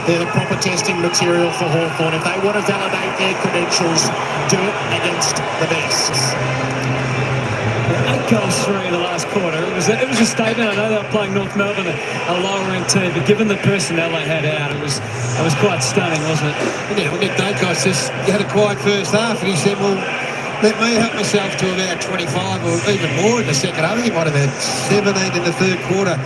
they're the proper testing material for Hawthorn. If they want to validate their credentials, do it against the best. 8 goals, 3 in the last quarter. It was a statement. I know they were playing North Melbourne, a lower-ranked team, but given the personnel they had out, it was quite stunning, wasn't it? Yeah, well, Nick Dacos just had a quiet first half, and he said, well, let me help myself to about 25 or even more in the second half. I think he might have had 17 in the third quarter.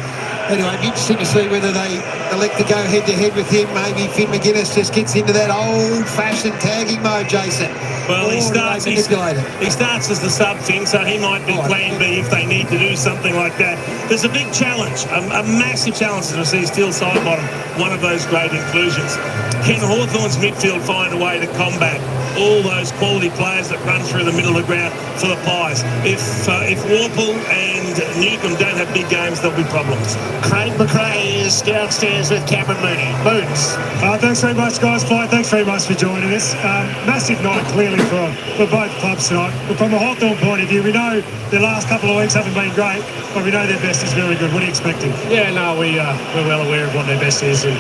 Anyway, it'd be interesting to see whether they elect to go head-to-head with him. Maybe Finn McGuinness just gets into that old-fashioned tagging mode, Jason. Well, he starts as the sub, Finn, so he might be plan B if they need to do something like that. There's a big challenge, a massive challenge to see Steele Sidebottom, one of those great inclusions. Can Hawthorn's midfield find a way to combat all those quality players that run through the middle of the ground for the Pies? If Warple and Newcomb don't have big games, there'll be problems. Craig McRae is downstairs with Cameron Mooney. Moons. Thanks very much, guys. Thanks very much for joining us. Massive night, clearly, for both clubs tonight. But from a Hawthorn point of view, we know the last couple of weeks haven't been great, but we know their best is very good. What are you expecting? Yeah, no, we're well aware of what their best is, and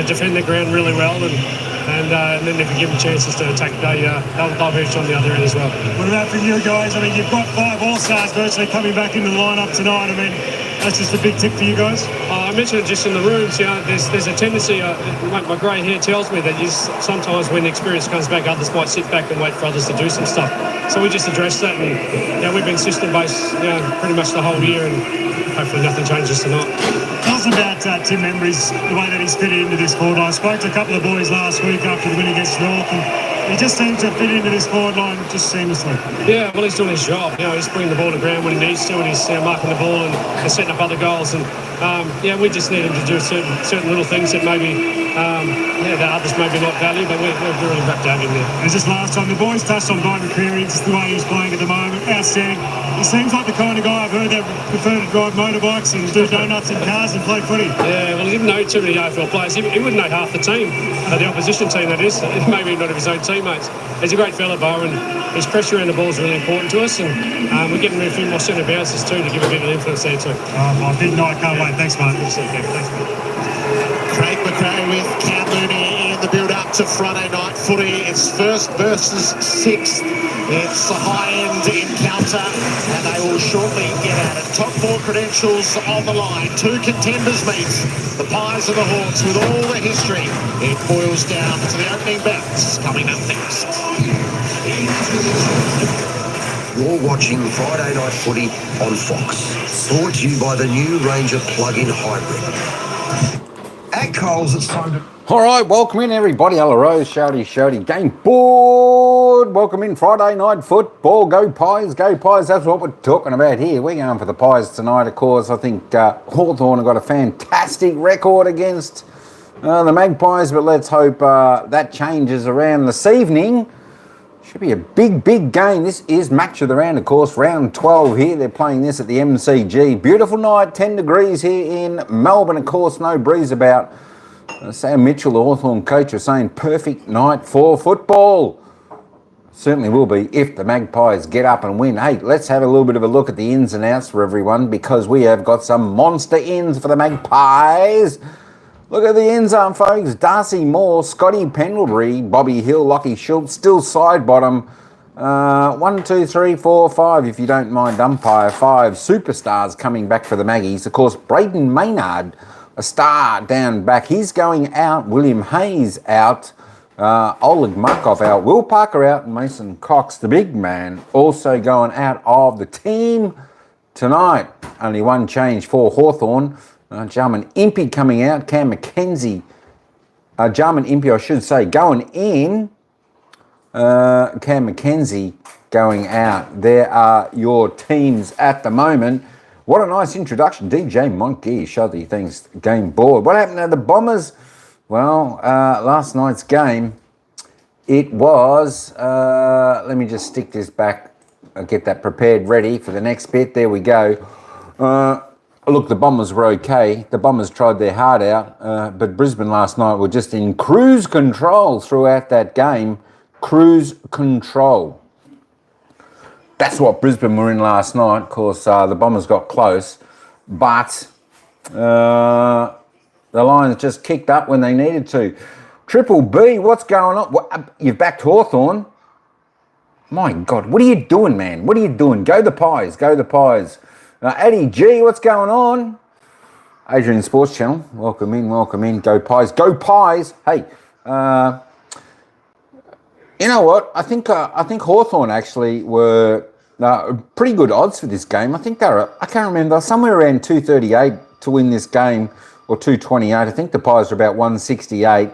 defend the ground really well, and then if we give them chances to attack, they'll reach on the other end as well. What about for you guys? I mean, you've got 5 All-Stars virtually coming back into the lineup tonight. I mean, that's just a big tick for you guys. I mentioned it just in the rooms. There's a tendency. My grey hair tells me that sometimes when experience comes back, others might sit back and wait for others to do some stuff. So we just addressed that, and we've been system-based, pretty much the whole year, and hopefully nothing changes tonight. Tell us about Tim Embry's, the way that he's fitted into this forward line. I spoke to a couple of boys last week after the win against North, and he just seems to fit into this forward line just seamlessly. Yeah, well, he's doing his job. He's bringing the ball to ground when he needs to, and he's marking the ball and setting up other goals. And we just need him to do certain little things that maybe that others maybe not value, but we're really wrapped to have him there. And just last time, the boys touched on Brian McCreary, just the way he's playing at the moment. Outstanding. He seems like the kind of guy I've heard that prefer to drive motorbikes and do donuts in cars and play footy. Yeah, well, he didn't know too many AFL players. He wouldn't know half the team, the opposition team that is, maybe not of his own teammates. He's a great fella, Bo, and his pressure around the ball is really important to us, and we're getting a few more centre bounces too to give a bit of influence there too. My big night, can't wait. Thanks, mate. Thanks, mate. Craig McRae with Cam Mooney in the build-up to Friday night footy. It's first versus sixth. It's a high-end encounter, and they will shortly get at it. Top 4 credentials on the line. 2 contenders meet. The Pies and the Hawks with all the history. It boils down to the opening bets coming up next. You're watching Friday Night Footy on Fox. Brought to you by the new Ranger plug-in hybrid. At Coles, it's time to... All right, welcome in everybody. Hello, Rose, shouty, game board. Welcome in Friday Night Football. Go Pies, go Pies. That's what we're talking about here. We're going for the Pies tonight, of course. I think Hawthorn have got a fantastic record against the Magpies, but let's hope that changes around this evening. Should be a big game. This is match of the round, of course. Round 12 here. They're playing this at the MCG. Beautiful night, 10 degrees here in Melbourne, of course. No breeze about. Sam Mitchell, the Hawthorn coach, was saying perfect night for football. Certainly will be if the Magpies get up and win. Hey, let's have a little bit of a look at the ins and outs for everyone, because we have got some monster ins for the Magpies. Look at the ends on, folks. Darcy Moore, Scotty Pendlebury, Bobby Hill, Lockie Schultz, still side bottom. 1, 2, 3, 4, 5, if you don't mind umpire. 5 superstars coming back for the Maggies. Of course, Braden Maynard, a star down back. He's going out. William Hayes out. Oleg Markov out. Will Parker out. And Mason Cox, the big man, also going out of the team tonight. Only one change for Hawthorn. Jarman Impey coming out. Cam McKenzie. Jarman Impey, I should say, going in. Cam McKenzie going out. There are your teams at the moment. What a nice introduction. DJ Monkey, Shuddy, thanks, game board. What happened to the Bombers? Well, last night's game, it was, let me just stick this back, get that prepared ready for the next bit. There we go. Look, the Bombers were okay. The Bombers tried their heart out, but Brisbane last night were just in cruise control throughout that game. Cruise control. That's what Brisbane were in last night. Of course, the Bombers got close, but The Lions just kicked up when they needed to. Triple B, what's going on? What, you've backed Hawthorn? My God, what are you doing, man? What are you doing? Go the Pies, go the Pies. Eddie G, what's going on? Adrian Sports Channel, welcome in. Go Pies, go Pies. Hey, you know what? I think Hawthorn actually were pretty good odds for this game. I think they were, I can't remember, somewhere around 238 to win this game, or 228. I think the Pies are about 168.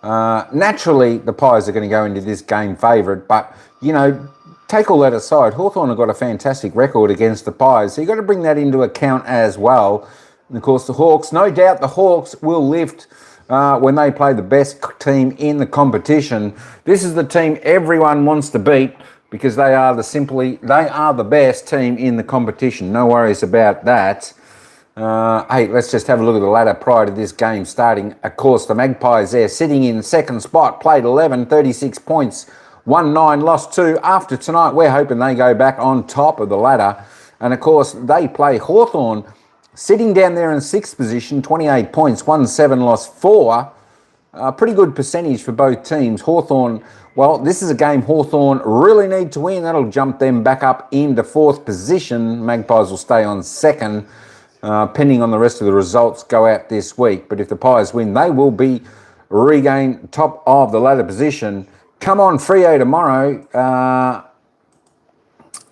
Naturally, the Pies are going to go into this game favourite, but, you know, take all that aside, Hawthorn have got a fantastic record against the Pies, so you've got to bring that into account as well. And, of course, the Hawks, no doubt the Hawks will lift when they play the best team in the competition. This is the team everyone wants to beat because they are the best team in the competition. No worries about that. Hey, let's just have a look at the ladder prior to this game starting. Of course, the Magpies there sitting in second spot, played 11, 36 points, won 9, lost 2. After tonight, we're hoping they go back on top of the ladder. And of course, they play Hawthorn sitting down there in 6th position, 28 points, won 7, lost 4. Pretty good percentage for both teams. Hawthorn, well, this is a game Hawthorn really need to win. That'll jump them back up into 4th position. Magpies will stay on 2nd. Pending on the rest of the results go out this week. But if the Pies win, they will be regain top of the ladder position. Come on, Freo tomorrow.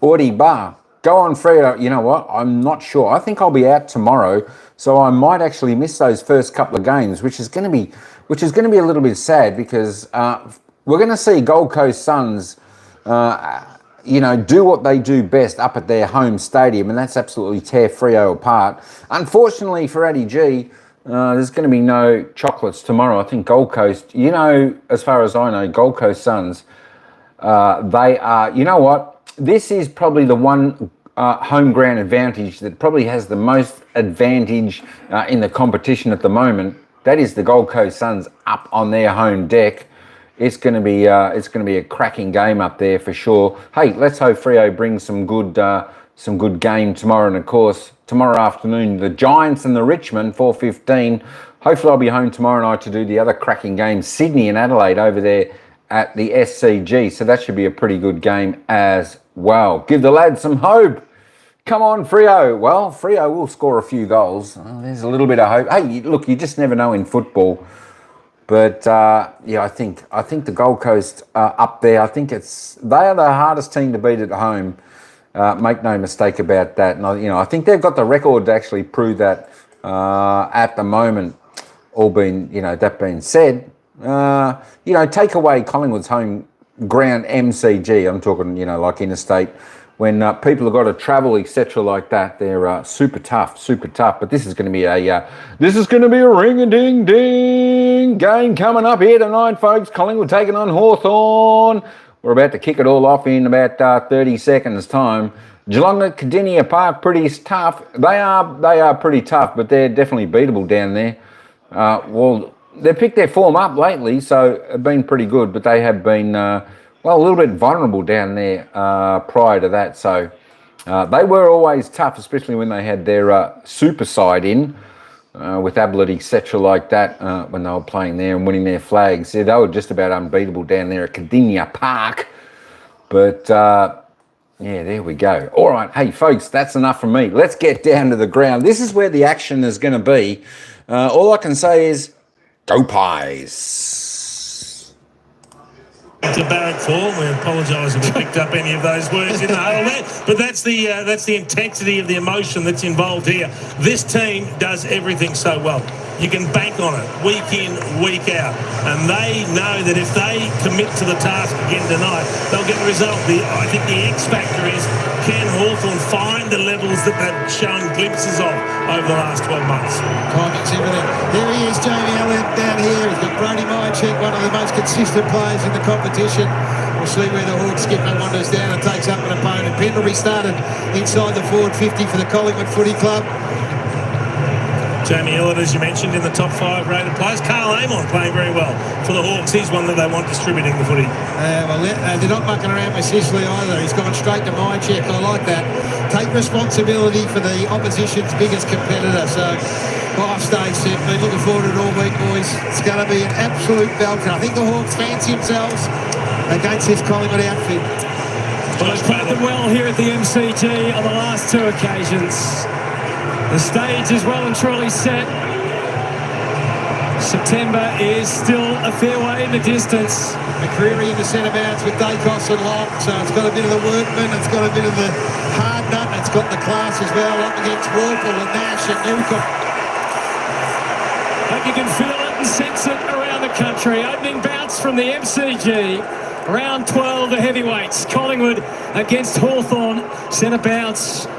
Audi Bar. Go on, Freo. You know what? I'm not sure. I think I'll be out tomorrow, so I might actually miss those first couple of games, which is going to be a little bit sad because we're going to see Gold Coast Suns do what they do best up at their home stadium, and that's absolutely tear Freo apart. Unfortunately for Addy G, there's going to be no chocolates tomorrow. I think Gold Coast, as far as I know, Gold Coast Suns, they are, you know what? This is probably the one home ground advantage that probably has the most advantage in the competition at the moment. That is the Gold Coast Suns up on their home deck. It's going to be a cracking game up there for sure. Hey, let's hope Freo brings some good game tomorrow. And of course, tomorrow afternoon, the Giants and the Richmond, 4:15. Hopefully I'll be home tomorrow night to do the other cracking games, Sydney and Adelaide over there at the SCG. So that should be a pretty good game as well. Give the lads some hope. Come on, Freo. Well, Freo will score a few goals. There's a little bit of hope. Hey, look, you just never know in football. But I think the Gold Coast up there. I think they are the hardest team to beat at home. Make no mistake about that. And I think they've got the record to actually prove that at the moment. All being that being said, take away Collingwood's home ground MCG. I'm talking like interstate. When people have got to travel, etc., like that, they're super tough. But this is going to be a ring-a-ding-ding game coming up here tonight, folks. Collingwood taking on Hawthorn. We're about to kick it all off in about 30 seconds' time. Geelong at Cardinia Park, pretty tough. They are pretty tough, but they're definitely beatable down there. They've picked their form up lately, so have been pretty good, but they have been a little bit vulnerable down there prior to that. So they were always tough, especially when they had their super side in with Ablett, etc., like that, when they were playing there and winning their flags. Yeah, they were just about unbeatable down there at Cardinia Park. But, there we go. All right, hey, folks, that's enough from me. Let's get down to the ground. This is where the action is going to be. All I can say is, go Pies. To barrack form, we apologise if we picked up any of those words in the huddle there, but that's the intensity of the emotion that's involved here. This team does everything so well. You can bank on it week in, week out, and they know that if they commit to the task again tonight, they'll get a result. I think the X factor is, can Hawthorn find the levels that they've shown glimpses of over the last 12 months? Timing's everything. There he is, Jamie Allen down here. He's got Brody Mychek, one of the most consistent players in the competition. We'll see where the Hawks skipper wanders down and takes up an opponent. Pendlebury started inside the forward 50 for the Collingwood Footy Club. Jamie Elliott, as you mentioned, in the top 5 rated players. Carl Amon playing very well for the Hawks. He's one that they want distributing the footy. They're not mucking around with Sicily either. He's gone straight to Mychek. I like that. Take responsibility for the opposition's biggest competitor. So 5-stage set. Been looking forward to it all week, boys. It's going to be an absolute belter. I think the Hawks fancy themselves against this Collingwood outfit. Well, they've played them well here at the MCG on the last two occasions. The stage is well and truly set. September is still a fair way in the distance. McCreary in the centre bounce with Dacos and Long, so it's got a bit of the workman, it's got a bit of the hard nut, it's got the class as well, up against Warple and Nash and Newcomb. Hope you can feel it and sense it around the country. Opening bounce from the MCG. Round 12, the heavyweights. Collingwood against Hawthorn. Centre bounce. A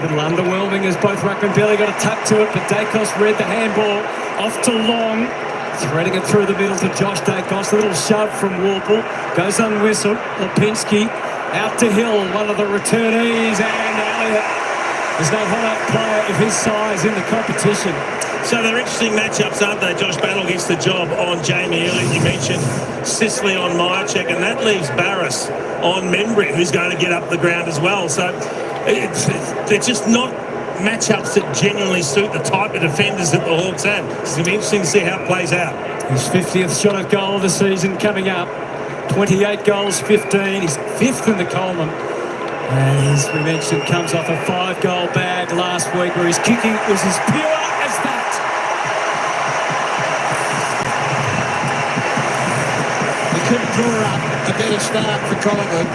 little underwhelming as both ruckman barely got a tuck to it, but Dacos read the handball off to Long. Threading it through the middle to Josh Dacos. A little shove from Warple. Goes unwhistled. Lipinski out to Hill, one of the returnees, and Elliott. There's no hotter player of his size in the competition. So they're interesting matchups, aren't they? Josh Battle gets the job on Jamie Elliott. You mentioned Sicily on Myercheck, and that leaves Barris on Membry, who's going to get up the ground as well. So they're just not matchups that genuinely suit the type of defenders that the Hawks have. It's going to be interesting to see how it plays out. His 50th shot at goal of the season coming up. 28 goals, 15. He's 5th in the Coleman. And as we mentioned, comes off a 5-goal bag last week where his kicking was as pure as that. We couldn't draw up a better start for Collingwood,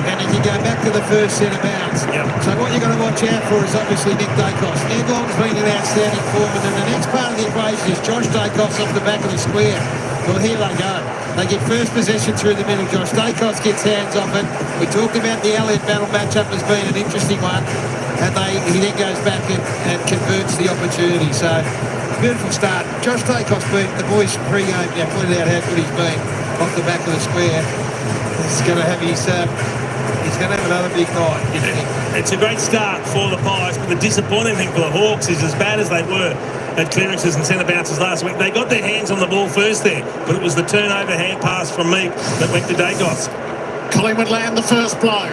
and if you go back to the first set of bounce. Yep. So what you're going to watch out for is obviously Nick Dacos. Ned Long's been an outstanding form, and then the next part of the equation is Josh Dacos off the back of the square. Well, here they go. They get first possession through the middle. Josh Dacos gets hands off it. We talked about the Elliott Battle matchup as being an interesting one, and he then goes back and converts the opportunity. So, beautiful start. Josh Dacos beat the boys pre-game. Yeah, pointed out how good he's been off the back of the square. He's going to have he's going to have another big night. It's a great start for the Pies, but the disappointing thing for the Hawks is, as bad as they were at clearances and centre bounces last week, they got their hands on the ball first there, but it was the turnover hand pass from Meek that went to Dacos. Collingwood land the first blow.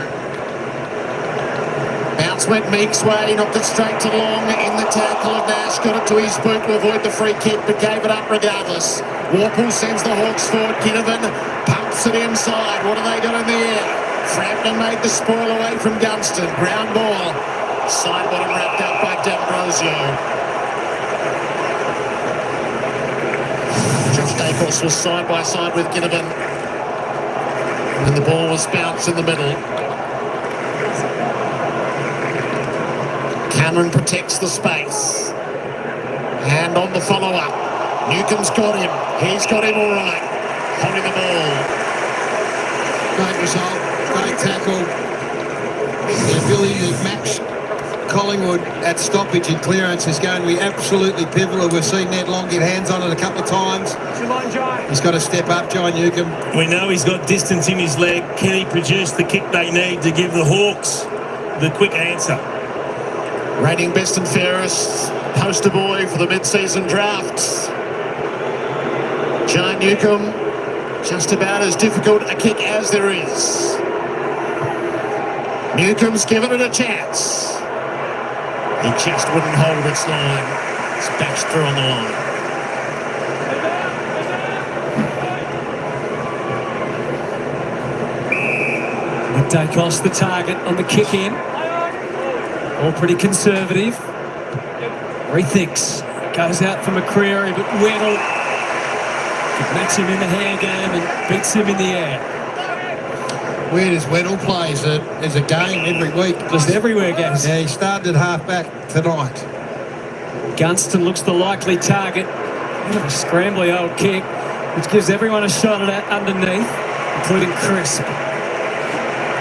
Bounce went Meek's way, knocked it straight to Long in the tackle of Nash, got it to his boot to avoid the free kick, but gave it up regardless. Warple sends the Hawks forward. Ginnivan pumps it inside. What have they got in the air? Frampton made the spoil away from Gunston. Ground ball. Side bottom wrapped up by D'Ambrosio. Josh Dacos was side by side with Ginnivan, and the ball was bounced in the middle. Cameron protects the space. And on the follow-up, Newcomb's got him. He's got him all right. Holding the ball. Great result, great tackle. The ability to match Collingwood at stoppage and clearance is going to be absolutely pivotal. We've seen Ned Long get hands on it a couple of times. He's got to step up, John Newcomb. We know he's got distance in his leg. Can he produce the kick they need to give the Hawks the quick answer? Reigning best and fairest poster boy for the mid-season drafts. John Newcomb, just about as difficult a kick as there is. Newcomb's given it a chance. He just wouldn't hold its line. It's backed through on the line. Dacos the target on the kick in. All pretty conservative. Rethinks. Goes out for McCreary, but Weddle knocks him in the hand game and beats him in the air. Where does Weddle play? There's a game every week. Just everywhere, guys. Yeah, he started at half-back tonight. Gunston looks the likely target. A scrambly old kick, which gives everyone a shot at it underneath, including Crisp.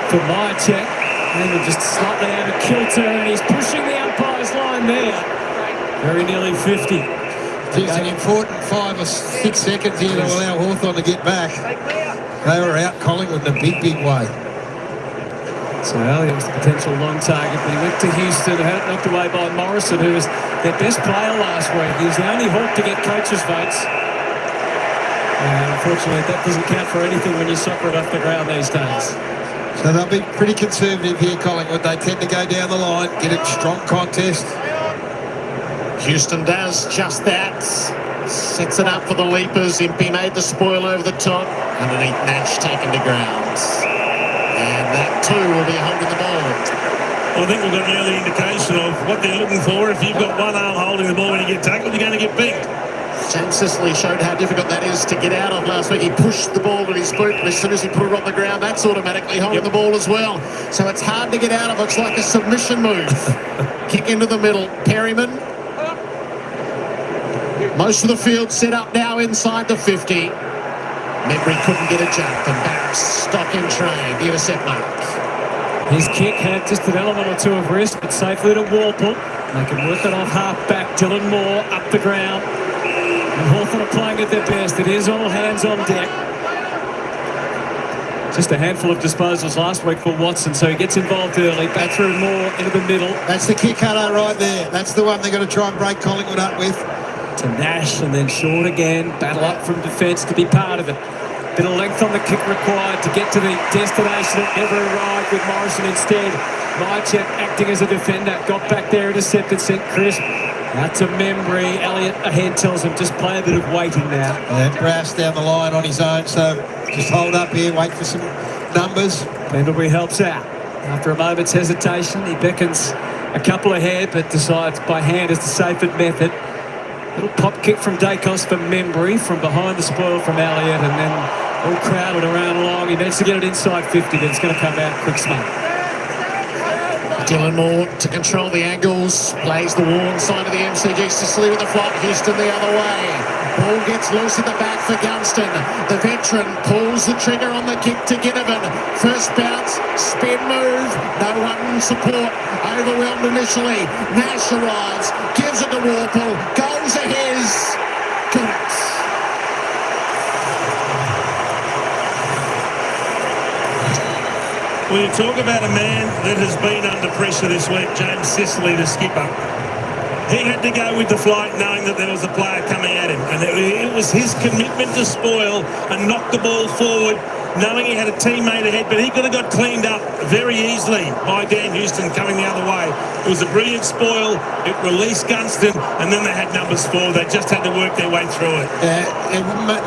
For Myercheck, and just slightly out of kilter, and he's pushing the umpire's line there. Very nearly 50. It's an important 5 or 6 seconds here to allow Hawthorn to get back. They were out Collingwood in a big, big way. So Elliott was the potential long target, but he went to Houston, had it knocked away by Morrison, who was their best player last week. He was the only Hawk to get coaches' votes. And unfortunately, that doesn't count for anything when you soccer it off the ground these days. So they'll be pretty conservative here, Collingwood. They tend to go down the line, get a strong contest. Houston does just that. Sets it up for the leapers. Impey made the spoil over the top. Underneath Nash taken to ground. And that too will be holding the ball. Well, I think we've got an early indication of what they're looking for. If you've got one arm holding the ball when you get tackled, you're going to get beat. James Sicily showed how difficult that is to get out of last week. He pushed the ball to his boot, and as soon as he put it on the ground, that's automatically holding the ball as well. So it's hard to get out of. It's like a submission move. Kick into the middle. Perryman. Most of the field set up now inside the 50. Membry couldn't get a jump, and Barris stock in train. The intercept mark. His kick had just an element or two of risk, but safely to Warple. They can work it off half-back. Dylan Moore up the ground. And Hawthorn are playing at their best. It is all hands on deck. Just a handful of disposals last week for Watson, so he gets involved early. Back through Moore into the middle. That's the kick cutter right there. That's the one they're going to try and break Collingwood up with. To Nash and then short again. Battle up from defence to be part of it. Bit of length on the kick required to get to the destination. It never arrived with Morrison instead. Mychek acting as a defender. Got back there, intercepted, sent crisp. Out to Membry. Elliott ahead tells him just play a bit of waiting now. And Brass down the line on his own, so just hold up here, wait for some numbers. Pendlebury helps out. After a moment's hesitation, he beckons a couple ahead, but decides by hand is the safer method. Little pop kick from Dacos for Membry from behind the spoil from Elliott, and then all crowded around long. He needs to get it inside 50, but it's going to come out quick smart. Dylan Moore to control the angles, plays the wall inside of the MCG. Sicily with the flop, Houston the other way. Ball gets loose at the back for Gunston. The veteran pulls the trigger on the kick to Ginnivan. First bounce, spin move, no one in support. Overwhelmed initially. Nash arrives, gives it to Warple, goals are his. Got it. Well, you talk about a man that has been under pressure this week, James Sicily, the skipper. He had to go with the flight knowing that there was a player coming at him. And it was his commitment to spoil and knock the ball forward, knowing he had a teammate ahead, but he could have got cleaned up very easily by Dan Houston coming the other way. It was a brilliant spoil. It released Gunston, and then they had numbers 4. They just had to work their way through it.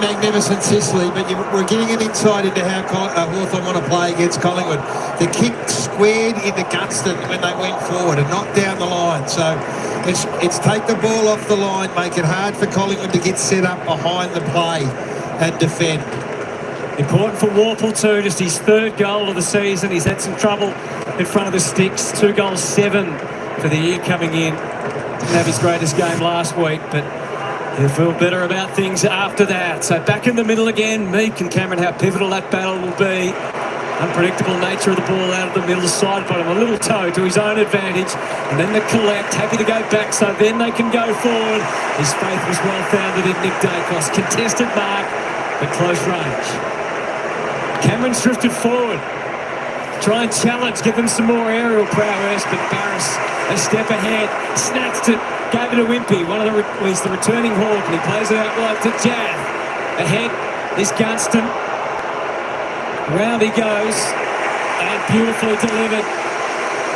Magnificent Sicily, but we're getting an insight into how Hawthorn want to play against Collingwood. The kick squared into Gunston when they went forward and not down the line. So it's take the ball off the line, make it hard for Collingwood to get set up behind the play and defend. Important for Warple too, just his 3rd goal of the season. He's had some trouble in front of the sticks. 2 goals, 7 for the year coming in. Didn't have his greatest game last week, but he'll feel better about things after that. So back in the middle again, Meek and Cameron, how pivotal that battle will be. Unpredictable nature of the ball out of the middle, side bottom, a little toe to his own advantage, and then the collect, happy to go back so then they can go forward. His faith was well founded in Nick Dacos. Contested mark, but close range. Cameron's drifted forward. Try and challenge, give them some more aerial prowess, but Barris a step ahead, snatched it, gave it to Wimpy. He's the returning Hawk, and he plays it out wide to Jav. Ahead is Gunston. Round he goes, and beautifully delivered.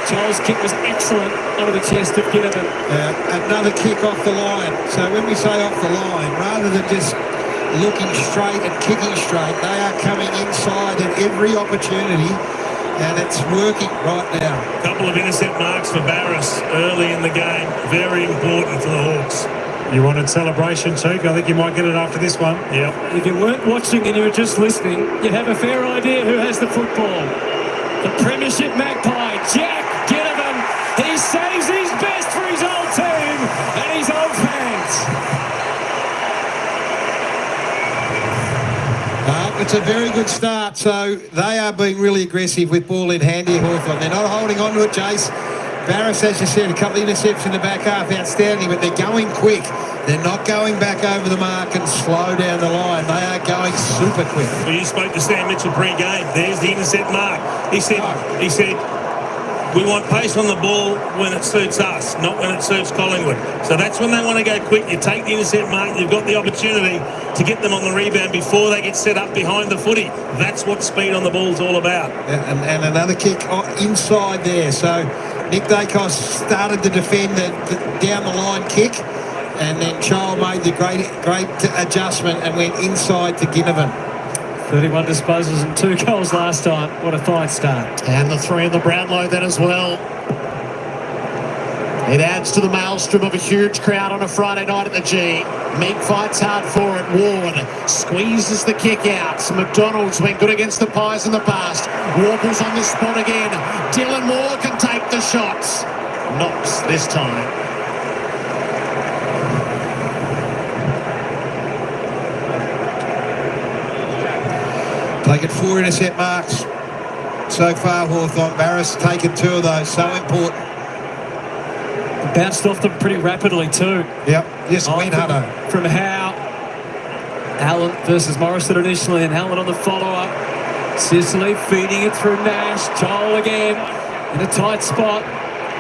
Joel's kick was excellent onto the chest of Ginnivan. Another kick off the line. So when we say off the line, rather than just looking straight and kicking straight, they are coming inside at every opportunity, and it's working right now. A couple of intercept marks for Barris early in the game. Very important for the Hawks. You wanted celebration, Cheek. I think you might get it after this one. Yep. If you weren't watching and you were just listening, you'd have a fair idea who has the football. The Premiership Magpie, Jack Ginnivan. He saves his best for his old team and his old fans. It's a very good start, so they are being really aggressive with ball in hand here, Hawthorn. They're not holding on to it, Jace. Barris, as you said, a couple of intercepts in the back half, outstanding, but they're going quick. They're not going back over the mark and slow down the line. They are going super quick. Well, you spoke to Sam Mitchell pre-game. There's the intercept mark. He said We want pace on the ball when it suits us, not when it suits Collingwood. So that's when they want to go quick. You take the intercept mark, you've got the opportunity to get them on the rebound before they get set up behind the footy. That's what speed on the ball is all about. And another kick inside there. So Nick Dacos started to defend the down the line kick, and then Child made the great adjustment and went inside to Ginnivan. 31 disposals and 2 goals last time. What a fine start. And the 3 in the Brownlow then as well. It adds to the maelstrom of a huge crowd on a Friday night at the G. Meek fights hard for it. Ward squeezes the kick out. McDonald's been good against the Pies in the past. Warple's on the spot again. Dylan Moore can take the shots. Knox this time. Taken 4 intercept marks so far, Hawthorn. Barris taken 2 of those, so important. Bounced off them pretty rapidly too. Yep, yes, win, Hutto. From Howe. Allen versus Morrison initially, and Allen on the follow-up. Sicily feeding it through Nash. Joel again in a tight spot.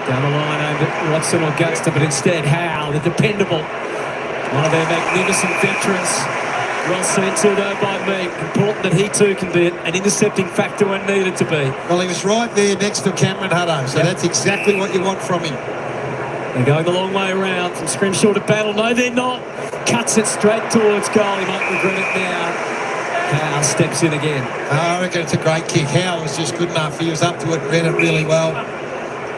Down the line aimed at Watson or Guster, but instead Howe, the dependable. One of their magnificent veterans. Well seen to though by me. Important that he too can be an intercepting factor when needed to be. Well, he was right there next to Cameron Hutto, so that's exactly what you want from him. They're going the long way around from Scrimshaw to Battle. No, they're not. Cuts it straight towards goal. He might regret it now. Howe steps in again. I reckon it's a great kick. Howe was just good enough. He was up to it and read it really well.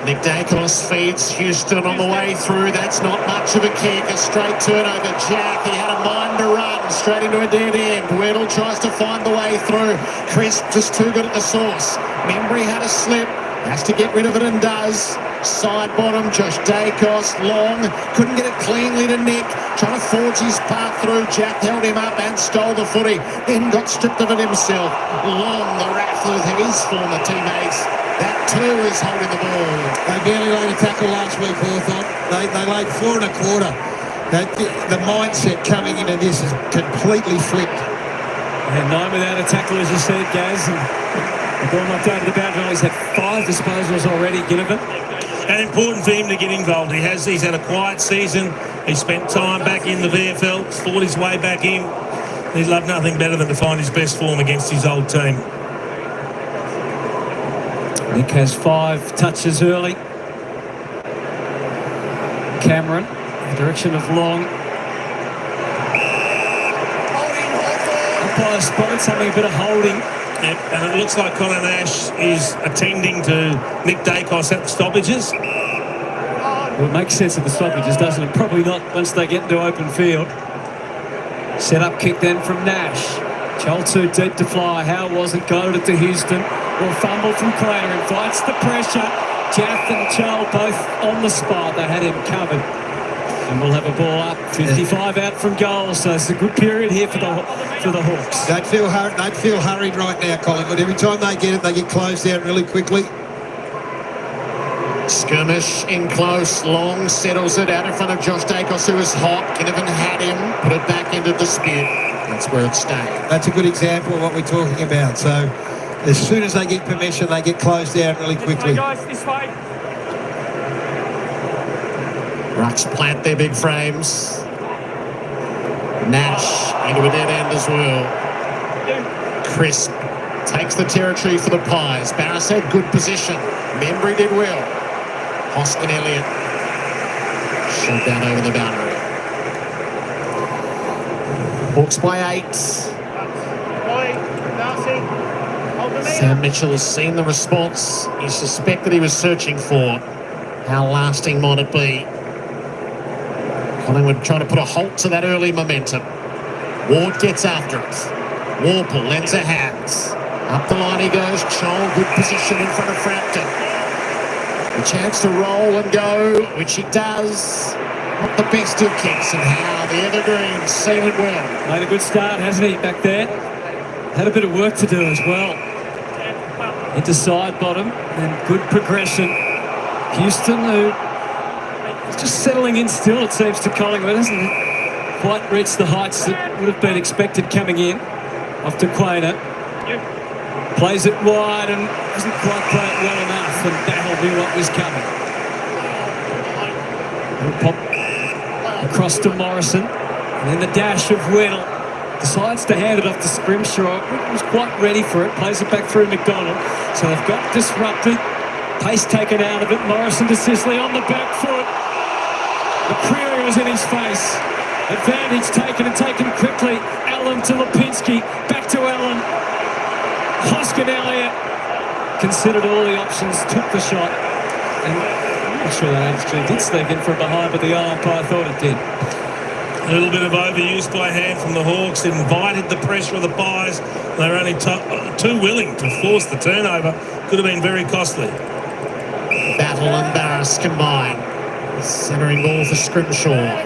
Nick Dacos feeds Houston on the way through. That's not much of a kick. A straight turnover. Jack, he had a mind to run straight into a dead end. Weddle tries to find the way through. Crisp just too good at the source. Membry had a slip. Has to get rid of it and does. Side bottom, Josh Dacos, long. Couldn't get it cleanly to Nick. Trying to forge his path through. Jack held him up and stole the footy. Then got stripped of it himself. Long, the wrath of his former teammates. That too is holding the ball. They barely laid a tackle last week, Hawthorn. They laid 4 1/4. The mindset coming into this is completely flipped. And 9 without a tackle, as you said, Gaz. And the ball knocked over the boundary. He's had 5 disposals already, Ginnivan. And important for him to get involved. He's had a quiet season. He spent time back in the VFL, fought his way back in. He'd love nothing better than to find his best form against his old team. Nick has 5 touches early. Cameron, in the direction of Long. Umpire spotted something, a bit of holding. Yep, and it looks like Colin Nash is attending to Nick Dacos at the stoppages. Well, it makes sense at the stoppages, doesn't it? Probably not once they get into open field. Set up kick then from Nash. Joel too deep to fly. Howe wasn't, got it to Houston. Will fumble from Clayton and fights the pressure. Jaff and Joel both on the spot. They had him covered. And we'll have a ball up. 55 out from goal, so it's a good period here for the Hawks. They'd feel hurried right now, Collingwood. Every time they get it, they get closed down really quickly. Skirmish in close. Long settles it out in front of Josh Dacos, who was hot. Ginnivan had him. Put it back into dispute. That's where it stayed. That's a good example of what we're talking about. So as soon as they get permission, they get closed down really quickly. This way, guys, this way. Rucks plant their big frames. Nash into a dead end as well. Crisp takes the territory for the Pies. Barris had good position. Membry did well. Hoskin Elliott shot down over the boundary. Hawks by 8. Sam Mitchell has seen the response he suspected he was searching for. How lasting might it be? Collingwood trying to put a halt to that early momentum. Ward gets after it. Warple lends a hand. Up the line he goes. Chol, good position in front of Frampton. A chance to roll and go, which he does. Not the best of kicks, and how the Evergreens seen it well. Made a good start, hasn't he, back there? Had a bit of work to do as well. Into side bottom, and good progression. Houston, who is just settling in still, it seems, to Collingwood, hasn't it? Quite reached the heights that would have been expected coming in. Off to Quainer. Plays it wide and doesn't quite play it well enough, and that'll be what was coming. Pop across to Morrison, and then the dash of Weddle. Decides to hand it off to Scrimshaw. Was quite ready for it. Plays it back through McDonald. So they've got disrupted. Pace taken out of it. Morrison to Sicily on the back foot. McCreary was in his face. Advantage taken and taken quickly. Allen to Lipinski. Back to Allen. Hoskin Elliott considered all the options. Took the shot. And I'm not sure that actually did sneak in from behind, but the umpire thought it did. A little bit of overuse by hand from the Hawks. Invited the pressure of the Pies. They were only too willing to force the turnover. Could have been very costly. Battle and Barras combined. Centering ball for Scrimshaw.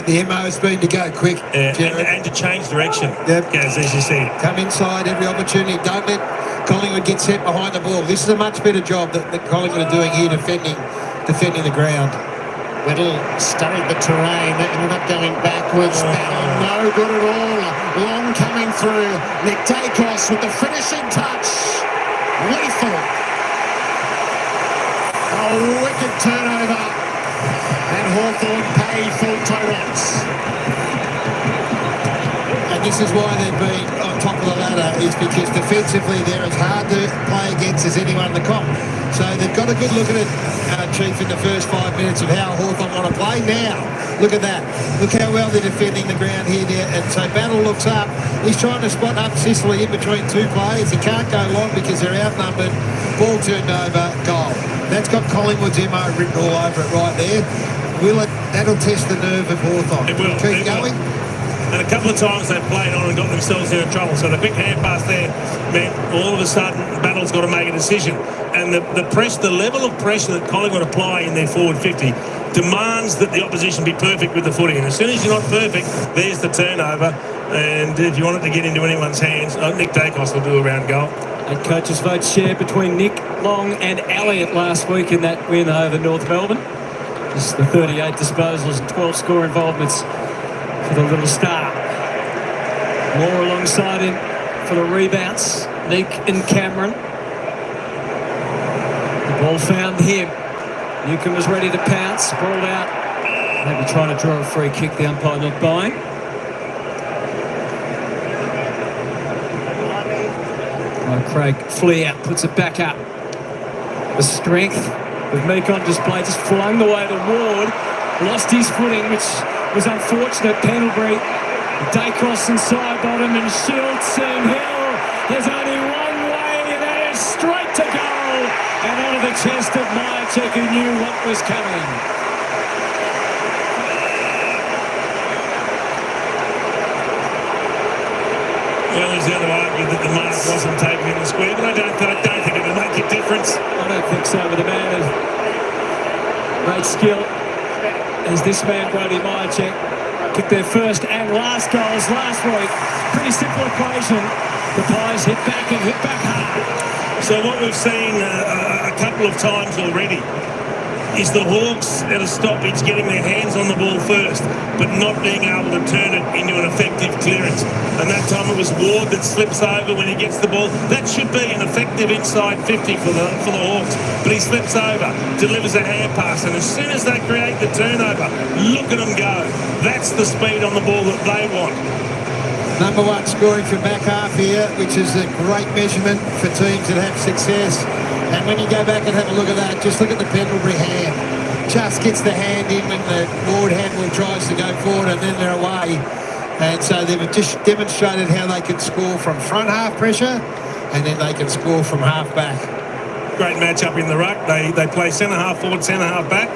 The MO has been to go quick, and to change direction. Yep. As you said. Come inside every opportunity. Don't let Collingwood get set behind the ball. This is a much better job that Collingwood are doing here defending the ground. Weddle studied the terrain, ended up going backwards. Battle no good at all. Long coming through. Nick Dacos with the finishing touch. Lethal. A wicked turnover. And Hawthorn pay full totems. And this is why they've been on top of the ladder, is because defensively they're as hard to play against as anyone in the comp. So they've got a good look at it, Chief, in the first 5 minutes of how Hawthorn want to play. Now, look at that. Look how well they're defending the ground here. And so Battle looks up. He's trying to spot up Sicily in between two players. He can't go long because they're outnumbered. Ball turned over, goal. That's got Collingwood's MO written all over it right there. That'll test the nerve of Hawthorn. It will. Keep going. And a couple of times they've played on and got themselves into trouble. So the quick hand pass there meant all of a sudden Battle's got to make a decision. And the level of pressure that Collingwood apply in their forward 50 demands that the opposition be perfect with the footing. And as soon as you're not perfect, there's the turnover. And if you want it to get into anyone's hands, Nick Dacos will do a round goal. And coaches' vote shared between Nick, Long and Elliott last week in that win over North Melbourne. Just the 38 disposals and 12 score involvements for the little star. Moore alongside him for the rebounds. Nick and Cameron. The ball found him. Newcomb was ready to pounce. Sprawled out. Maybe trying to draw a free kick. The umpire not buying. Craig Fleer puts it back up. The strength of Meek on display, just flung away the Ward. Lost his footing, which was unfortunate. Pendlebury, Dacos inside bottom, and Shields and Hill. There's only one way, and that is straight to goal. And onto the chest of Myercheck, who knew what was coming. Well, he's going to argue that the mark wasn't taken in the square, but I don't think it will make a difference. I don't think so, but the man of great skill is this man, Brody Myercheck. Kicked their first and last goals last week. Pretty simple equation. The Pies hit back and hit back hard. So what we've seen a couple of times already is the Hawks at a stoppage getting their hands on the ball first, but not being able to turn it into an effective clearance. And that time it was Ward that slips over when he gets the ball. That should be an effective inside 50 for the Hawks, but he slips over, delivers a hand pass, and as soon as they create the turnover, look at them go. That's the speed on the ball that they want. Number one scoring from back half here, which is a great measurement for teams that have success. And when you go back and have a look at that, just look at the Pendlebury hand. Just gets the hand in when the Ward handball tries to go forward, and then they're away. And so they've just demonstrated how they can score from front half pressure, and then they can score from half back. Great match-up in the ruck. They play centre-half forward, centre-half back.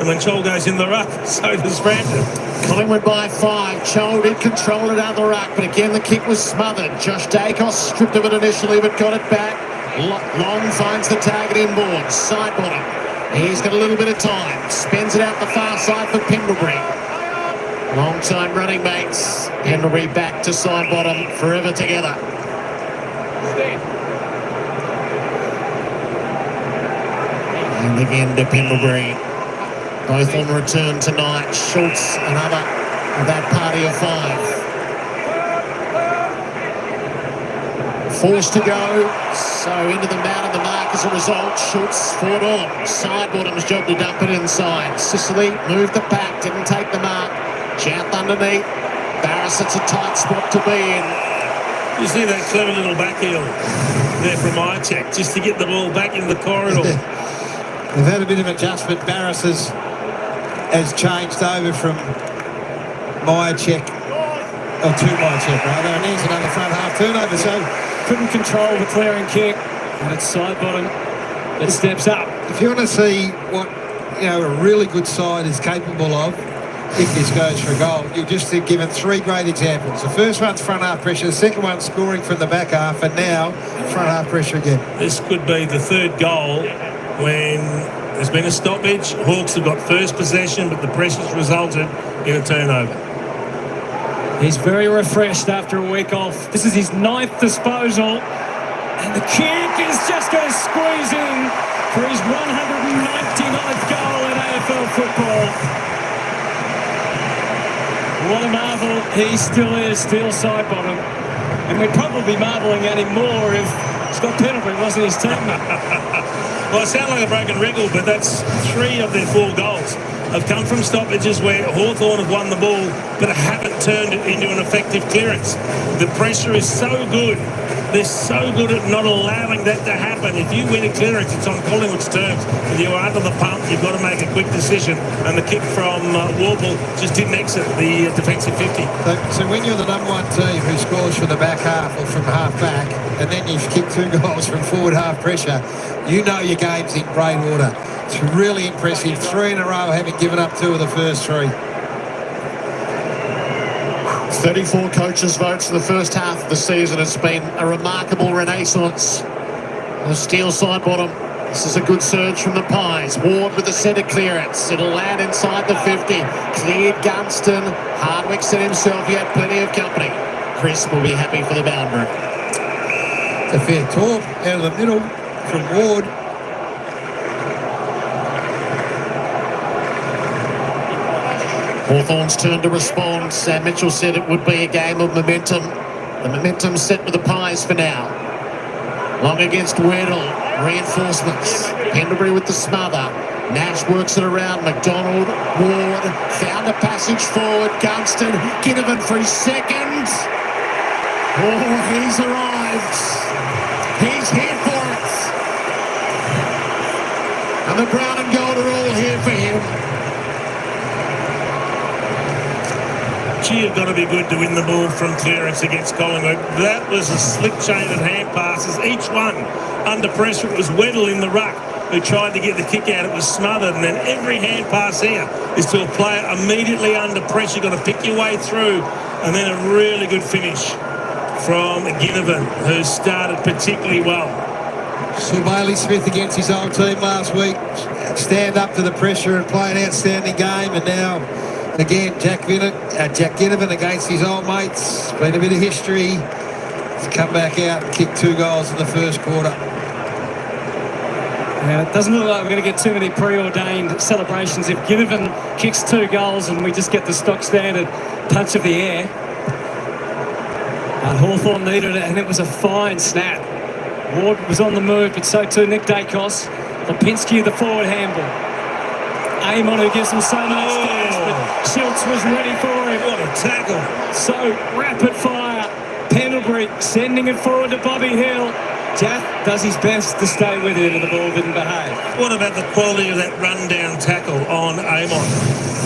And when Chol goes in the ruck, so does Frampton. Collingwood by 5. Chol did control it out the ruck, but again the kick was smothered. Josh Dacos stripped of it initially, but got it back. Long finds the target inboard, side bottom. He's got a little bit of time. Spins it out the far side for Pendlebury. Long time running mates. Pendlebury back to side bottom, forever together. And again to Pendlebury. Both on return tonight. Schultz, another of that party of 5. Forced to go, so into the man of the mark as a result. Schultz forward on. Side bottom's job to dump it inside. Sicily moved the pack, didn't take the mark. Jammed underneath. Barris, it's a tight spot to be in. You see that clever little back heel there from Ichek, just to get the ball back in the corridor. They've had a bit of adjustment. Barris has changed over from Myercheck, or to Myercheck rather, and here's another front half turnover. So Couldn't control the clearing kick, and it's side bottom. It steps up. if you want to see what a really good side is capable of, if this goes for a goal, you've just given three great examples. The first one's front half pressure, the second one's scoring from the back half, and now front half pressure again. This could be the third goal when there's been a stoppage. Hawks have got first possession, but the pressure's resulted in a turnover. He's very refreshed after a week off. This is his 9th disposal. And the kick is just going to squeeze in for his 199th goal in AFL football. What a marvel he still is, still side bottom. And we'd probably be marvelling at him more if Scott Pendlebury wasn't his teammate. Well, it sounds like a broken record, but that's 3 of their 4 goals have come from stoppages where Hawthorn have won the ball but haven't turned it into an effective clearance. The pressure is so good. They're so good at not allowing that to happen. If you win a clearance, it's on Collingwood's terms. If you're under the pump, you've got to make a quick decision. And the kick from Warble just didn't exit the defensive 50. So when you're the number one team who scores from the back half or from half back, and then you've kicked 2 goals from forward half pressure, you know your game's in great order. It's really impressive. 3 in a row, having given up 2 of the first 3. 34 coaches' votes in the first half of the season. It's been a remarkable renaissance. The steel side bottom. This is a good surge from the Pies. Ward with the centre clearance. It'll land inside the 50. Cleared Gunston. Hardwick set himself. He had plenty of company. Chris will be happy for the boundary. It's a fair talk out of the middle from Ward. Hawthorn's turn to respond. Sam Mitchell said it would be a game of momentum. The momentum's set with the Pies for now. Long against Weddle. Reinforcements. Pendlebury with the smother. Nash works it around. McDonald. Ward. Found a passage forward. Gunston. Ginnivan for his second. Oh, he's arrived. He's here for it. And the brown and gold are all here for him. You've got to be good to win the ball from clearance against Collingwood. That was a slick chain of hand passes, each one under pressure. It was Weddle in the ruck who tried to get the kick out. It was smothered, and then every hand pass here is to a player immediately under pressure. Got to pick your way through, and then a really good finish from Ginnivan, who started particularly well. Sir Bailey Smith against his old team last week. Stand up to the pressure and play an outstanding game, and now again, Jack Ginnivan against his old mates. Been a bit of history. He's come back out and kicked 2 goals in the first quarter. And it doesn't look like we're going to get too many preordained celebrations if Ginnivan kicks 2 goals and we just get the stock standard punch of the air. Hawthorn needed it, and it was a fine snap. Ward was on the move, but so too Nick Dacos. Lipinski, the forward handball. Amon, who gives him so much space, but Schultz was ready for him. What a tackle. So rapid fire. Pendlebury sending it forward to Bobby Hill. Jack does his best to stay with it, and the ball didn't behave. What about the quality of that run-down tackle on Amon?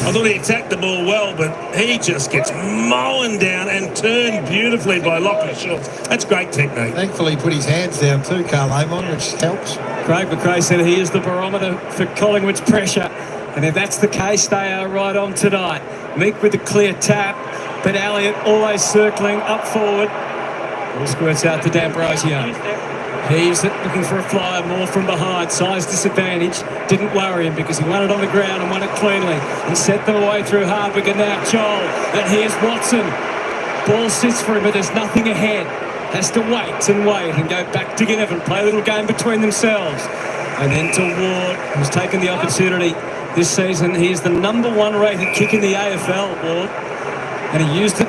I thought he attacked the ball well, but he just gets mown down and turned beautifully by Lachlan Schultz. That's great technique. Thankfully, he put his hands down too, Carl Amon, which helps. Craig McRae said he is the barometer for Collingwood's pressure. And if that's the case, they are right on tonight. Meek with the clear tap, but Elliott always circling up forward. Ball squirts out to D'Ambrosio. He's looking for a flyer, more from behind. Size disadvantage. Didn't worry him because he won it on the ground and won it cleanly. And set them away through Hardwick, and now Joel. And here's Watson. Ball sits for him, but there's nothing ahead. Has to wait and go back to Ginnivan. Play a little game between themselves. And then to Ward, who's taken the opportunity this season. He is the #1 rated kick in the AFL, Ward. And he used it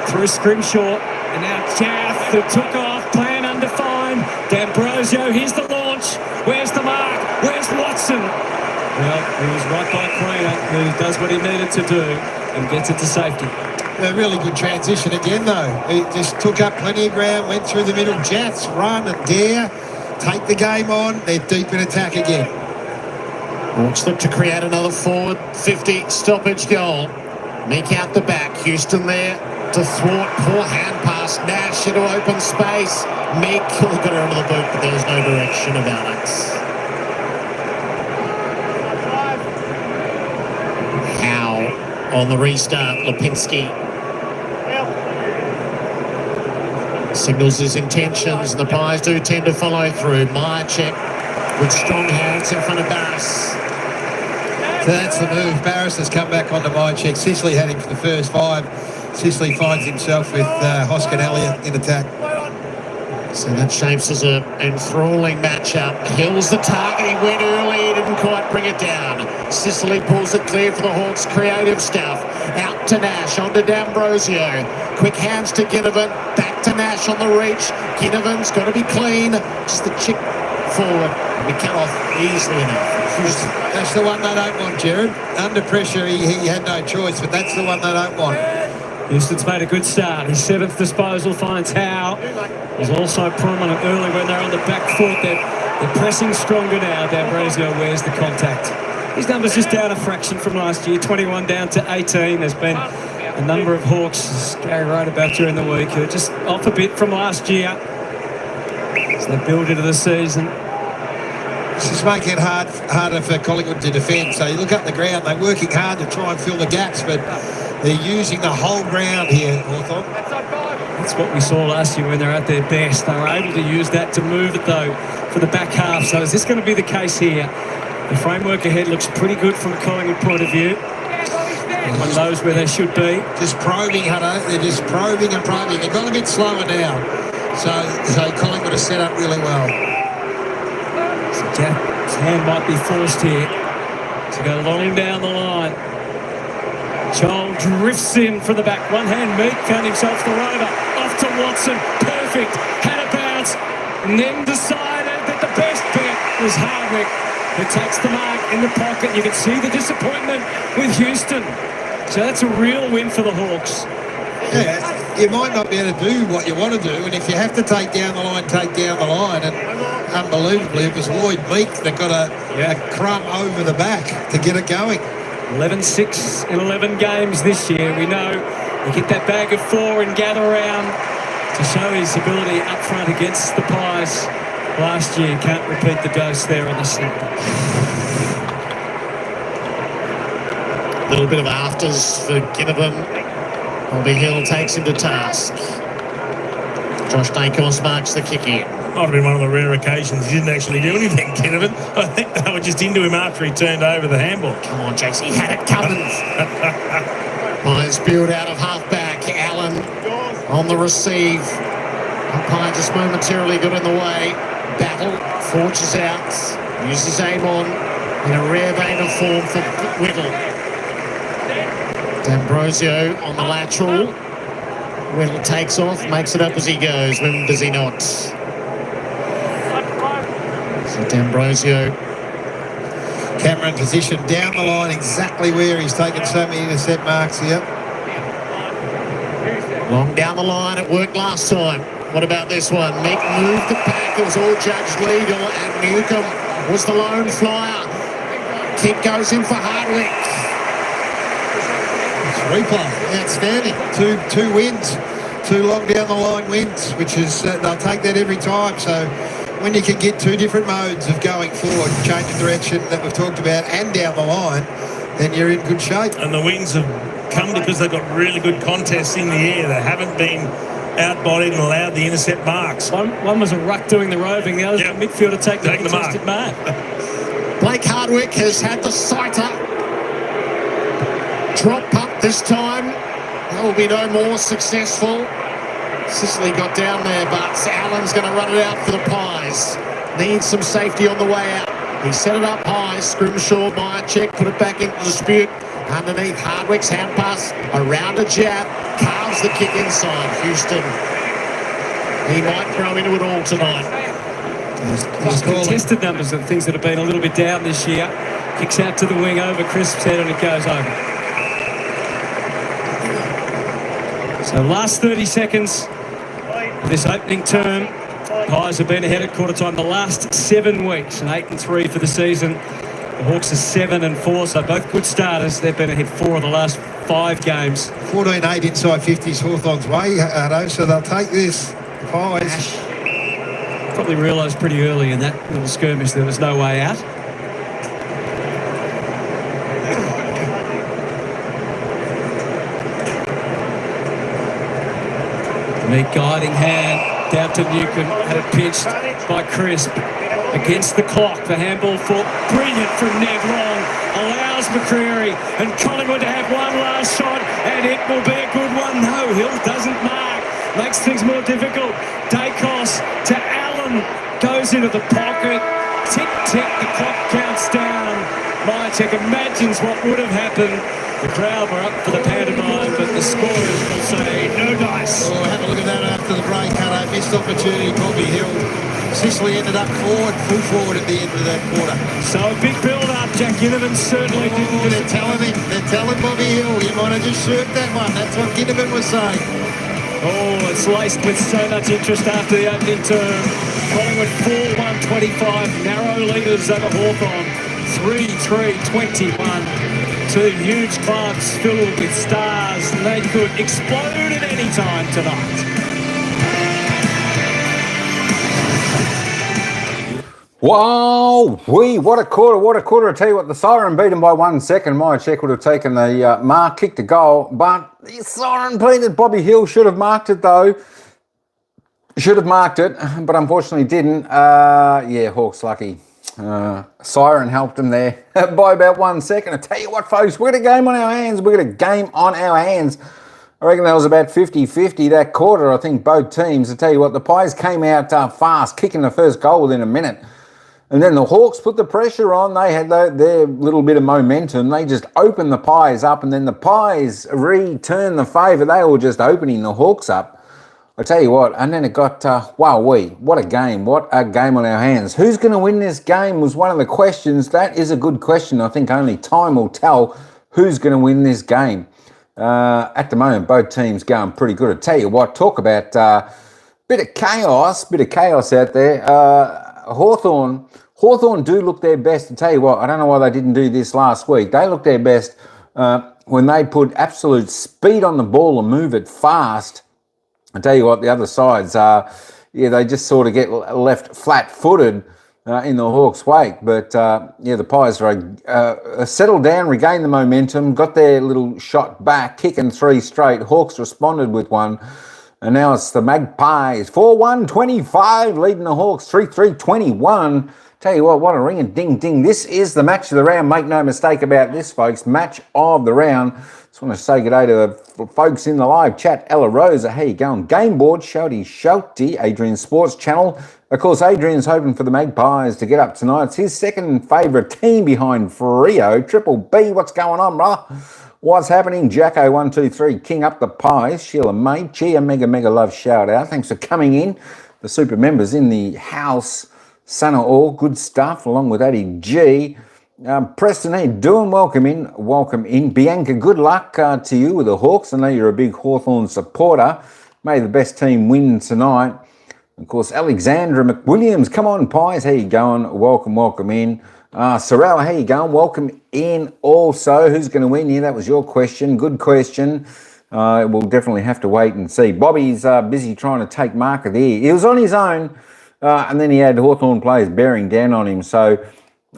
through Scrimshaw. And now Chaff. that took off, plan undefined. D'Ambrosio, here's the launch. Where's the mark? Where's Watson? Well, he was right by Crainer, who does what he needed to do and gets it to safety. A really good transition again, though. He just took up plenty of ground, went through the middle. Jats, run and dare, take the game on. They're deep in attack again. Hawks look to create another forward 50 stoppage goal. Meek out the back. Houston there to thwart. Poor hand pass. Nash into open space. Meek could have got her under the boot, but there was no direction about it. Howe on the restart. Lipinski signals his intentions, and the Pies do tend to follow through. Myercheck with strong hands in front of Barras. So that's the move. Barras has come back onto Myercheck. Sicily had him for the first 5. Sicily finds himself with Hoskin Elliott in attack. So that shapes as an enthralling matchup. Hill's the target. He went early, didn't quite bring it down. Sicily pulls it clear for the Hawks. Creative stuff. Out to Nash, on to D'Ambrosio. Quick hands to Ginnivan. Back to Nash on the reach. Ginnivan's got to be clean. Just the chick forward. We cut off easily enough. That's the one they don't want, Jared. Under pressure, he had no choice, but that's the one they don't want. Houston's made a good start. His 7th disposal finds Howe. Was also prominent early when they're on the back foot. They're pressing stronger now. D'Ambrosio wears the contact. His numbers just down a fraction from last year, 21 down to 18. There's been a number of Hawks, as Gary wrote about during the week, who are just off a bit from last year. So they build into the season. This is making it harder for Collingwood to defend. So you look up the ground, they're working hard to try and fill the gaps, but they're using the whole ground here, Hawthorn. That's what we saw last year when they're at their best. They were able to use that to move it, though, for the back half. So is this going to be the case here? The framework ahead looks pretty good from a Collingwood point of view. Everyone knows where they should be. Just probing, Hutto. They're just probing and probing. They've got a bit slower now. So Collingwood is set up really well. So Jack's hand might be forced here to go long down the line. Joel drifts in from the back. One hand Meek found himself the rover. Off to Watson. Perfect. Had a bounce. And then decided that the best bet was Hardwick, who takes the mark in the pocket. You can see the disappointment with Houston. So that's a real win for the Hawks. Yeah, you might not be able to do what you want to do, and if you have to take down the line, take down the line. And unbelievably, it was Lloyd Meek that got a crumb over the back to get it going. 11-6 in 11 games this year. We know you get that bag of 4 and gather around to show his ability up front against the Pies last year. Can't repeat the dose there on the snap. A little bit of afters for Ginnivan. Bobby Hill takes him to task. Josh Dacos marks the kick in. Might have been one of the rare occasions he didn't actually do anything, Ginnivan. I think they were just into him after he turned over the handball. Come on, Jakes, he had it coming. Pies build out of halfback. Allen on the receive. Umpire just momentarily got in the way. Battle forges out. Uses aim on in a rare vein of form for Whittle. D'Ambrosio on the lateral. Whittle takes off, makes it up as he goes. When does he not? So D'Ambrosio. Cameron position down the line exactly where he's taken so many intercept marks here. Long down the line, it worked last time. What about this one? Meek moved the pack, it was all judged legal, and Newcomb was the lone flyer. Kick goes in for Hardwick. Replay, outstanding. Two wins, 2 long down the line wins, which is they'll take that every time. So when you can get 2 different modes of going forward, change of direction that we've talked about, and down the line, then you're in good shape. And the wins have come because they've got really good contests in the air. They haven't been outbodied and allowed the intercept marks. One was a ruck doing the roving, the other was a midfielder taking the contested mark. Blake Hardwick has had the sighter. Drop punt this time. That will be no more successful. Sicily got down there, but Allen's going to run it out for the Pies. Needs some safety on the way out. He set it up high. Scrimshaw, Myercheck, put it back into dispute. Underneath Hardwick's hand pass, around a jab, carves the kick inside. Houston He might throw into it all tonight. His contested numbers are things that have been a little bit down this year. Kicks out to the wing over Crisp's head and it goes over. So last 30 seconds of this opening term. Pies have been ahead at quarter time the last 7 weeks, and 8-3 for the season. The Hawks are 7-4, so both good starters. They've been ahead 4 of the last 5 games. 14-8 inside 50s Hawthorn's way, Ardo, so they'll take this. Pies. Probably realised pretty early in that little skirmish there was no way out. The neat guiding hand down to Newcomb, had it pinched by Crisp. Against the clock, the handball for brilliant from Ned Long, allows McCreary and Collingwood to have one last shot, and it will be a good one. No, Hill doesn't mark, makes things more difficult. Dacos to Allen, goes into the pocket, tick, tick, the clock counts down. Mychek imagines what would have happened. The crowd were up for the pantomime, but the scorers will say no dice. Oh, have a look at that after the break, Hutto. Missed opportunity, Bobby Hill. Sicily ended up full forward at the end of that quarter. So a big build-up. Jack Ginnivan certainly didn't do it. They're telling Bobby Hill, you might have just shirked that one. That's what Ginnivan was saying. Oh, it's laced with so much interest after the opening term. Collingwood 4-1-25, narrow leaders over Hawthorn. 3-3-21. 2 huge clubs filled with stars. They could explode at any time tonight. Wow, what a quarter. I tell you what, the Siren beat him by 1 second. Mychek would have taken the mark, kicked the goal, but the Siren beat it. Bobby Hill should have marked it though. Should have marked it, but unfortunately didn't. Yeah, Hawks lucky. Siren helped him there by about 1 second. I tell you what, folks, we got a game on our hands. I reckon that was about 50-50 that quarter. I think both teams. I tell you what, the Pies came out fast, kicking the first goal within a minute. And then the Hawks put the pressure on. They had their little bit of momentum. They just opened the Pies up, and then the Pies returned the favour. They were just opening the Hawks up. I tell you what, and then it got, what a game. What a game on our hands. Who's going to win this game was one of the questions. That is a good question. I think only time will tell who's going to win this game. At the moment, both teams going pretty good. I tell you what, talk about bit of chaos out there. Hawthorn do look their best. I tell you what, I don't know why they didn't do this last week. They look their best when they put absolute speed on the ball and move it fast. I tell you what, the other sides, they just sort of get left flat-footed in the Hawks' wake. But, the Pies are settled down, regained the momentum, got their little shot back, kicking 3 straight. Hawks responded with one. And now it's the Magpies, 4-1-25, leading the Hawks 3-3-21. Tell you what a ring and ding. This is the match of the round. Make no mistake about this, folks. Match of the round. Just want to say good day to the folks in the live chat. Ella Rosa, how you going? Game board, Shouty, Adrian's Sports Channel. Of course, Adrian's hoping for the Magpies to get up tonight. It's his second favourite team behind Freo. Triple B, what's going on, brother? What's happening? Jacko123, King up the Pies. Sheila May, Chia, mega love shout out. Thanks for coming in. The super members in the house. Sana all good stuff, along with Addie G. Preston, how you doing? Welcome in. Bianca, good luck to you with the Hawks. I know you're a big Hawthorn supporter. May the best team win tonight. Of course, Alexandra McWilliams, come on, Pies, how you going? Welcome in. Sorrel, how you going? Welcome in also. Who's going to win here? That was your question. Good question. We'll definitely have to wait and see. Bobby's busy trying to take mark of the year. He was on his own, and then he had Hawthorn players bearing down on him. So,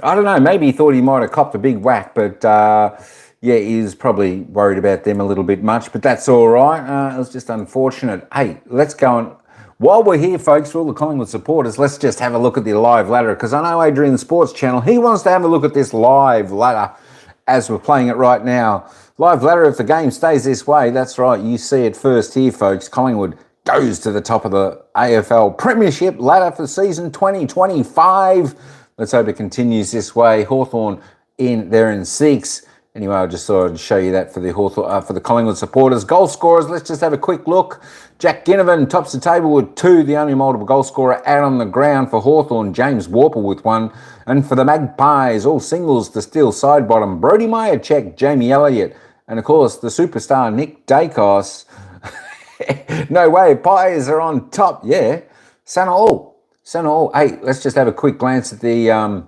I don't know, maybe he thought he might have copped a big whack, but he's probably worried about them a little bit much, but that's all right. It was just unfortunate. Hey, let's go on. While we're here, folks, for all the Collingwood supporters, let's just have a look at the live ladder, because I know Adrian Sports Channel, he wants to have a look at this live ladder as we're playing it right now. Live ladder, if the game stays this way, that's right, you see it first here, folks. Collingwood goes to the top of the AFL Premiership ladder for season 2025. Let's hope it continues this way. Hawthorn they're in 6th. Anyway, I just thought I'd show you that for the for the Collingwood supporters. Goal scorers, let's just have a quick look. Jack Ginnivan tops the table with 2, the only multiple goal scorer out on the ground for Hawthorn. James Warple with 1. And for the Magpies, all singles to steal side bottom. Brody Myercheck, Jamie Elliott, and of course the superstar Nick Dacos. No way, Pies are on top. Yeah, Santa all. Hey, let's just have a quick glance at the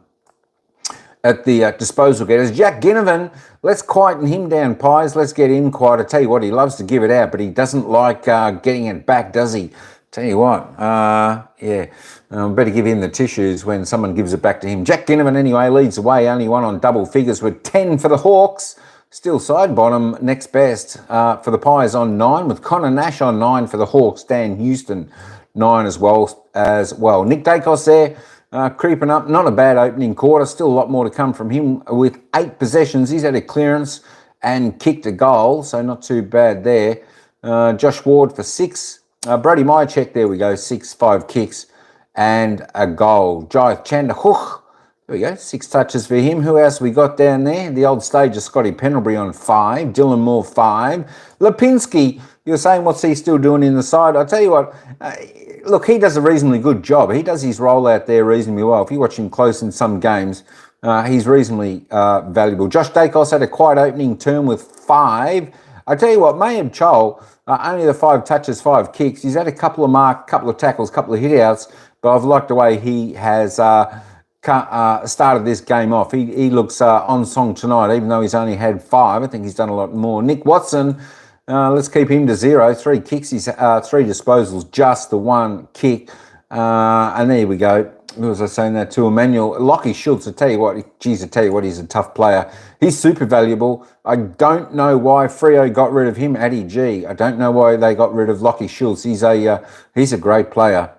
disposal getters. Jack Ginnivan, let's quieten him down, Pies. Let's get him quiet. I tell you what, he loves to give it out, but he doesn't like getting it back, does he? Tell you what, yeah, better give him the tissues when someone gives it back to him. Jack Ginnivan, anyway, leads the way. Only one on double figures with 10 for the Hawks. Still side bottom, next best for the Pies on 9, with Connor Nash on 9 for the Hawks. Dan Houston, 9 as well. Nick Dacos there. Creeping up, not a bad opening quarter, still a lot more to come from him with 8 possessions. He's had a clearance and kicked a goal, so not too bad there. Josh Ward for 6. Brody Myercheck, there we go, 6, 5 kicks and a goal. Jai Chandahook, there we go, 6 touches for him. Who else we got down there? The old stage of Scotty Pendlebury on 5. Dylan Moore, 5. Lipinski, you're saying what's he still doing in the side? I'll tell you what, look, he does a reasonably good job. He does his role out there reasonably well. If you watch him close in some games, he's reasonably valuable. Josh Dacos had a quiet opening term with 5. I tell you what, Mayim Chol, only the 5 touches, 5 kicks. He's had a couple of marks, couple of tackles, couple of hit-outs, but I've liked the way he has started this game off. He looks on song tonight, even though he's only had 5. I think he's done a lot more. Nick Watson, let's keep him to 0. 3 kicks, he's 3 disposals, just the 1 kick. And there we go. Who was I saying that to? Emmanuel. Lockie Schultz, I tell you what, he's a tough player. He's super valuable. I don't know why Freo got rid of him, Addy G. I don't know why they got rid of Lockie Schultz. He's a great player.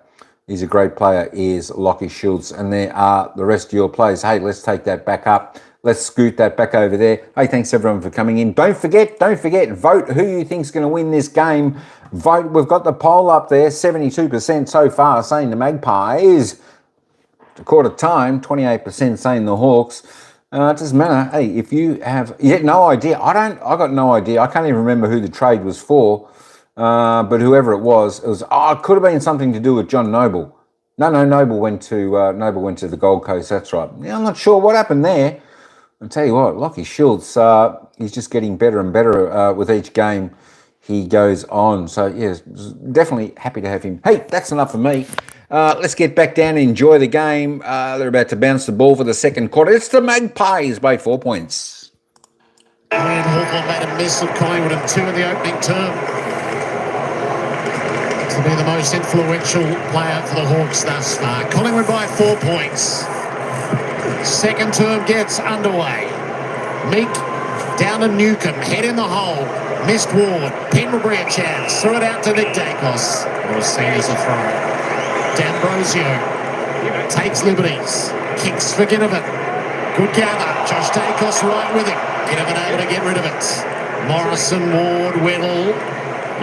He's a great player, is Lockie Schultz. And there are the rest of your players. Hey, let's take that back up. Let's scoot that back over there. Hey, thanks everyone for coming in. Don't forget, vote who you think's going to win this game. Vote. We've got the poll up there, 72% so far saying the Magpies. Quarter time, 28% saying the Hawks. It doesn't matter. Hey, if you have no idea, I got no idea. I can't even remember who the trade was for. But whoever it was, it could have been something to do with John Noble. No, Noble went to the Gold Coast. That's right. Yeah, I'm not sure what happened there. I'll tell you what, Lockie Schultz, he's just getting better and better with each game he goes on. So, yes, definitely happy to have him. Hey, that's enough for me. Let's get back down and enjoy the game. They're about to bounce the ball for the second quarter. It's the Magpies by 4 points. And Hawthorn made a miss of Collingwood and 2 in the opening term. To be the most influential player for the Hawks thus far. Collingwood by 4 points. Second term gets underway. Meek down to Newcomb, head in the hole. Missed Ward, Pendlebury a chance. Threw it out to Nick Dacos. What a scene as a throw. D'Ambrosio takes liberties. Kicks for Ginnivan. Good gather. Josh Dacos right with him. Ginnivan able to get rid of it. Morrison, Ward, Whittle.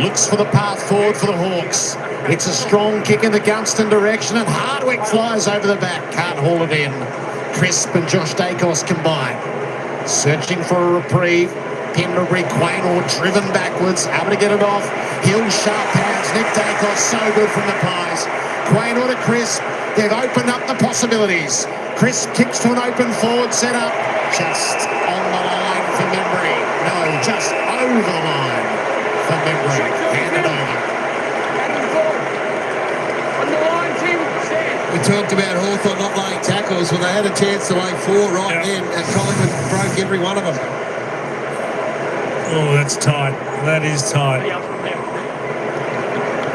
Looks for the path forward for the Hawks. It's a strong kick in the Gunston direction and Hardwick flies over the back. Can't haul it in. Crisp and Josh Dacos combine. Searching for a reprieve. Pendlebury, Quaynor driven backwards. Able to get it off. Hill sharp hands. Nick Dacos so good from the Pies. Quaynor to Crisp. They've opened up the possibilities. Crisp kicks to an open forward setup. Just on the line for Membry. No, just over the line for Membry. Hand it over. We talked about Hawthorn not laying tackles. Well, they had a chance to lay 4 right then, and Collingwood broke every one of them. Oh, that's tight. That is tight.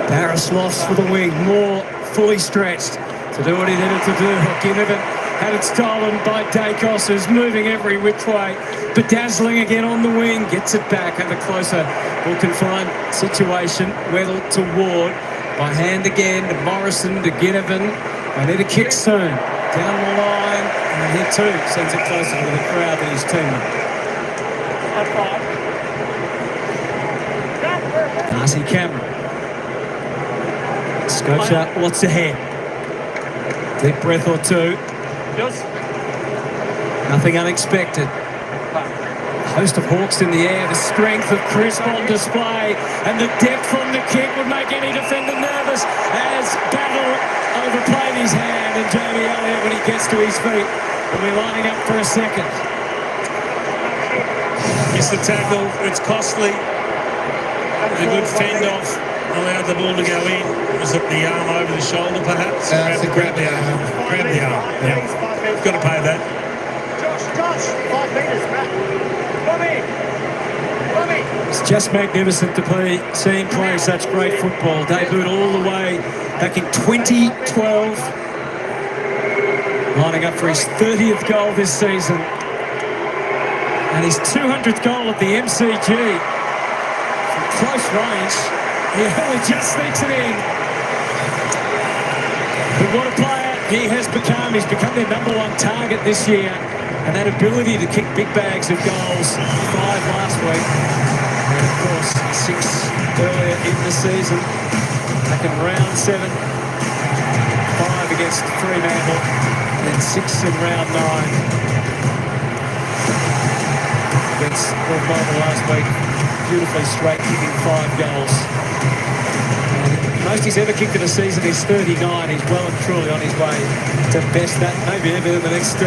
Barasloss for the wing, more fully stretched to do what he needed to do. Ginnivan had it stolen by Dacos, who's moving every which way. Bedazzling again on the wing, gets it back at a closer, more confined situation. Weddle to Ward, by hand again to Morrison to Ginnivan. They need a kick soon. Down the line, and here too sends it closer to the crowd than his teammate. Darcy Cameron scopes out what's ahead. Deep breath or two. Nothing unexpected. host of Hawks in the air, the strength of Crisp on display, and the depth on the kick would make any defender nervous as Battle overplayed his hand, and Jamie Elliott, when he gets to his feet, will be lining up for a second. It's the tackle, it's costly. A good fend off, allowed the ball to go in. Was it the arm over the shoulder perhaps? Grab the arm. Grab the arm, yeah. Got to pay that. Josh, 5 metres, Matt. Come here. It's just magnificent to see him play such great football. Debuted all the way back in 2012. Lining up for his 30th goal this season. And his 200th goal at the MCG. From close range, he only just sneaks it in. But what a player he has become. He's become their #1 target this year. And that ability to kick big bags of goals, 5 last week, and of course 6 earlier in the season, back in round 7, 5 against Fremantle, and then 6 in round 9 against North last week, beautifully straight kicking 5 goals. Most he's ever kicked in a season is 39. He's well and truly on his way to best that maybe ever in the next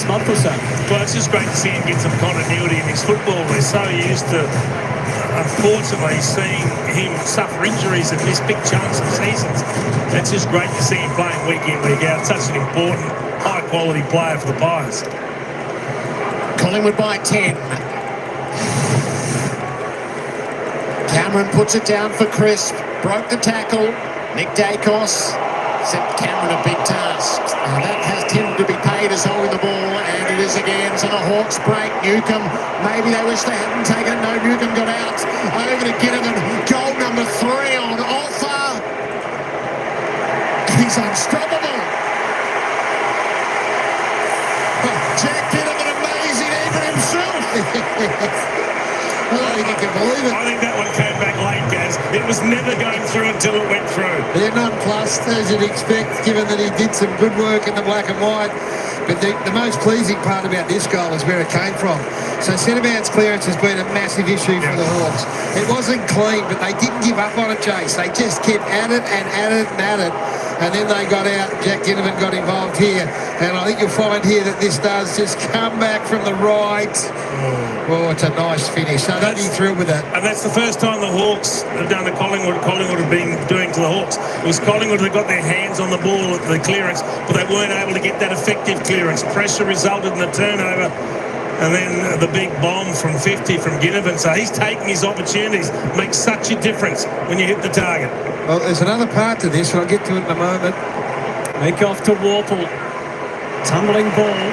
month or so. Well, it's just great to see him get some continuity in his football. We're so used to, unfortunately, seeing him suffer injuries and miss big chunks of seasons. It's just great to see him playing week in, week out. Such an important, high-quality player for the Pies. Collingwood by 10. Cameron puts it down for Crisp. Broke the tackle. Nick Dacos set Cameron a big task. Now that has tended to be paid as holding the ball, and it is again. So the Hawks break. Newcomb, maybe they wish they hadn't taken it. No, Newcomb got out. Over to Ginnivan. Goal number 3 on offer. He's unstoppable. Jack Ginnivan, amazing even himself. I don't think you can believe it. I think that one came back late, Gaz. It was never going through until it went through. They're nonplussed, as you'd expect, given that he did some good work in the black and white. But the most pleasing part about this goal is where it came from. So centre-bounce clearance has been a massive issue for the Hawks. It wasn't clean, but they didn't give up on it, Chase. They just kept at it and at it and at it. And then they got out. Jack Ginnivan got involved here. And I think you'll find here that this does just come back from the right. Oh, it's a nice finish. So don't be thrilled with that. And that's the first time the Hawks have done to Collingwood. Collingwood have been doing to the Hawks. It was Collingwood that got their hands on the ball at the clearance, but they weren't able to get that effective clearance. Pressure resulted in the turnover. And then the big bomb from 50 from Ginnivan. So he's taking his opportunities. Makes such a difference when you hit the target. Well, there's another part to this, and I'll get to it in a moment. Make off to Warple. Tumbling ball.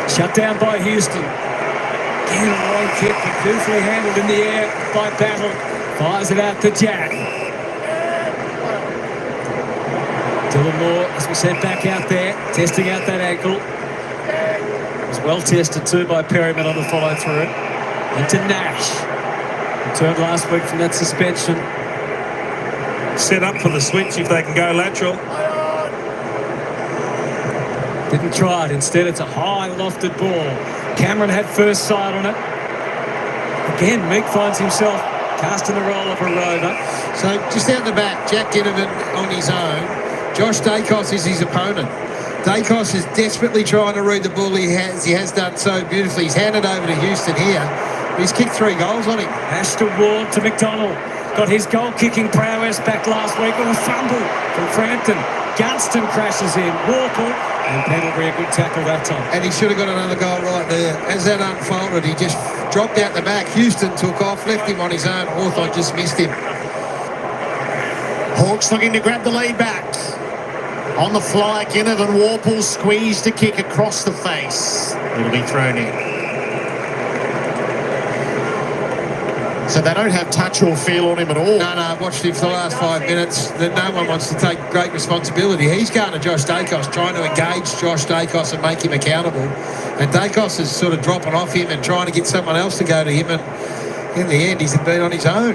Shut down by Houston. Again, a long kick, but beautifully handled in the air by Battle. Fires it out to Jack. Dylan Moore, as we said, back out there, testing out that ankle. Was well tested too by Perryman on the follow through. Into Nash. Returned last week from that suspension. Set up for the switch if they can go lateral. Didn't try it. Instead, it's a high lofted ball. Cameron had first sight on it. Again, Meek finds himself casting the role of a rover. So just out the back, Jack Ginnivan on his own. Josh Dacos is his opponent. Dacos is desperately trying to read the ball. He has done so beautifully. He's handed over to Houston here. He's kicked 3 goals on him. Ashton Ward to McDonald. Got his goal-kicking prowess back last week on a fumble from Frampton. Gunston crashes in. Warple and Pendlebury, a good tackle that time. And he should have got another goal right there. As that unfolded, he just dropped out the back. Houston took off, left him on his own. Hawthorn just missed him. Hawks looking to grab the lead back. On the fly, Ginnivan. Warple squeezed a kick across the face. It'll be thrown in. So they don't have touch or feel on him at all. No, I've watched him for the last 5 minutes. No one wants to take great responsibility. He's going to Josh Dacos, trying to engage Josh Dacos and make him accountable. And Dacos is sort of dropping off him and trying to get someone else to go to him. And in the end, he's been on his own.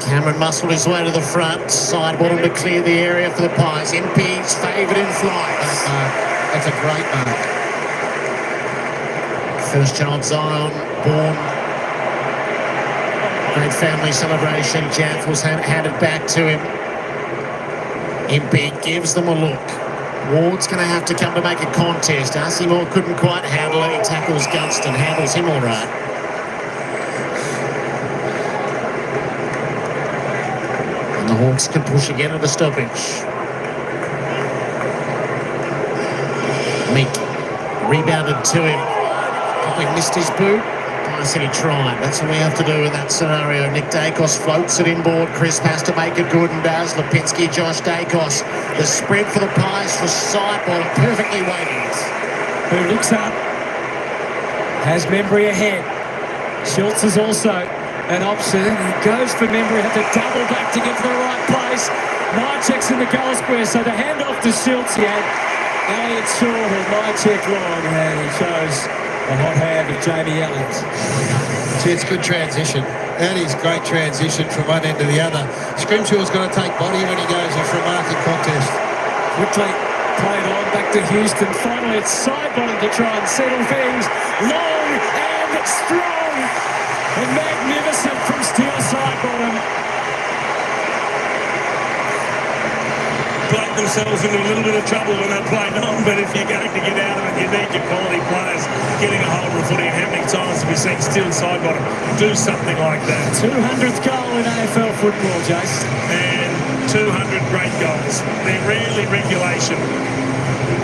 Cameron muscled his way to the front. Side bottom to clear the area for the Pies. MP's favoured in flight. That's a great mark. First child Zion, born. Great family celebration. Jaff was handed back to him. Impey gives them a look. Ward's going to have to come to make a contest. Asimore couldn't quite handle it. He tackles Gunston, handles him all right. And the Hawks can push again at a stoppage. Meek rebounded to him. Probably missed his boot. I said he tried. That's what we have to do in that scenario. Nick Dacos floats it inboard. Chris has to make it good and does. Lipinski, Josh Dacos. The spread for the Pies for sideball. Perfectly weighted. Who looks up. Has Membry ahead. Schultz is also an option. He goes for Membry. Have to double back to get to the right place. Mychek's in the goal square. So the handoff to Schultz. He had Elliott short and Mychek long. And he shows a hot hand of Jamie Elliott. See, it's good transition. That is great transition from one end to the other. Scrimshaw's got to take body when he goes in for a marking contest. Quickly played on back to Houston. Finally, it's side bottom to try and settle things. Long and strong and magnificent from Steele side bottom. Got themselves into a little bit of trouble when they played on, but if you're going to get out of it, you need your quality players getting a hold of the footy. And how many times have we seen Steele side bottom do something like that? 200th goal in AFL football, Jace. And 200 great goals. They're rarely regulation.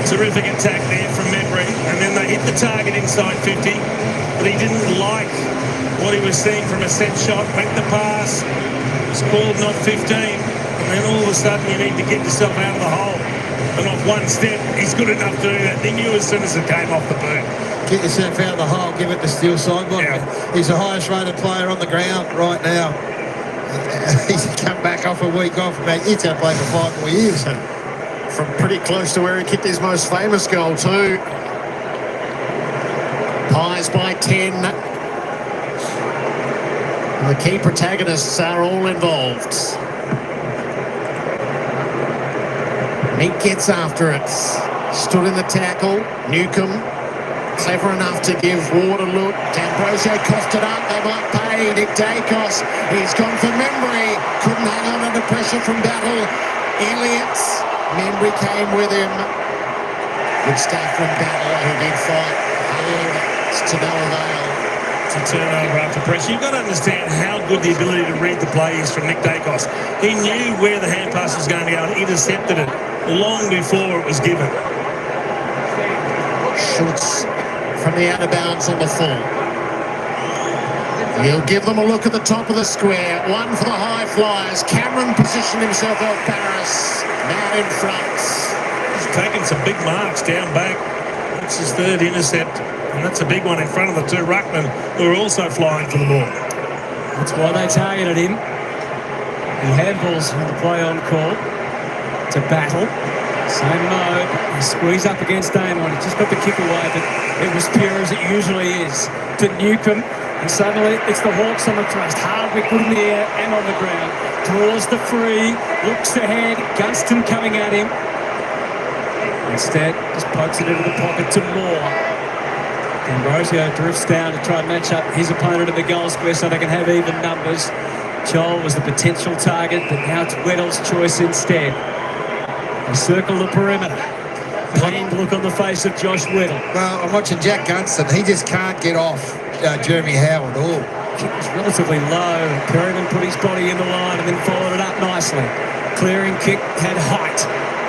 Terrific attack there from Membry, and then they hit the target inside 50, but he didn't like what he was seeing from a set shot. Went the pass, was called not 15. And then all of a sudden you need to get yourself out of the hole. And off one step, he's good enough to do that. He knew as soon as it came off the boot. Get yourself out of the hole, give it to Steele sidebottom. Yeah. He's the highest rated player on the ground right now. He's come back off a week off, mate. He's going to play for 5 more years. From pretty close to where he kicked his most famous goal too. Pies by 10. And the key protagonists are all involved. Meek gets after it. Stood in the tackle. Newcomb, clever enough to give Ward a look. D'Ambrosio coughed it up. They might pay. Nick Dacos, he's gone for Membry. Couldn't hang on under pressure from Battle. Elliott, Membry came with him. Good stuff from Battle, who did fight. It's to no avail. To turn over after pressure. You've got to understand how good the ability to read the play is from Nick Dacos. He knew where the hand pass was going to go and intercepted it long before it was given. Schultz from the out of bounds on the full. He'll give them a look at the top of the square. One for the high flyers. Cameron positioned himself out Barris. Man in front. He's taken some big marks down back. That's his third intercept. And that's a big one in front of the two ruckmen who are also flying for the ball. That's why they targeted him. He handballs with the play on call to Battle. Same mode. He squeezed up against Damon. He just got the kick away, but it was pure as it usually is. To Newcomb. And suddenly it's the Hawks on the thrust. Hardwick good in the air and on the ground. Draws the free. Looks ahead. Gunston coming at him. Instead, just pokes it into the pocket to Moore. Ambrosio drifts down to try and match up his opponent in the goal square so they can have even numbers. Joel was the potential target, but now it's Weddle's choice instead. They circle the perimeter. Pained look on the face of Josh Weddle. Well, I'm watching Jack Gunston. He just can't get off Jeremy Howe at all. Kick was relatively low. Perryman put his body in the line and then followed it up nicely. Clearing kick had height.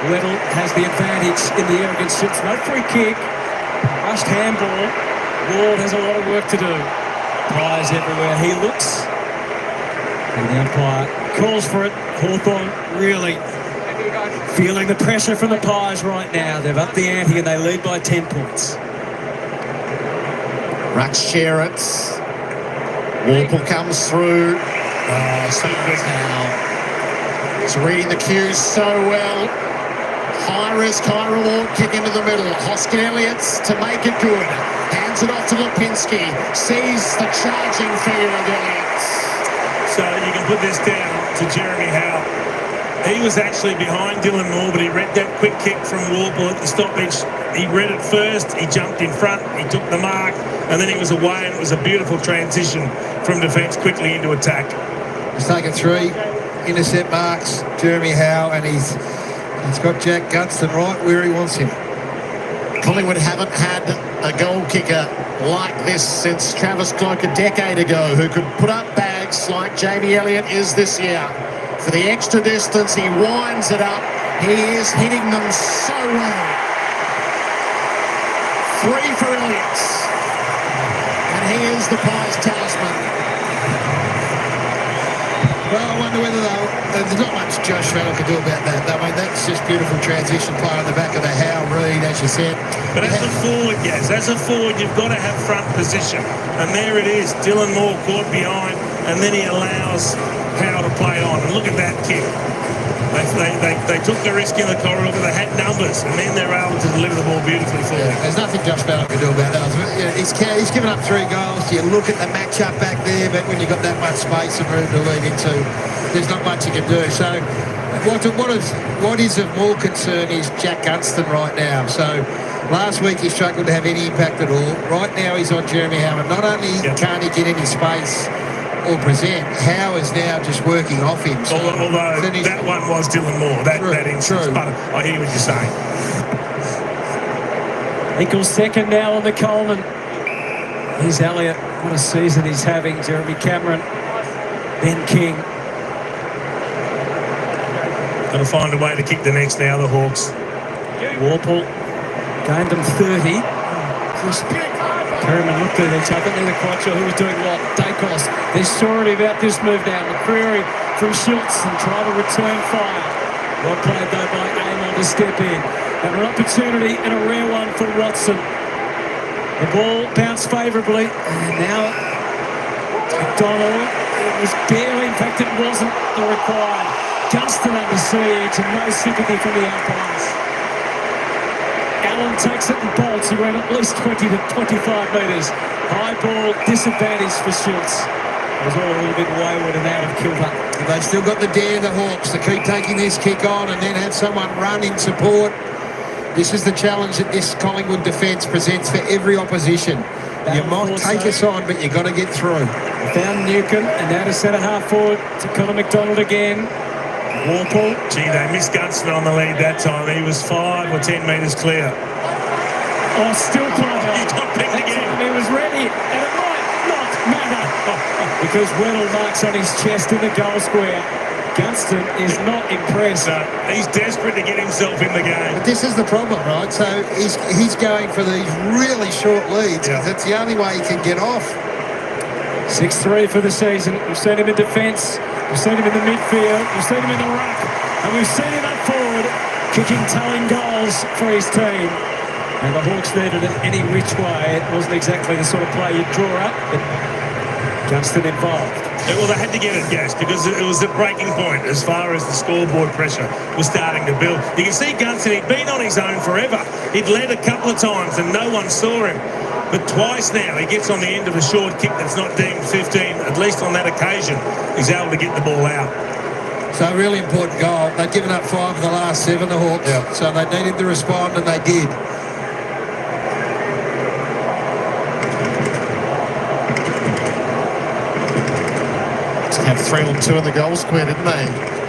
Weddle has the advantage in the air against Schultz. No free kick. Rushed handball. Ward has a lot of work to do. Pies everywhere he looks. And the umpire calls for it. Hawthorn really feeling the pressure from the Pies right now. They've upped the ante and they lead by 10 points. Rucks share it. Warple comes through. Oh, Stevens now. He's reading the cues so well. High risk, high reward, kick into the middle. Hoskin Elliott's to make it good. Hands it off to Lipinski. Sees the charging fear of Elliott. So you can put this down to Jeremy Howe. He was actually behind Dylan Moore, but he read that quick kick from Warple at the stoppage. He read it first, he jumped in front, he took the mark, and then he was away, and it was a beautiful transition from defence quickly into attack. He's taken 3 intercept marks, Jeremy Howe, and he's got Jack Gunston right where he wants him. Collingwood haven't had a goal kicker like this since Travis Cloke a decade ago, who could put up bags like Jamie Elliott is this year. For the extra distance, he winds it up. He is hitting them so well. 3 for Elliott. And he is the Pies talisman. Well, I wonder whether there's not much Josh Fennell can do about that. I mean, that's just beautiful transition play on the back of the Howe read, as you said. But as a forward, Gaz, as a forward, you've got to have front position. And there it is, Dylan Moore caught behind, and then he allows Howe to play on. And look at that kick. They took the risk in the corridor, but they had numbers, and then they're able to deliver the ball beautifully forward. There's nothing Josh Fennell can do about that. He's given up 3 goals. You look at the matchup back there, but when you've got that much space and room to lead into, there's not much you can do. So what is of more concern is Jack Gunston right now. So last week he struggled to have any impact at all. Right now he's on Jeremy Howe, and not only can't he get any space or present, Howe is now just working off him. So although that one was Dylan Moore, that instance, but I hear what you're saying. Equals second now on the Coleman. Here's Elliott. What a season he's having. Jeremy Cameron. Ben King. Got to find a way to kick the next now, the Hawks. Warple gained them 30. Perryman looked at each other. Neither quite sure who was doing what. Dacos. There's story about this move now. McCreary from Schultz and try to return fire. Well played though by Amon to step in. And an opportunity and a rare one for Watson. The ball bounced favourably. And now McDonald. It was barely, in fact it wasn't the required. Gunston under siege and no sympathy from the umpires. Allen takes it and bolts. He ran at least 20 to 25 metres. High ball, disadvantage for Schultz. It was all a little bit wayward and out of kilter. They've still got the dare, the Hawks, to keep taking this kick on and then have someone run in support. This is the challenge that this Collingwood defence presents for every opposition. You might take us on, but you've got to get through. Found Newcomb and now to centre half forward to Connor McDonald again. Warple. Gee, they missed Gunston on the lead that time. He was 5 or 10 metres clear. Oh, still close. He got picked again. He was ready, and it might not matter because Weddle marks on his chest in the goal square. Gunston is not impressed. No, he's desperate to get himself in the game. But this is the problem, right? So he's going for these really short leads. Yeah. That's the only way he can get off. 6-3 for the season. We've seen him in defence. We've seen him in the midfield. We've seen him in the ruck. And we've seen him up forward, kicking towing goals for his team. And the Hawks needed it any which way. It wasn't exactly the sort of play you'd draw up, but Gunston involved. Yeah, well, they had to get it, yes, because it was the breaking point as far as the scoreboard pressure was starting to build. You can see Gunston, he'd been on his own forever. He'd led a couple of times and no one saw him. But twice now, he gets on the end of a short kick that's not deemed 15. At least on that occasion, he's able to get the ball out. So a really important goal. They've given up 5 of the last 7, the Hawks. Yeah. So they needed to respond, and they did. Had 3 on 2 in the goal square, didn't they?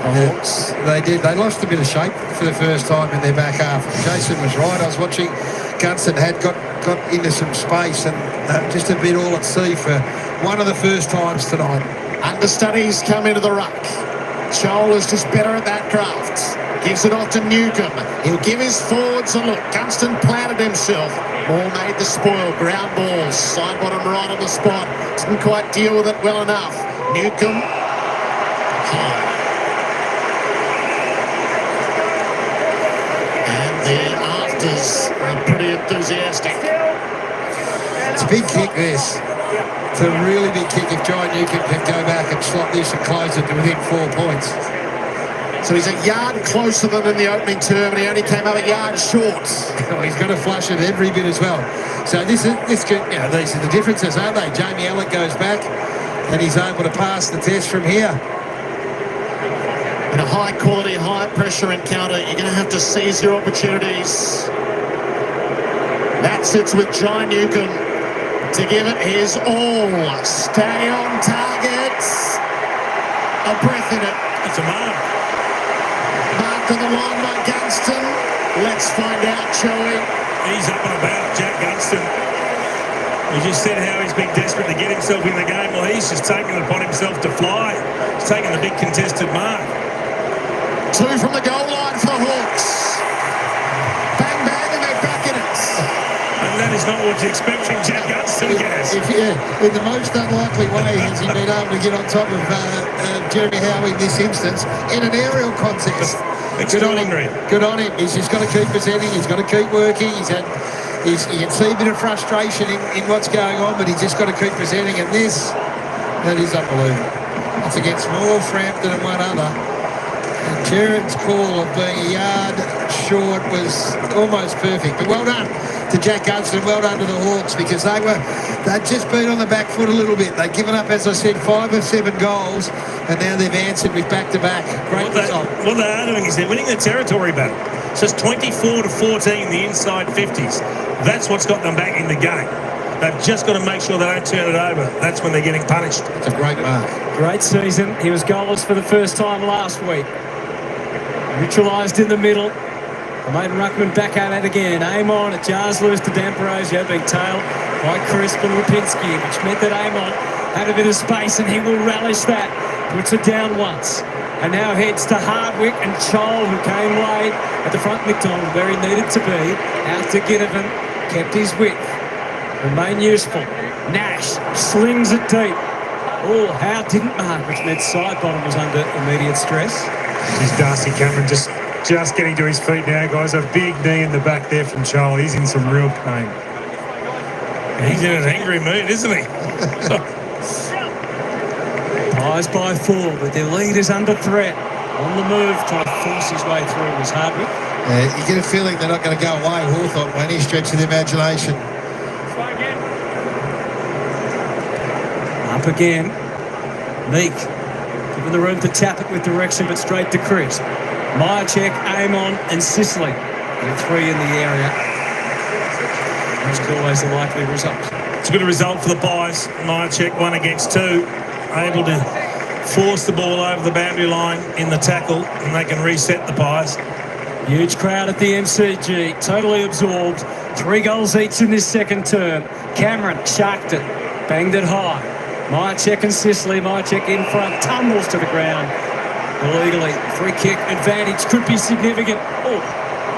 Hawks. They did. They lost a bit of shape for the first time in their back half. Jason was right. I was watching. Gunston had got into some space and just a bit all at sea for one of the first times tonight. Understudies come into the ruck. Joel is just better at that craft. Gives it off to Newcomb. He'll give his forwards a look. Gunston planted himself. Moore made the spoil. Ground balls. Side bottom right on the spot. Didn't quite deal with it well enough. Newcomb. And the afters are pretty enthusiastic. It's a big kick, this. It's a really big kick if John Newcomb can go back and slot this and close it to within 4 points. So he's a yard closer than in the opening term, and he only came up a yard short. He's going to flush it every bit as well. So these are the differences, aren't they? Jamie Elliott goes back, and he's able to pass the test from here. In a high-quality, high-pressure encounter, you're going to have to seize your opportunities. That sits with John Newcomb to give it his all. Stay on target. A breath in it. It's a mark. Mark on the line by Gunston. Let's find out, shall we? He's up and about, Jack Gunston. We just said how he's been desperate to get himself in the game. Well, he's just taken it upon himself to fly. He's taken the big contested mark. 2 from the goal line for the Hawks. Bang, bang, and they're back in it. And that is not what you expect from Jack Gunston, Gaz. In the most unlikely way has he been able to get on top of Jeremy Howe in this instance in an aerial contest. Extraordinary. Good on him. He's just got to keep presenting. He's got to keep working. You can see a bit of frustration in what's going on, but he's just got to keep presenting. And that is unbelievable. It's against more Frampton and one other. And Jared's call of being a yard short was almost perfect. But well done to Jack Gunston, well done to the Hawks, because they'd just been on the back foot a little bit. They'd given up, as I said, 5 of 7 goals, and now they've answered with back-to-back. Great result. What they are doing is they're winning the territory battle. So it's 24-14, the inside 50s. That's what's got them back in the game. They've just got to make sure they don't turn it over. That's when they're getting punished. It's a great mark. Great season. He was goalless for the first time last week. Neutralised in the middle. Maiden Ruckman back at it again. Amon, it jars loose to D'Ambrosio, being tailed by Crisp and Lipinski, which meant that Amon had a bit of space, and he will relish that. Puts it down once. And now heads to Hardwick and Chol, who came late at the front McDonald, where he needed to be. Out to Ginnivan, kept his width. Remain useful. Nash slings it deep. Oh, Howe didn't mark, which meant side bottom was under immediate stress. He's Darcy Cameron just getting to his feet now, guys. A big knee in the back there from Charlie. He's in some real pain. He's in an angry mood, isn't he? Pies by 4, but their lead is under threat. On the move, trying to force his way through was Hardwick. You get a feeling they're not going to go away, Hawthorn, by any stretch of the imagination. Up again. Meek. Given the room to tap it with direction, but straight to Chris. Myercheck, Amon and Sicily. And 3 in the area. That's always the likely result. It's a good result for the Pies. Myercheck 1 against 2. Able to force the ball over the boundary line in the tackle, and they can reset the Pies. Huge crowd at the MCG, totally absorbed. 3 goals each in this second term. Cameron sharked it, banged it high. Myercheck and Sicily, Myercheck in front, tumbles to the ground. Illegally, free kick advantage could be significant. Oh,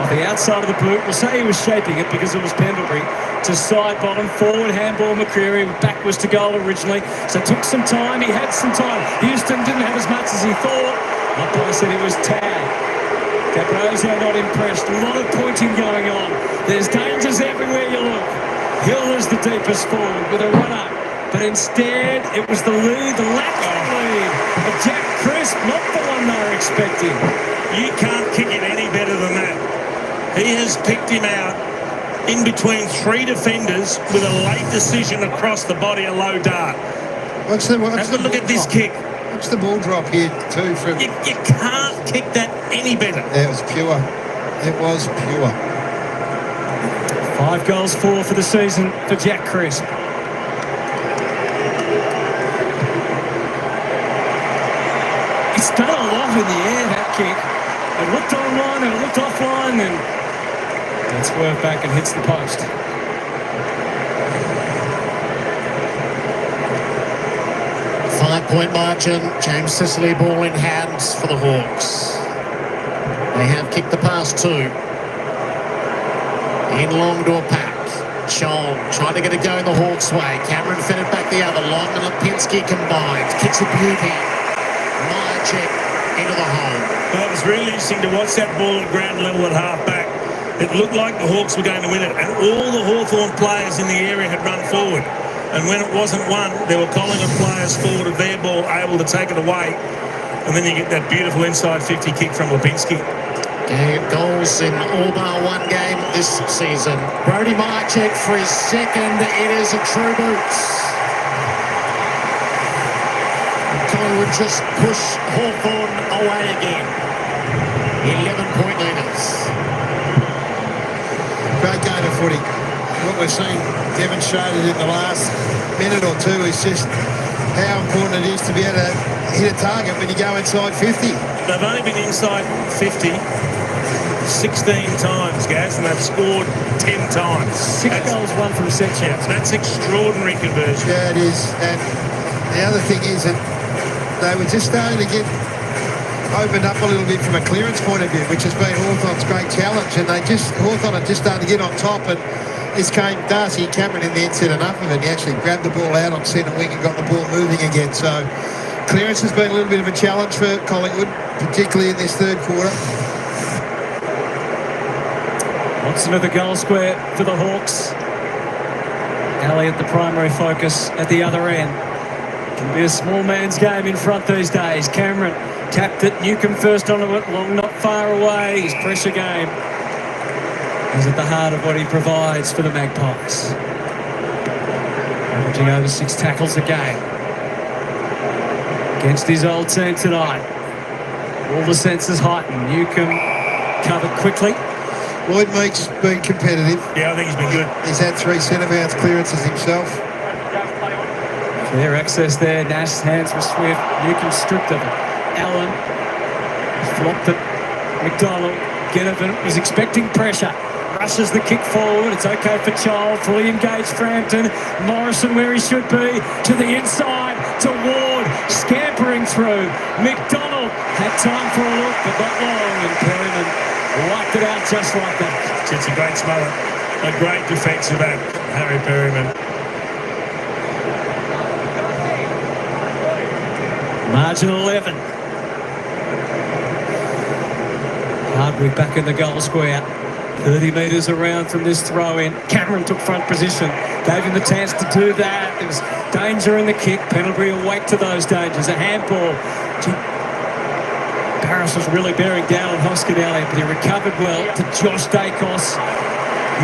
off the outside of the boot. We'll say he was shaping it because it was Pendlebury. To side bottom, forward handball McCreary, backwards to goal originally. So took some time, he had some time. Houston didn't have as much as he thought. Umpire said he was tagged. D'Ambrosio not impressed. A lot of pointing going on. There's dangers everywhere you look. Hill is the deepest forward with a run-up. But instead, it was the lead, the lack of lead of Jack Crisp, not the one they were expecting. You can't kick it any better than that. He has picked him out in between 3 defenders with a late decision across the body, a low dart. Have a look at this kick. What's the ball drop here too? From You can't kick that any better. It was pure. It was pure. 5 goals, 4 for the season for Jack Crisp. It's done a lot in the air, that kick. It looked online and it looked offline, and it's swerved back and hits the post. Five-point margin. James Sicily ball in hands for the Hawks. They have kicked the pass 2. In long to a pack. Chol trying to get it going the Hawks' way. Cameron fed it back the other. Long and Lipinski combined. Kicks a beauty. Myercheck into the hole. Well, it was really interesting to watch that ball at ground level at half-back. It looked like the Hawks were going to win it, and all the Hawthorn players in the area had run forward. And when it wasn't won, there were Collingwood players forward of their ball able to take it away. And then you get that beautiful inside 50 kick from Lipinski. Goals in all bar 1 game this season. Brody Myercheck for his second. It is a true boot. Collingwood just push Hawthorn away again. 11-point leaders. Great game of footy. What we've seen demonstrated in the last minute or two is just how important it is to be able to hit a target when you go inside 50. They've only been inside 50 16 times, Gaz, and they've scored 10 times. Six goals, one from set shots. That's extraordinary conversion. Yeah, it is. And the other thing is that they were just starting to get opened up a little bit from a clearance point of view, which has been Hawthorn's great challenge. And Hawthorn had just started to get on top, and this came Darcy Cameron in the end said enough of it. He actually grabbed the ball out on centre wing and got the ball moving again. So clearance has been a little bit of a challenge for Collingwood, particularly in this third quarter. Watson at the goal square for the Hawks. Elliott the primary focus at the other end. Can be a small man's game in front these days. Cameron tapped it. Newcomb first onto it. Long not far away. His pressure game is at the heart of what he provides for the Magpies. Averaging over 6 tackles a game against his old team tonight. All the senses heightened. Newcomb covered quickly. Lloyd Meek's been competitive. Yeah, I think he's been good. He's had 3 centre-bounce clearances himself. Clear access there. Nash's hands were swift. Newcomb stripped of it. Allen flopped it. McDonald. Ginnivan was expecting pressure. Rushes the kick forward. It's okay for Child. Fully engaged Frampton. Morrison where he should be. To the inside. To Ward. Scampering through. McDonald had time for a look, but not long. And Perryman wiped it out just like that. It's a great smother. A great defensive act, Harry Perryman. Margin 11. Hardwick back in the goal square. 30 metres around from this throw-in. Cameron took front position. Gave him the chance to do that. There was danger in the kick. Pendlebury awake to those dangers. A handball. Barris was really bearing down on Hoskin Elliott, but he recovered well to Josh Dacos.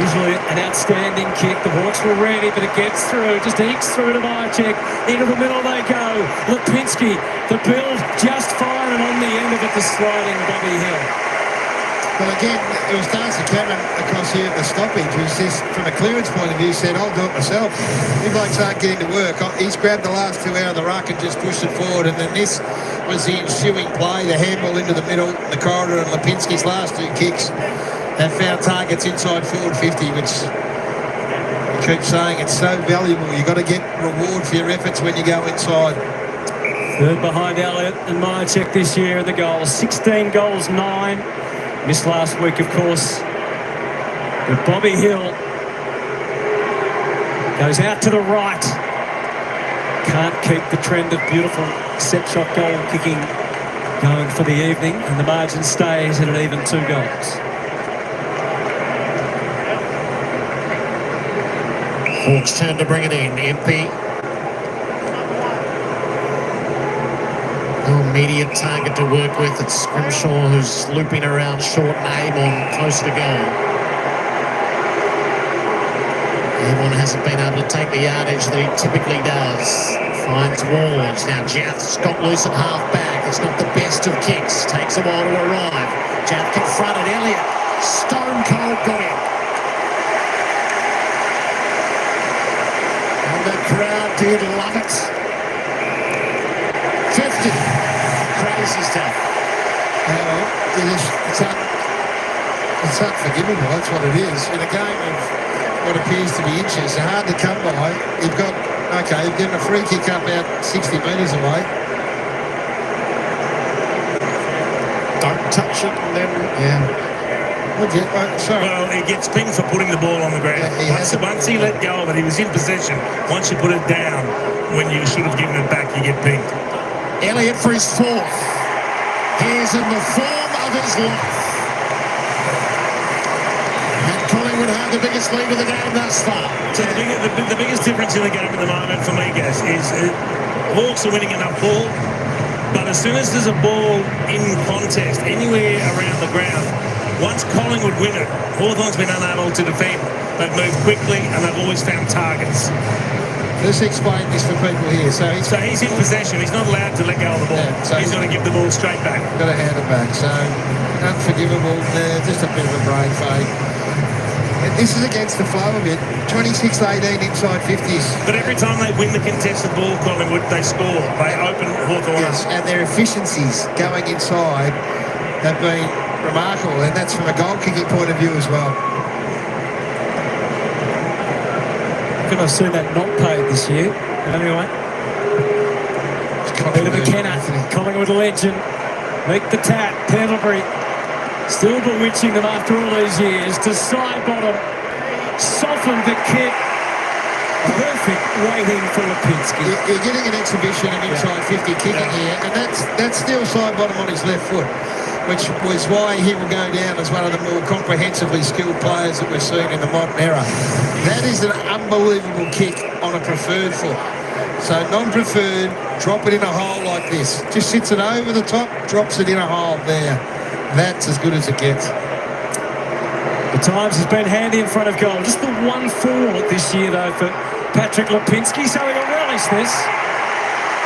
Usually an outstanding kick. The Hawks were ready, but it gets through. Just ekes through to Myercheck. Into the middle they go. Lipinski, the build just fine, and on the end of it, the sliding Bobby Hill. Well, again, it was Darcy Cameron across here at the stoppage who's just, from a clearance point of view, said, I'll do it myself. You blokes aren't getting to work. He's grabbed the last 2 out of the ruck and just pushed it forward, and then this was the ensuing play, the handball into the middle, the corridor, and Lipinski's last 2 kicks have found targets inside forward 50, which I keep saying it's so valuable. You've got to get reward for your efforts when you go inside. Third behind Elliott and Myercheck this year in the goals. 16 goals, 9. Missed last week, of course. But Bobby Hill goes out to the right. Can't keep the trend of beautiful set shot goal kicking going for the evening, and the margin stays at an even 2 goals. Hawks turn to bring it in. MP. No immediate target to work with. It's Scrimshaw who's looping around short and Avon close to goal. Avon hasn't been able to take the yardage that he typically does. Finds Wards. Now Jath's got loose at half back. It's not the best of kicks. Takes a while to arrive. Jath confronted Elliott. Stone cold got him. And the crowd did love it. 50. Crazy stuff. It's unforgivable, that's what it is. In a game of what appears to be inches, they're hard to come by. You've got, okay, you've given a free kick up out 60 metres away. Don't touch it and then, yeah. Sorry. Well, he gets pinged for putting the ball on the ground. Yeah, once he let go of it, he was in possession. Once you put it down, when you should have given it back, you get pinged. Elliott for his 4th. He is in the form of his life. And Collingwood have the biggest lead of the game thus far. So the biggest difference in the game at the moment for me, guys, is Hawks are winning enough ball, but as soon as there's a ball in contest anywhere around the ground, once Collingwood win it, Hawthorn's been unable to defend. They've moved quickly and they've always found targets. let's explain this for people here. So he's in possession. He's not allowed to let go of the ball. Yeah, so he's got to give the ball straight back. Got to hand it back. So unforgivable there. Just a bit of a brain fake. And this is against the flow a bit. 26-18 inside 50s. But every time they win the contested ball, Collingwood, they score. They open Hawthorn. Yes, and their efficiencies going inside have been remarkable, and that's from a goal kicking point of view as well. I think I've seen that not paid this year. But anyway, Peter McKenna, Collingwood legend, make the tap, Pendlebury, still bewitching them after all these years, to side bottom, soften the kick. Perfect waiting for Lipinski. You're getting an exhibition of inside 50 kicking here, and that's still side bottom on his left foot, which was why he will go down as one of the more comprehensively skilled players that we've seen in the modern era. That is an unbelievable kick on a preferred foot. So non-preferred, drop it in a hole like this. Just sits it over the top, drops it in a hole there. That's as good as it gets. The Times has been handy in front of goal. Just the 1-4 this year, though, for Patrick Lipinski. So he'll relish this.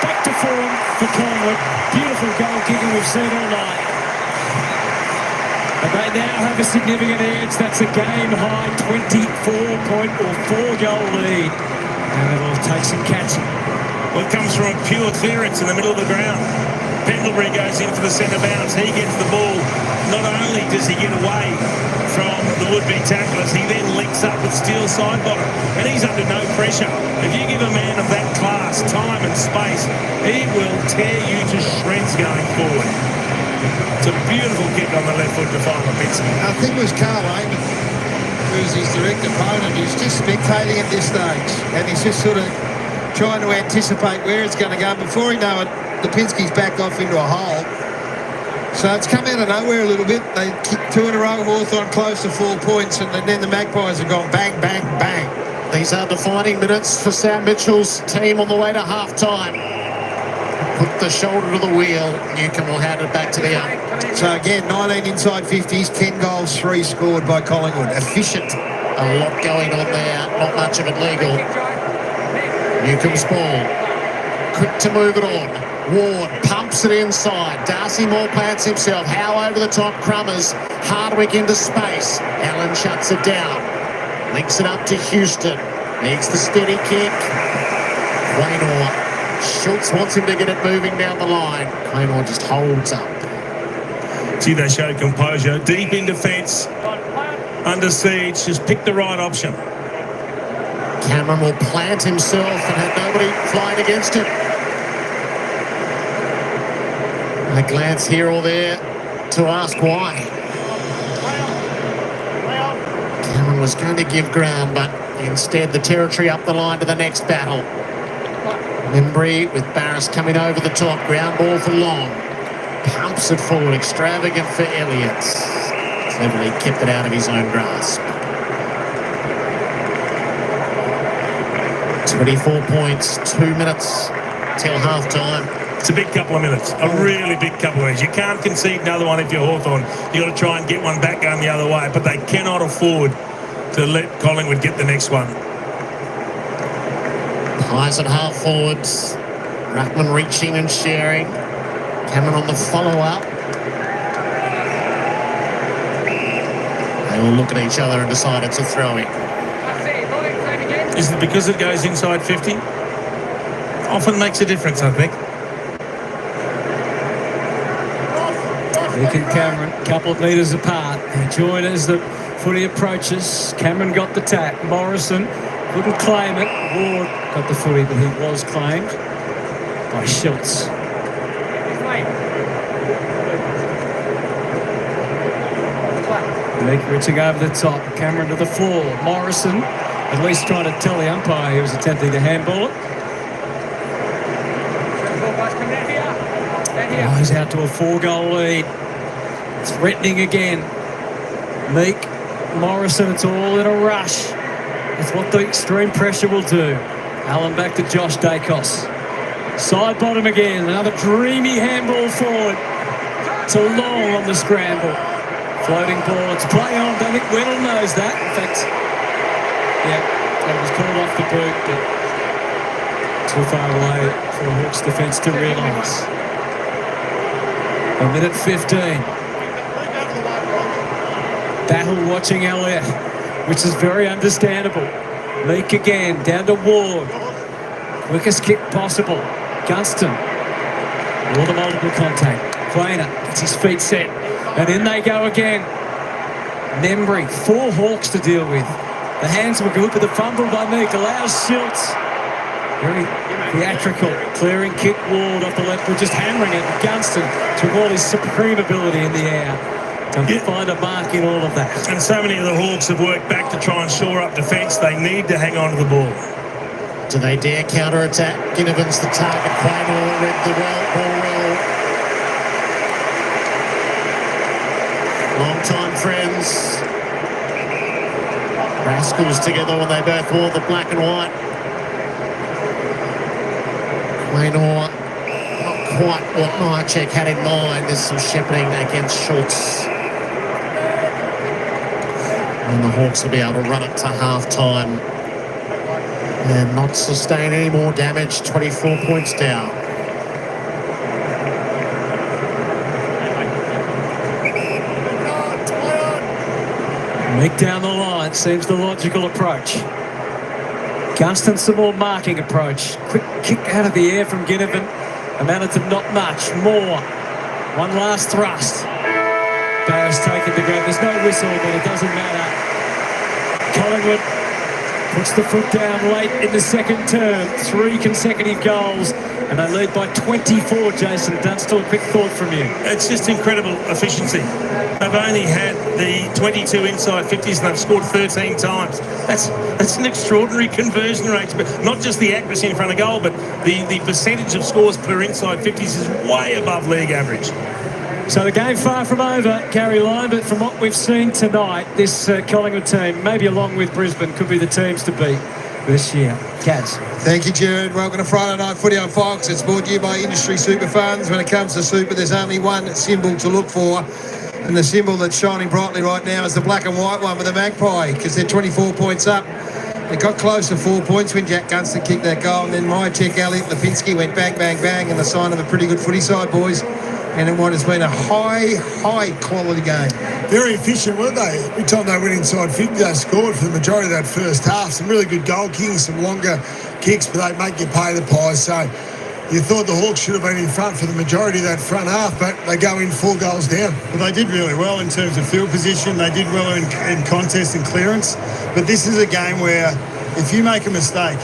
Back to form for Collingwood. Beautiful goal kicking we've seen all night. And they now have a significant edge. That's a game-high 24-4 goal lead. And it'll take some catching. Well, it comes from a pure clearance in the middle of the ground. Pendlebury goes in for the centre bounce. He gets the ball. Not only does he get away from the would-be tacklers, he then links up with Steele side bottom. And he's under no pressure. If you give a man of that class time and space, he will tear you to shreds going forward. It's a beautiful kick on the left foot to find Lipinski. I think it was Carl Amon, who's his direct opponent, who's just spectating at this stage. And he's just sort of trying to anticipate where it's going to go. Before he know it, Lipinski's backed off into a hole. So it's come out of nowhere a little bit. They kicked 2 in a row, Hawthorn close to 4 points, and then the Magpies have gone bang, bang, bang. These are defining minutes for Sam Mitchell's team on the way to half-time. Put the shoulder to the wheel. Newcombe will hand it back to the up. So again, 19 inside 50s, 10 goals, 3 scored by Collingwood. Efficient. A lot going on there, not much of it legal. Newcombe's ball. Quick to move it on. Ward pumps it inside. Darcy Moore plants himself. Howe over the top. Crummers. Hardwick into space. Allen shuts it down. Links it up to Houston. Needs the steady kick. Claynor. Schultz wants him to get it moving down the line. Claynor just holds up. See, they show composure. Deep in defence. Under siege. Just pick the right option. Cameron will plant himself and have nobody flying against him. A glance here or there to ask why. Cameron was going to give ground, but instead the territory up the line to the next battle. Embry with Barris coming over the top. Ground ball for Long. Pumps it forward. Extravagant for Elliott. Cleverly kept it out of his own grasp. 24 points, 2 minutes till half-time. It's a big couple of minutes, a really big couple of minutes. You can't concede another one if you're Hawthorn. You've got to try and get one back going the other way, but they cannot afford to let Collingwood get the next one. Pies at half forwards. Ruckman reaching and sharing. Cameron on the follow-up. They all look at each other and decide it's a throw-in. Is it because it goes inside 50? Often makes a difference, I think. Nick and Cameron, a couple of metres apart. They join as the footy approaches. Cameron got the tap. Morrison couldn't claim it. Ward got the footy, but he was claimed by Schultz. Nick reaching over the top. Cameron to the floor. Morrison at least trying to tell the umpire he was attempting to handball it. Oh, he's out to a 4-goal lead. Threatening again. Meek, Morrison, it's all in a rush. That's what the extreme pressure will do. Allen back to Josh Dacos. Side bottom again. Another dreamy handball forward. To Long on the scramble. Floating ball. It's play on. Don't think Weddle knows that. In fact, yeah, that was called off the boot. But Too far away for the Hawks defence to realise. A minute 15. Battle watching Elliott, which is very understandable. Meek again, down to Ward. Quickest kick possible. Gunston. All the multiple contact. Craner gets his feet set. And in they go again. Nembry, 4 Hawks to deal with. The hands were good, but the fumble by Meek allows Schultz. Very theatrical. Clearing kick, Ward off the left, but just hammering it. Gunston to all his supreme ability in the air. To find a mark in all of that. And so many of the Hawks have worked back to try and shore up defence. They need to hang on to the ball. Do they dare counter-attack? Ginnivan's the target. Quaynor read the ball well. Long-time friends. Rascals together when they both wore the black and white. Quaynor, not quite what Myercheck had in mind. There's some shepherding against Schultz. And the Hawks will be able to run it to half-time and not sustain any more damage. 24 points down. Meek down the line seems the logical approach. Gunston some more marking approach. Quick kick out of the air from Ginnivan. Amounted to not much. More. One last thrust. Barris taking the grab. There's no whistle, but it doesn't matter. Collingwood puts the foot down late in the second term. 3 consecutive goals, and they lead by 24, Jason Dunstall. A quick thought from you. It's just incredible efficiency. They've only had the 22 inside 50s and they've scored 13 times. That's an extraordinary conversion rate, but not just the accuracy in front of goal, but the percentage of scores per inside 50s is way above league average. So the game far from over, Gary Lyon, but from what we've seen tonight, this Collingwood team, maybe along with Brisbane, could be the teams to beat this year. Kaz. Thank you, Jared. Welcome to Friday Night Footy on Fox. It's brought to you by Industry Super Funds. When it comes to super, there's only one symbol to look for, and the symbol that's shining brightly right now is the black and white one with the Magpie, because they're 24 points up. They got close to 4 points when Jack Gunston kicked that goal, and then Myercheck, Elliott, Lipinski went bang, bang, bang, and the sign of a pretty good footy side, boys. And in what has been a high quality game. Very efficient, weren't they? Every time they went inside 50, they scored for the majority of that first half. Some really good goal kicks, some longer kicks, but they make you pay the Pies. So you thought the Hawks should have been in front for the majority of that front half, but they go in 4 goals down. Well, they did really well in terms of field position. They did well in contest and clearance. But this is a game where if you make a mistake,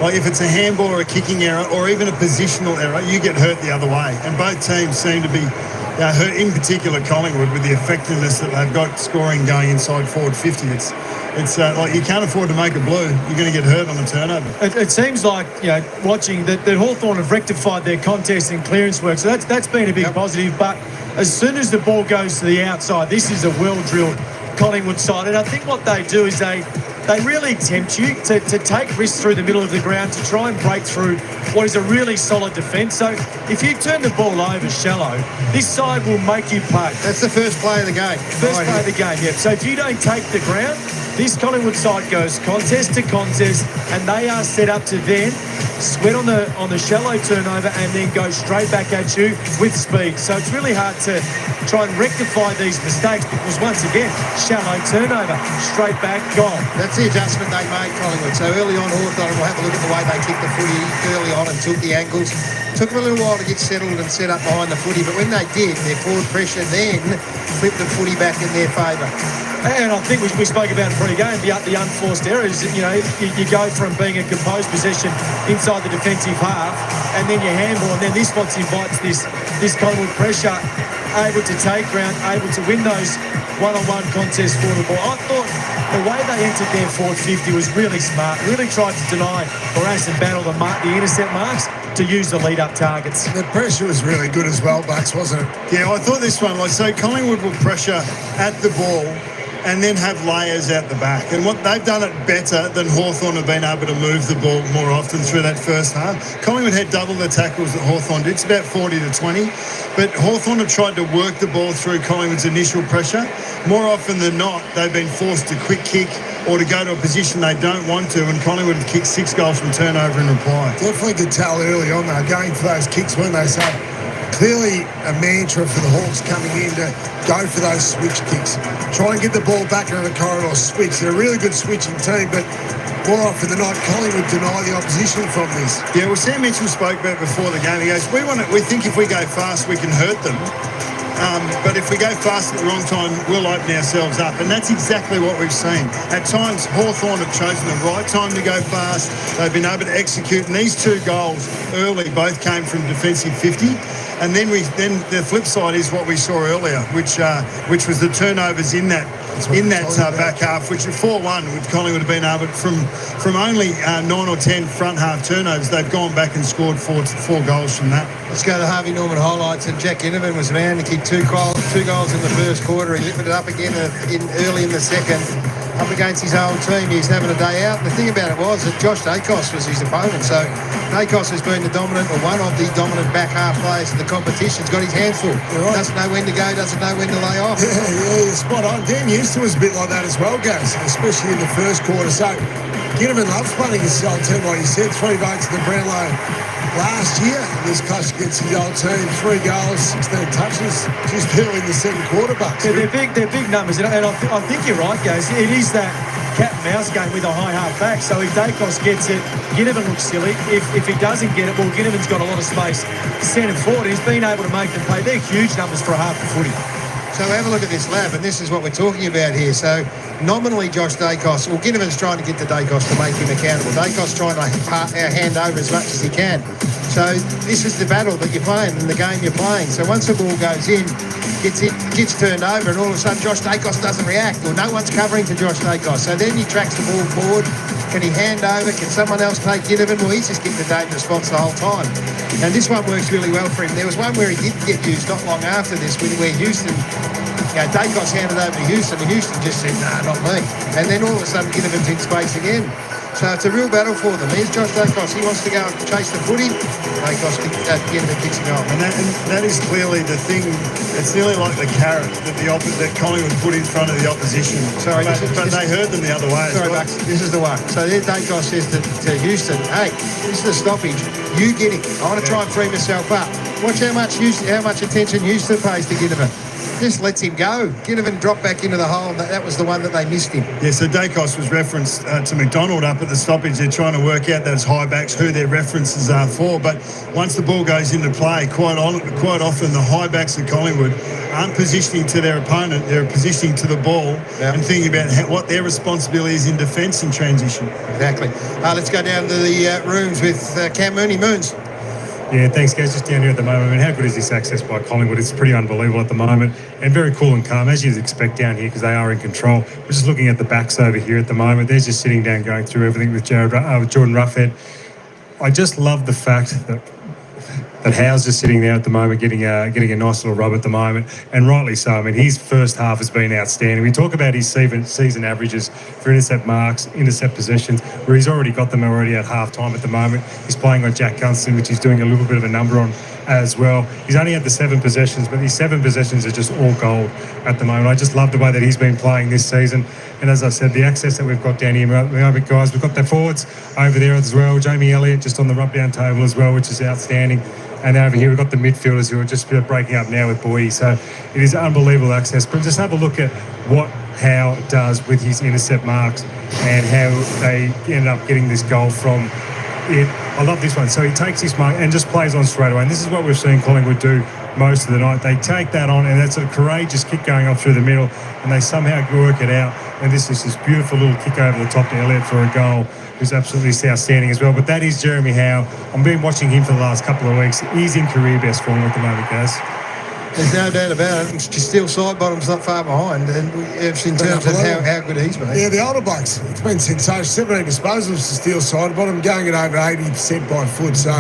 like if it's a handball or a kicking error or even a positional error, you get hurt the other way. And both teams seem to be hurt, in particular Collingwood, with the effectiveness that they've got scoring going inside forward 50. It's like you can't afford to make a blue. You're going to get hurt on the turnover. It seems like, watching that Hawthorn have rectified their contest and clearance work. So that's been a big positive. But as soon as the ball goes to the outside, this is a well-drilled Collingwood side. And I think what they do is they really tempt you to take risks through the middle of the ground to try and break through what is a really solid defence. So if you turn the ball over shallow, this side will make you pay. That's the first play of the game. First play of the game, yeah. So if you don't take the ground, this Collingwood side goes contest to contest, and they are set up to then sweat on the shallow turnover and then go straight back at you with speed. So it's really hard to try and rectify these mistakes because, once again, shallow turnover, straight back, gone. That's the adjustment they made, Collingwood. So early on, Hawthorn, we'll have a look at the way they kicked the footy early on and took the angles. Took them a little while to get settled and set up behind the footy, but when they did, their forward pressure then flipped the footy back in their favour. And I think we spoke about pre-game, the unforced errors. You go from being a composed possession inside the defensive half, and then you handball, and then this what invites this Collingwood pressure, able to take ground, able to win those one-on-one contests for the ball. I thought the way they entered their forward 50 was really smart. Really tried to deny harass and battle the intercept marks to use the lead-up targets. The pressure was really good as well, Bucks, wasn't it? Yeah, I thought this one, so Collingwood will pressure at the ball and then have layers out the back. And what they've done it better than Hawthorn have been able to move the ball more often through that first half. Collingwood had double the tackles that Hawthorn did. It's about 40 to 20. But Hawthorn have tried to work the ball through Collingwood's initial pressure. More often than not, they've been forced to quick kick or to go to a position they don't want to, and Collingwood have kicked 6 goals from turnover in reply. Definitely could tell early on they're going for those kicks when they say clearly a mantra for the Hawks coming in to go for those switch kicks. Try and get the ball back into the corridor, switch. They're a really good switching team, but more often than not, Collingwood deny the opposition from this. Yeah, well, Sam Mitchell spoke about before the game. He goes, we think if we go fast, we can hurt them. But if we go fast at the wrong time, we'll open ourselves up. And that's exactly what we've seen. At times, Hawthorn have chosen the right time to go fast. They've been able to execute. And these 2 goals early both came from defensive 50. And then the flip side is what we saw earlier, which was the turnovers in that back half, which at 4-1, which Collingwood have been able to, from only 9 or 10 front half turnovers, they've gone back and scored 4 goals from that. Let's go to Harvey Norman highlights. And Jack Ginnivan was man to kick 2 goals in the first quarter. He lifted it up again early in the second. Up against his old team, he's having a day out. And the thing about it was that Josh Dacos was his opponent. So Dacos has been the dominant, or one of the dominant back half players in the competition. He's got his hands full. Right. Doesn't know when to go, doesn't know when to lay off. Yeah, you're spot on. Dan Houston was a bit like that as well, guys, especially in the first quarter. So Ginnivan loves playing his old team, like you said. 3 votes in the Brownlow last year. This clash against his old team, 3 goals, 16 touches, just early in the second quarter. Bucks. Yeah, they're big numbers, and I think you're right, guys. It is that cat and mouse game with a high half back. So if Dacos gets it, Ginnivan looks silly. If he doesn't get it, well, Ginnivan's got a lot of space centred forward. He's been able to make them play. They're huge numbers for a half of footy. So have a look at this lab, and this is what we're talking about here. So nominally Josh Dacos, well, Ginnivan's trying to get to Dacos to make him accountable. Dacos trying to hand over as much as he can. So this is the battle that you're playing and the game you're playing. So once the ball goes in, gets turned over, and all of a sudden Josh Dacos doesn't react, or no one's covering for Josh Dacos. So then he tracks the ball forward. Can he hand over? Can someone else take Ginnivan? Well, he's just getting the dangerous response the whole time. And this one works really well for him. There was one where he didn't get used not long after this, where Houston, Dacos handed over to Houston, and Houston just said, nah, not me. And then all of a sudden Ginnivan's in space again. So it's a real battle for them. Here's Josh Dacos. He wants to go and chase the footy. Dacos Ginnivan kicks him off. And that is clearly the thing. It's nearly like the carrot that Collingwood put in front of the opposition. Sorry, but they heard them the other way. Sorry, Bucks. This is the one. So there Dacos says to Houston, hey, this is the stoppage. You get it. I want to try and free myself up. Watch how much attention Houston pays to Ginnivan. Just lets him go. Ginnivan dropped back into the hole. That was the one that they missed him. Yeah, so Dacos was referenced to McDonald up at the stoppage. They're trying to work out those high backs, who their references are for. But once the ball goes into play, quite often the high backs of Collingwood aren't positioning to their opponent. They're positioning to the ball and thinking about what their responsibility is in defence in transition. Exactly. Let's go down to the rooms with Cam Mooney. Moons. Yeah, thanks, guys. Just down here at the moment. I mean, how good is this access by Collingwood? It's pretty unbelievable at the moment, and very cool and calm, as you'd expect down here, because they are in control. We're just looking at the backs over here at the moment. They're just sitting down, going through everything with Jordan Roughhead. I just love the fact that Howe's just sitting there at the moment, getting a nice little rub at the moment, and rightly so. I mean, his first half has been outstanding. We talk about his season averages for intercept marks, intercept possessions, where he's already got them already at half-time at the moment. He's playing on Jack Gunston, which he's doing a little bit of a number on as well. He's only had the 7 possessions, but these 7 possessions are just all gold at the moment. I just love the way that he's been playing this season. And as I said, the access that we've got down here, guys, we've got the forwards over there as well. Jamie Elliott just on the rub-down table as well, which is outstanding. And over here, we've got the midfielders who are just breaking up now with Boydie. So it is unbelievable access. But just have a look at what Howe does with his intercept marks and how they ended up getting this goal from it. I love this one. So he takes this mark and just plays on straight away. And this is what we've seen Collingwood do most of the night. They take that on, and that's a courageous kick going up through the middle, and they somehow work it out. And this is this beautiful little kick over the top to Elliott for a goal, who's absolutely outstanding as well. But that is Jeremy Howe. I've been watching him for the last couple of weeks. He's in career best form at the moment, guys. There's no doubt about it. Still side bottom's not far behind, and it's in terms of how good he's been. Yeah, the older blokes, it's been sensational. 17 disposals to steel side bottom, going at over 80% by foot. So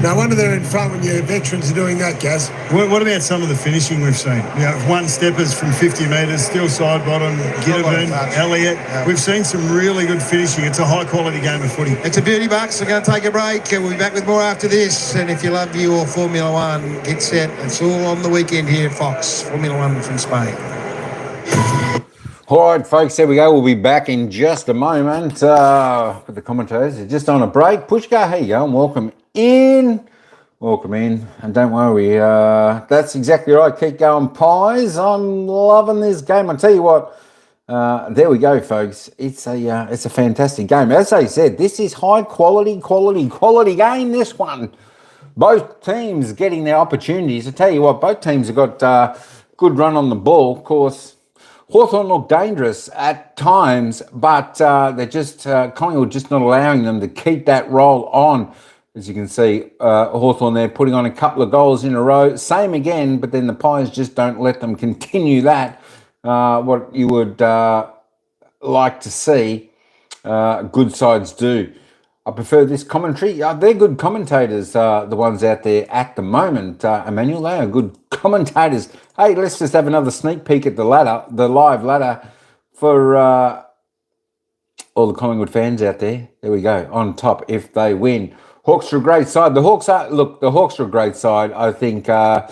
no wonder they're in front when your veterans are doing that, Gaz. What about some of the finishing we've seen? You know, one-steppers from 50 metres, steel side bottom, Ginnivan, Elliott. Yeah. We've seen some really good finishing. It's a high-quality game of footy. It's a beauty, Bucks. We're going to take a break. We'll be back with more after this. And if you love your Formula One, get set. It's all on the weekend here at Fox, Formula One from Spain. All right, folks, there we go. We'll be back in just a moment with the commentators. They're just on a break. Pushka, how you going? Welcome in. Welcome in. And don't worry, that's exactly right. Keep going, Pies. I'm loving this game. I'll tell you what, there we go, folks. It's a fantastic game. As I said, this is high quality game, this one. Both teams getting their opportunities. I tell you what, both teams have got good run on the ball. Of course, Hawthorn look dangerous at times, but they're just Collingwood just not allowing them to keep that roll on. As you can see, Hawthorn there putting on a couple of goals in a row. Same again, but then the Pies just don't let them continue that. What you would like to see good sides do. I prefer this commentary. They're good commentators, the ones out there at the moment. Emmanuel, they are good commentators. Hey, let's just have another sneak peek at the live ladder for all the Collingwood fans out there. There we go, on top if they win. Hawks are a great side. The Hawks are a great side. I think, I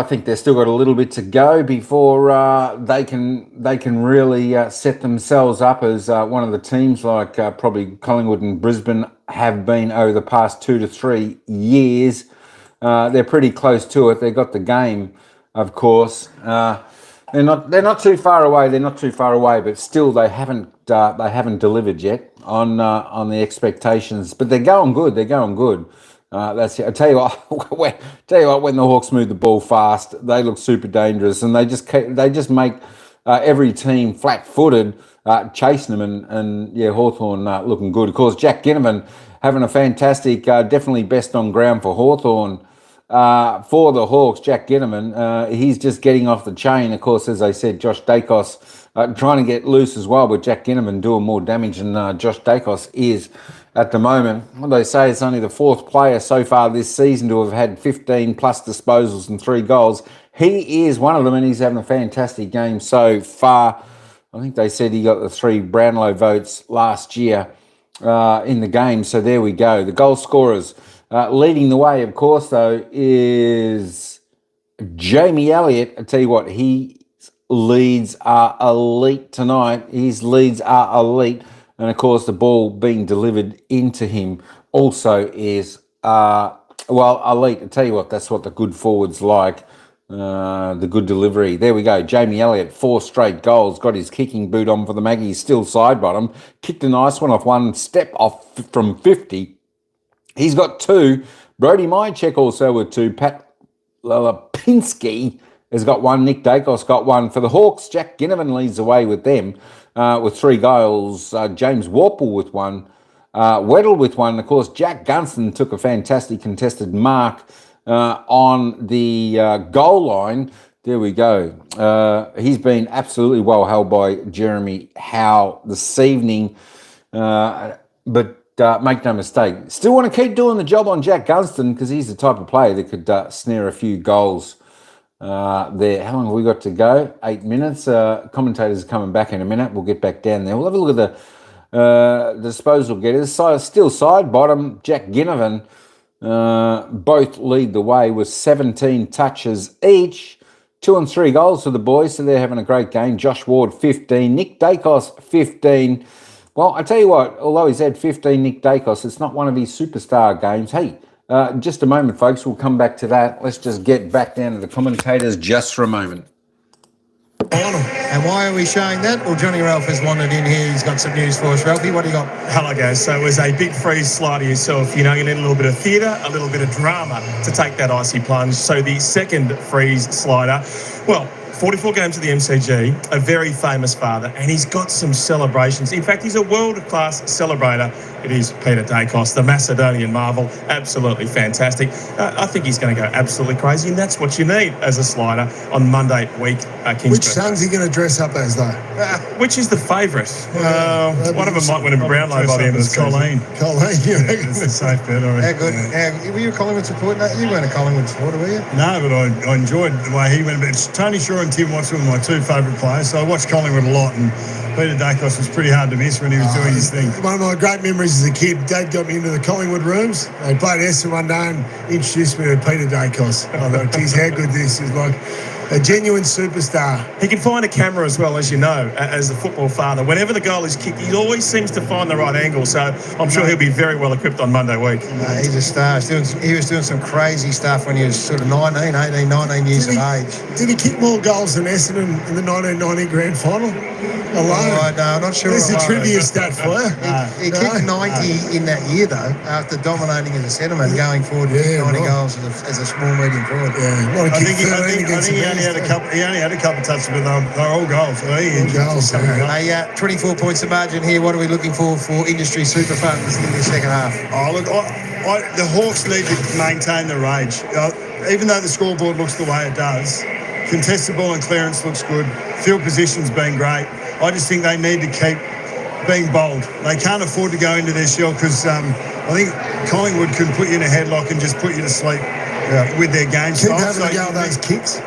think they've still got a little bit to go before they can really set themselves up as one of the teams like probably Collingwood and Brisbane have been over the past 2 to 3 years. They're pretty close to it. They've got the game, of course. They're not too far away. They're not too far away, but still they haven't delivered yet on the expectations. But they're going good. They're going good. That's it. I tell you what. When the Hawks move the ball fast, they look super dangerous, and they just make every team flat-footed, chasing them. And Hawthorn looking good. Of course, Jack Ginnivan having a fantastic, definitely best on ground for Hawthorn. For the Hawks, Jack Ginnivan, he's just getting off the chain. Of course, as I said, Josh Dacos trying to get loose as well, but Jack Ginnivan doing more damage than Josh Dacos is at the moment. What they say, it's only the fourth player so far this season to have had 15 plus disposals and 3 goals. He is one of them, and he's having a fantastic game so far. I think they said he got the 3 Brownlow votes last year in the game, so there we go. The goal scorers leading the way, of course, though, is Jamie Elliott. I tell you what, his leads are elite tonight. His leads are elite. And, of course, the ball being delivered into him also is, elite. I tell you what, that's what the good forwards like, the good delivery. There we go. Jamie Elliott, 4 straight goals, got his kicking boot on for the Maggies, still side bottom. Kicked a nice one off one step off from 50. He's got 2. Brody Mychek also with 2. Pat Lelapinski has got 1. Nick Dacos got 1. For the Hawks, Jack Ginnivan leads the way with them with 3 goals. James Warple with 1. Weddle with 1. Of course, Jack Gunston took a fantastic contested mark on the goal line. There we go. He's been absolutely well held by Jeremy Howe this evening. But make no mistake, still want to keep doing the job on Jack Gunston because he's the type of player that could snare a few goals there. How long have we got to go? 8 minutes. Commentators are coming back in a minute. We'll get back down there. We'll have a look at the disposal getters. Still side bottom. Jack Ginnivan both lead the way with 17 touches each. 2 and 3 goals for the boys, so they're having a great game. Josh Ward, 15. Nick Dacos, 15. Well, I tell you what, although he's had 15, Nick Dacos, it's not one of his superstar games. Hey, just a moment, folks. We'll come back to that. Let's just get back down to the commentators just for a moment. And why are we showing that? Well, Johnny Ralph has wandered in here. He's got some news for us. Ralphie, what do you got? Hello, guys. So it was a big freeze slider yourself. You know, you need a little bit of theatre, a little bit of drama to take that icy plunge. So the second freeze slider, well, 44 games at the MCG, a very famous father, and he's got some celebrations. In fact, he's a world-class celebrator it is Peter Dacos, the Macedonian marvel. Absolutely fantastic. I think he's going to go absolutely crazy, and that's what you need as a slider on Monday week, Kingsburg. Which son's he going to dress up as, though? Which is the favourite? One of them might win a Brownlow by the end of the season. Colleen, you reckon? It's a safe bet, I reckon. How good? Were you a Collingwood supporter? No, you weren't a Collingwood supporter, were you? No, but I enjoyed the way he went. But Tony Shaw and Tim Watson were my two favourite players, so I watched Collingwood a lot, and Peter Dacos was pretty hard to miss when he was doing his thing. One of my great memories as a kid, Dad got me into the Collingwood rooms. They played Essendon one day and introduced me to Peter Dacos. I thought, geez, how good this is. Like a genuine superstar. He can find a camera as well, as you know, as a football father. Whenever the goal is kicked, he always seems to find the right angle, so I'm sure he'll be very well equipped on Monday week. He's a star. He was doing some crazy stuff when he was sort of 19 years of age. Did he kick more goals than Essendon in the 1990 grand final? Alone. I'm not sure. There's a trivia stat for you. He kicked 90 in that year, though, after dominating as a centreman, going forward to 90 goals as a small, medium forward. Yeah. I think he only had a couple of touches, but they're all goals. So Hey, 24 points of margin here. What are we looking for industry super funds in the second half? Look, the Hawks need to maintain the rage. Even though the scoreboard looks the way it does, contested ball and clearance looks good. Field position's been great. I just think they need to keep being bold. They can't afford to go into their shell because I think Collingwood can put you in a headlock and just put you to sleep with their game style. Keep having to go with those kicks.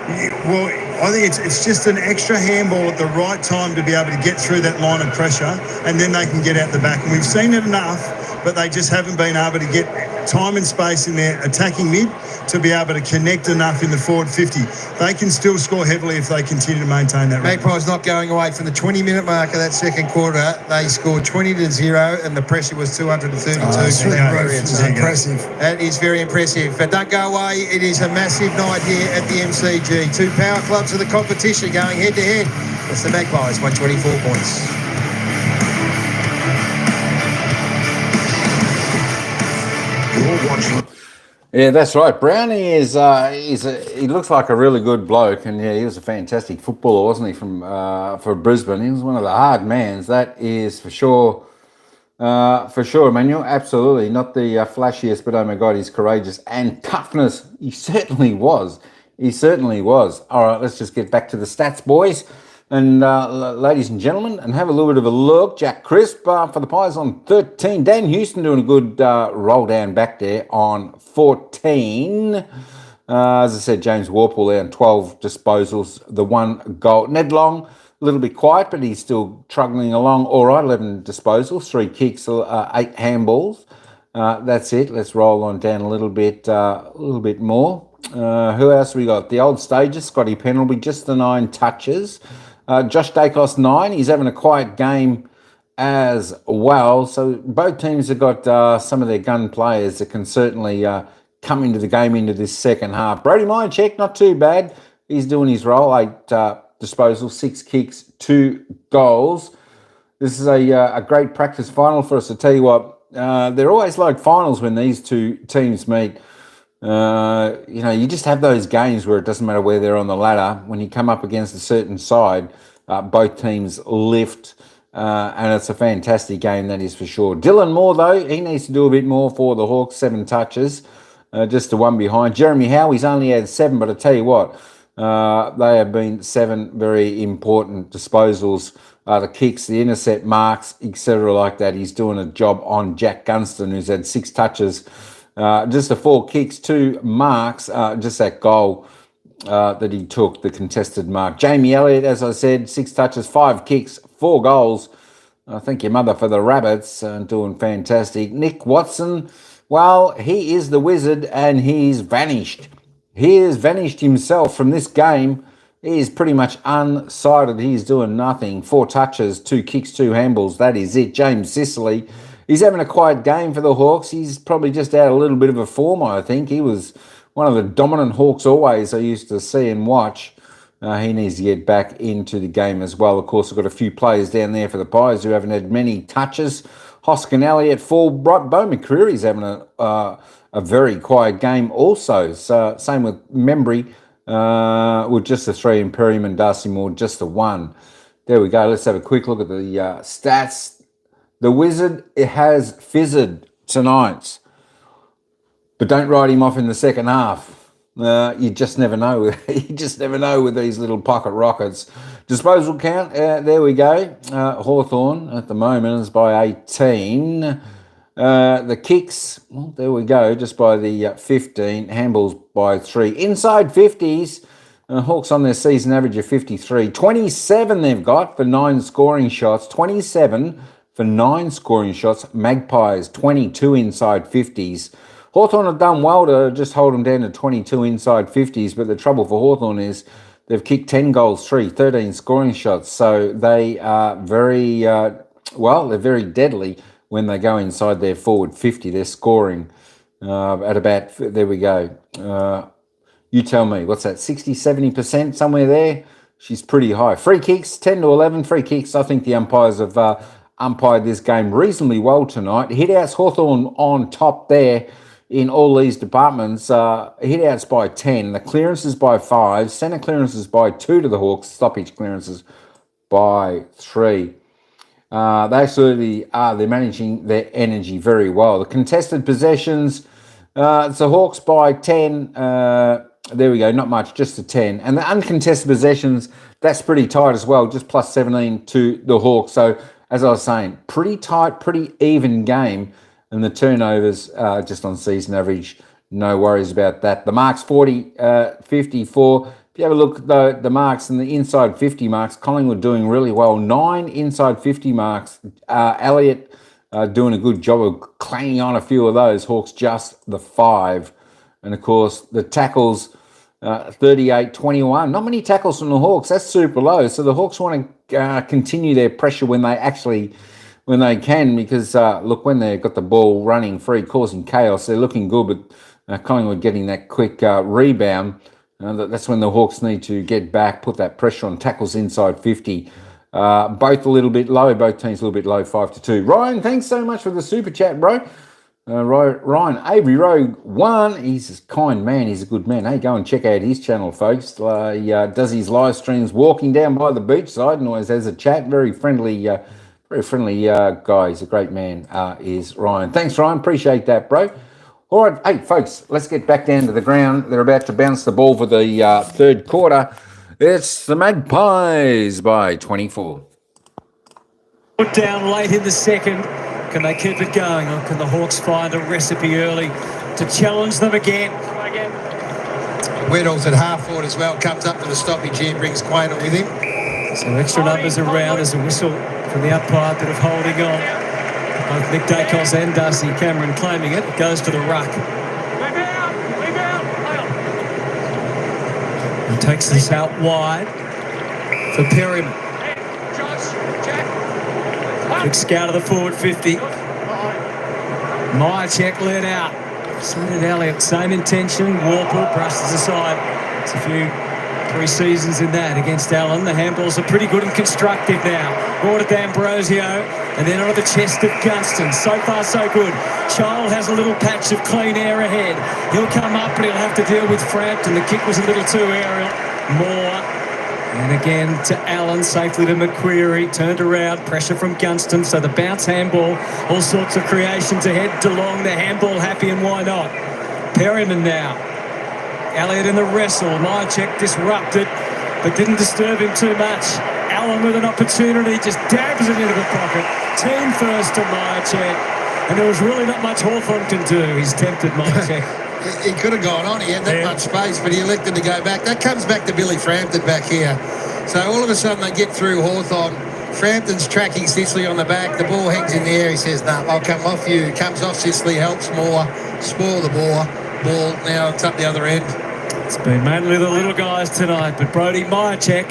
Well, I think it's just an extra handball at the right time to be able to get through that line of pressure, and then they can get out the back. And we've seen it enough, but they just haven't been able to get time and space in their attacking mid to be able to connect enough in the forward 50. They can still score heavily if they continue to maintain that rate. Magpies not going away from the 20-minute mark of that second quarter. They scored 20-0, and the pressure was 232. That's impressive. That is very impressive. But don't go away. It is a massive night here at the MCG. Two power clubs of the competition going head-to-head. It's the Magpies by 24 points. Yeah, that's right. Brownie he looks like a really good bloke, and yeah, he was a fantastic footballer, wasn't he? For Brisbane, he was one of the hard mans. That is for sure. Emmanuel. Absolutely not the flashiest, but oh my God, he's courageous and toughness. He certainly was. All right, let's just get back to the stats, boys. And ladies and gentlemen, and have a little bit of a look. Jack Crisp for the Pies on 13. Dan Houston doing a good roll down back there on 14. As I said, James Warple there on 12 disposals, the 1 goal. Ned Long, a little bit quiet, but he's still truggling along all right. 11 disposals, 3 kicks, 8 handballs. That's it. Let's roll on down a little bit more. Who else we got? The old stages, Scotty Penalby, just the 9 touches. Josh Dacos 9. He's having a quiet game as well. So both teams have got some of their gun players that can certainly come into the game into this second half. Brody Myercheck, not too bad. He's doing his role. 8 disposals, 6 kicks, 2 goals. This is a great practice final for us. To tell you what, they're always like finals when these two teams meet. You just have those games where it doesn't matter where they're on the ladder. When you come up against a certain side, both teams lift, and it's a fantastic game, that is for sure. Dylan Moore, though, he needs to do a bit more for the Hawks. 7 touches, just the 1 behind. Jeremy Howe, he's only had 7, but I tell you what, they have been 7 very important disposals. The kicks, the intercept marks, etc. like that. He's doing a job on Jack Gunston, who's had 6 touches. Just the 4 kicks, 2 marks, just that goal that he took, the contested mark. Jamie Elliott, as I said, 6 touches, 5 kicks, 4 goals. Thank your mother for the Rabbits, doing fantastic. Nick Watson, well, he is the wizard and he's vanished. He has vanished himself from this game. He is pretty much unsighted. He's doing nothing. 4 touches, 2 kicks, 2 handballs. That is it. James Sicily, he's having a quiet game for the Hawks. He's probably just out a little bit of a form, I think. He was one of the dominant Hawks always I used to see and watch. He needs to get back into the game as well. Of course, we've got a few players down there for the Pies who haven't had many touches. Hoskin Elliott, full. Bo McCreary's having a very quiet game also. So, same with Membry, with just the 3, Imperium and Darcy Moore, just the 1. There we go. Let's have a quick look at the stats. The Wizard has fizzed tonight. But don't write him off in the second half. You just never know. You just never know with these little pocket rockets. Disposal count, there we go. Hawthorn at the moment is by 18. The kicks, well, there we go, just by the 15. Handballs by 3. Inside 50s, Hawks on their season average of 53. 27 they've got for 9 scoring shots. 27 for 9 scoring shots. Magpies, 22 inside 50s. Hawthorn have done well to just hold them down to 22 inside 50s, but the trouble for Hawthorn is they've kicked 10 goals, 13 scoring shots. So they are very, they're very deadly when they go inside their forward 50. They're scoring at about, there we go. You tell me, what's that, 60, 70%, somewhere there? She's pretty high. Free kicks, 10 to 11 free kicks. I think the umpires have umpired this game reasonably well tonight. Hit-outs, Hawthorn on top there. In all these departments, hit-outs by 10, the clearances by 5, centre clearances by 2 to the Hawks, stoppage clearances by 3. They absolutely are. They're managing their energy very well. The contested possessions, it's the Hawks by 10. There we go, not much, just a 10. And the uncontested possessions, that's pretty tight as well, just plus 17 to the Hawks. So, as I was saying, pretty tight, pretty even game. And the turnovers just on season average, no worries about that. The marks 40, 54. If you have a look at the marks and the inside 50 marks, Collingwood doing really well. 9 inside 50 marks. Elliott doing a good job of clanging on a few of those. Hawks just the 5. And of course, the tackles 38-21. Not many tackles from the Hawks. That's super low. So the Hawks want to continue their pressure when they can, because look, when they've got the ball running free, causing chaos, they're looking good, but Collingwood getting that quick rebound, that's when the Hawks need to get back, put that pressure on. Tackles inside 50. Both a little bit low, both teams a little bit low, 5-2. Ryan, thanks so much for the super chat, bro. Ryan, Avery Rogue 1, he's a kind man, he's a good man. Hey, go and check out his channel, folks. He does his live streams walking down by the beachside and always has a chat. Very friendly guy. He's a great man, is Ryan. Thanks, Ryan. Appreciate that, bro. All right, hey, folks, let's get back down to the ground. They're about to bounce the ball for the third quarter. It's the Magpies by 24. Put down late in the second. Can they keep it going, or can the Hawks find a recipe early to challenge them again? Weddell's at half forward as well. Comes up to the stoppage here, brings Quaynor with him. So extra numbers around. There's a whistle from the umpire, bit of holding on. Both Nick Dacos and Darcy Cameron claiming it. It goes to the ruck. And takes this out wide for Perryman. Big scout of the forward 50. Myercheck led out. So did Elliott. Same intention. Warple brushes aside. It's a few pre-seasons in that against Allen. The handballs are pretty good and constructive now. Brought it to Ambrosio and then onto the chest of Gunston. So far, so good. Child has a little patch of clean air ahead. He'll come up, but he'll have to deal with Frampton. The kick was a little too aerial. Moore. And again to Allen, safely to McQuarrie. Turned around, pressure from Gunston. So the bounce handball, all sorts of creations ahead. DeLong, the handball happy, and why not? Perryman now. Elliott in the wrestle. Myercheck disrupted, but didn't disturb him too much. Allen with an opportunity, just dabs it into the pocket. Team first to Myercheck. And there was really not much Hawthorn can do. He's tempted Myercheck. He could have gone on. He had that much space, but he elected to go back. That comes back to Billy Frampton back here. So all of a sudden they get through Hawthorn. Frampton's tracking Sicily on the back. The ball hangs in the air. He says, "No, I'll come off you." Comes off Sicily, helps Moore, spoil the ball. Now it's up the other end. It's been mainly the little guys tonight, but Brody Myercheck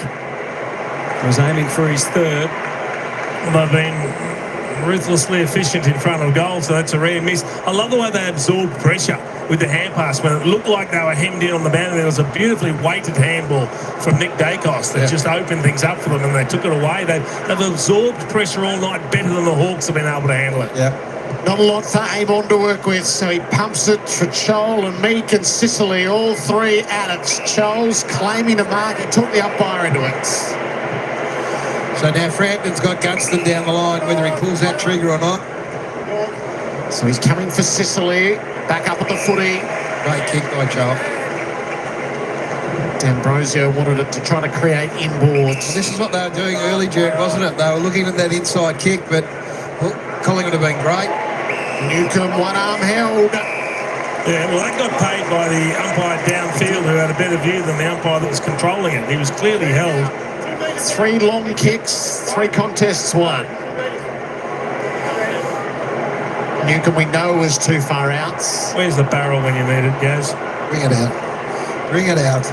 was aiming for his third. Well, they've been ruthlessly efficient in front of goal, so that's a rare miss. I love the way they absorbed pressure with the hand pass. When it looked like they were hemmed in on the boundary, there was a beautifully weighted handball from Nick Dacos that just opened things up for them, and they took it away. They've absorbed pressure all night better than the Hawks have been able to handle it. Yeah. Not a lot for Amon to work with, so he pumps it for Chol and Meek and Sicily, all three at it. Chol's claiming the mark. He took the umpire into it. So So now Frampton's got Gunston down the line, whether he pulls that trigger or not. So he's coming for Sicily. Back up at the footy. Great kick by Joel. D'Ambrosio wanted it to try to create inboards. This is what they were doing early, Jared, wasn't it? They were looking at that inside kick, but Collingwood have been great. Newcombe, one arm held. Yeah, well, that got paid by the umpire downfield who had a better view than the umpire that was controlling it. He was clearly held. 3 long kicks, 3 contests won. Newcombe, we know, was too far out. Where's the barrel when you need it, Gaz? Bring it out. Bring it out.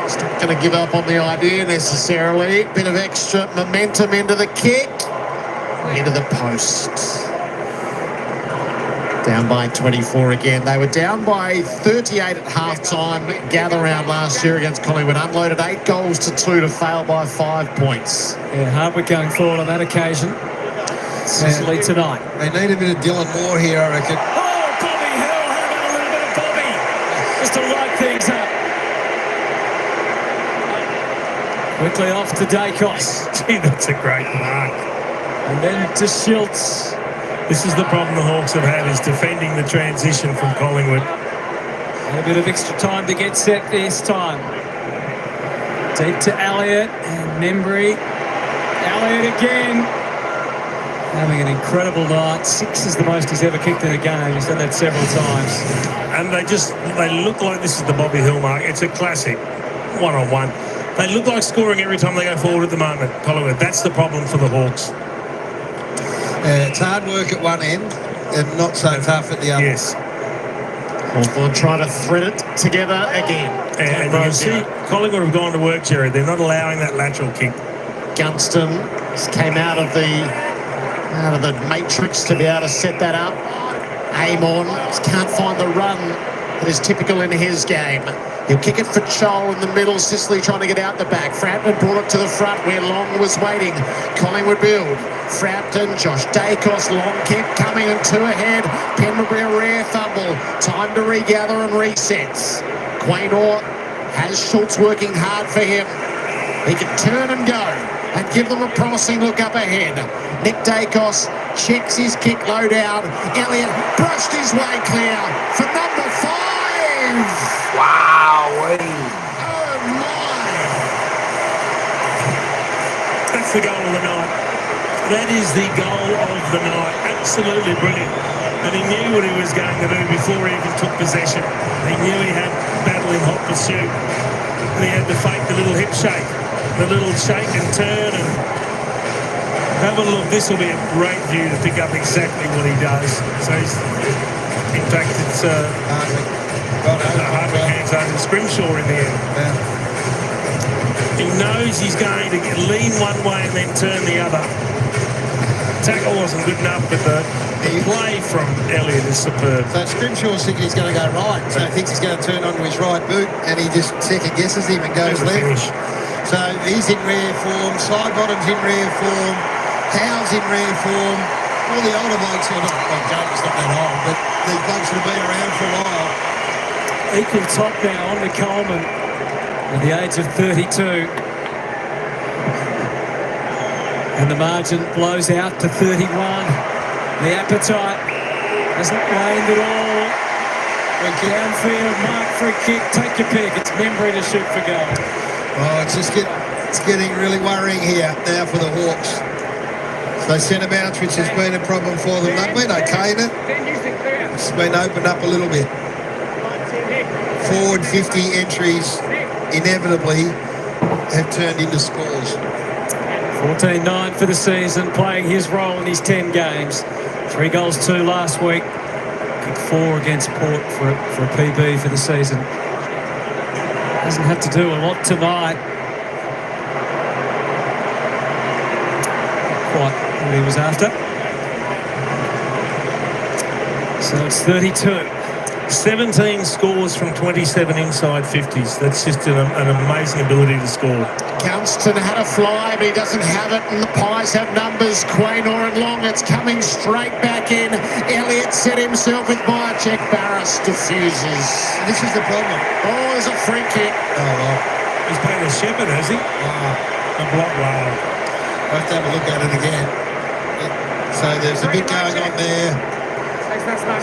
He's not going to give up on the idea necessarily. Bit of extra momentum into the kick. Into the post. Down by 24 again. They were down by 38 at half-time gather round last year against Collingwood. Unloaded 8 goals to 2 to fail by 5 points. Yeah, Hardwick going forward on that occasion. Sicily tonight. They need a bit of Dylan Moore here, I reckon. Oh, Bobby Hill. How about a little bit of Bobby? Just to light things up. Quickly off to Dacos. Gee, that's a great mark. And then to Schultz. This is the problem the Hawks have had, is defending the transition from Collingwood. And a bit of extra time to get set this time. Deep to Elliott and Membry. Elliott again. Having an incredible night. 6 is the most he's ever kicked in a game. He's done that several times. And they look like this is the Bobby Hill mark. It's a classic, one-on-one. They look like scoring every time they go forward at the moment, Collingwood. That's the problem for the Hawks. It's hard work at one end and not so tough at the other. Yes. Hawthorn trying to thread it together again. And you can see Collingwood have gone to work, Jerry. They're not allowing that lateral kick. Gunston came out of the matrix to be able to set that up. Aim on. Just can't find the run that is typical in his game. He'll kick it for Chol in the middle. Sicily trying to get out the back. Frampton brought it to the front where Long was waiting. Collingwood build. Frampton, Josh Dacos, long kick coming and 2 ahead. Pemberbury a rare fumble. Time to regather and resets. Quaynor has Schultz working hard for him. He can turn and go and give them a promising look up ahead. Nick Dacos checks his kick low down. Elliott brushed his way clear for number 5. Wow. Oh my! That's the goal of the night. That is the goal of the night. Absolutely brilliant. And he knew what he was going to do before he even took possession. He knew he had battle in hot pursuit. He had to fake the little hip shake, the little shake and turn, and have a look. This will be a great view to pick up exactly what he does. So in fact, it's Hardwick hands over to Scrimshaw in the end. Yeah. He knows he's going to lean one way and then turn the other. Tackle wasn't good enough, but the play from Elliott is superb. So Scrimshaw's thinking he's going to go right, so he thinks he's going to turn onto his right boot, and he just second guesses him and goes left. Finish. So he's in rare form, Sidebottom's in rare form, Howe's in rare form. All the older blokes, well, James not that old, but these blokes that have been around for a while. Equal top now on to Coleman at the age of 32. And the margin blows out to 31. The appetite hasn't waned at all. Downfield, mark for a kick, take your pick. It's Membry to shoot for goal. Oh, it's getting really worrying here now for the Hawks. So centre bounce, which has been a problem for them. They've been okay in it. It's been opened up a little bit. Forward 50 entries inevitably have turned into scores. 14-9 for the season, playing his role in his 10 games. 3 goals, 2 last week. Kick 4 against Port for a PB for the season. Doesn't have to do a lot tonight. Quite what he was after. So it's 32. 17 scores from 27 inside 50s. That's just an amazing ability to score. Gunston had a fly, but he doesn't have it, and the Pies have numbers. Quaynor and Long, it's coming straight back in. Elliott set himself with Myercheck. Barras diffuses. This is the problem. Oh, there's a free kick. Oh, well. He's playing the shepherd, has he? A block. Wow. I'll have to have a look at it again. So there's a bit going on there.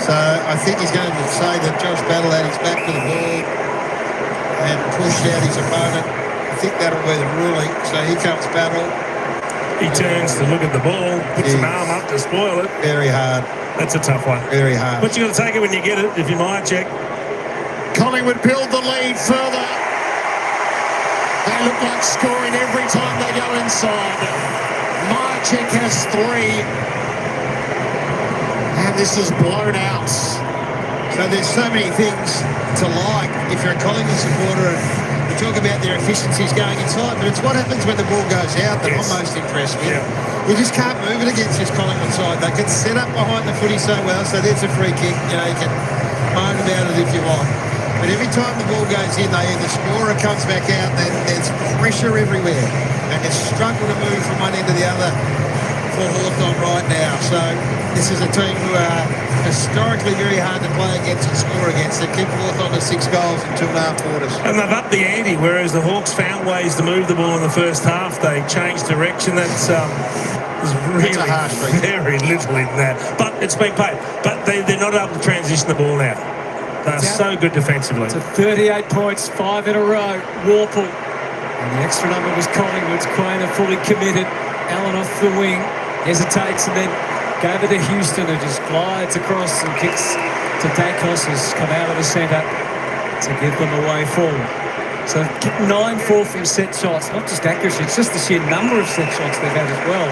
So I think he's going to say that Josh Battle had his back to the ball and pushed out his opponent. I think that'll be the ruling. So here comes Battle. He turns to look at the ball, puts an arm up to spoil it. Very hard. That's a tough one. Very hard. But you got to take it when you get it, if you mind, check. Collingwood build the lead further. They look like scoring every time they go inside. Marchek has 3. And this is blown out. So there's so many things to like if you're a Collingwood supporter, and you talk about their efficiencies going inside, but it's what happens when the ball goes out that I'm most impressed with. Yeah. You just can't move it against this Collingwood side. They can set up behind the footy so well, so there's a free kick. You know, you can moan about it if you want. But every time the ball goes in, they either score or comes back out, and there's pressure everywhere. And they struggle to move from one end to the other for Hawthorn right now. So this is a team who are historically very hard to play against and score against. They keep Hawthorn to 6 goals in 2.5 quarters. And they've upped the ante, whereas the Hawks found ways to move the ball in the first half. They changed direction. That's there's really very little in that. But it's been paid. But they're not able to transition the ball now. They're so good defensively. To 38 points, 5 in a row. Warple. And the extra number was Collingwood's. Quainer fully committed. Allen off the wing. Hesitates and then gave it to Houston, who just glides across and kicks to Dacos, who's come out of the centre to give them a way forward. So 9-4 from set shots. Not just accuracy, it's just the sheer number of set shots they've had as well,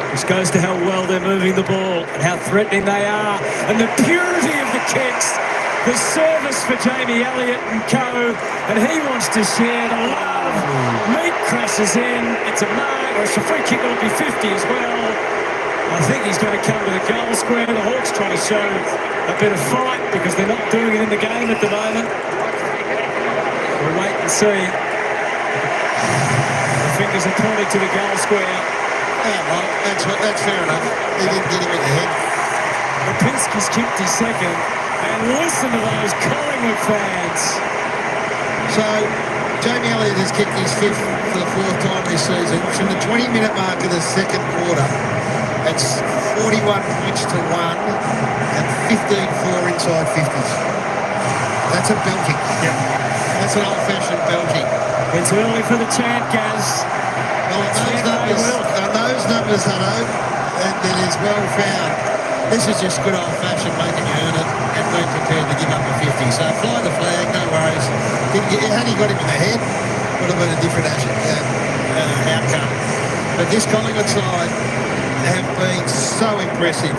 which goes to how well they're moving the ball and how threatening they are. And the purity of the kicks. The service for Jamie Elliott and co, and he wants to share the love. Meat crashes in. It's a mark, or it's a free kick. It'll be 50 as well. I think he's going to come to the goal square. The Hawks trying to show a bit of fight because they're not doing it in the game at the moment. We'll wait and see. The fingers are pointing to the goal square. Yeah, well, that's fair enough. They didn't get him in the head. Lipinski's kicked his second. And listen to those Collingwood fans. So, Jamie Elliott has kicked his 5th for the 4th time this season. From the 20-minute mark of the second quarter, it's 41 points to 1 and 15-4 inside 50s. That's a belting. Yep. That's an old-fashioned belting. It's early for the chant, Gaz. Well, on those numbers, Hutto, that is well found. This is just good old-fashioned making you earn it and being prepared to give up a 50. So fly the flag, no worries. Had he got him in the head, would have been a different outcome. But this Collingwood side have been so impressive.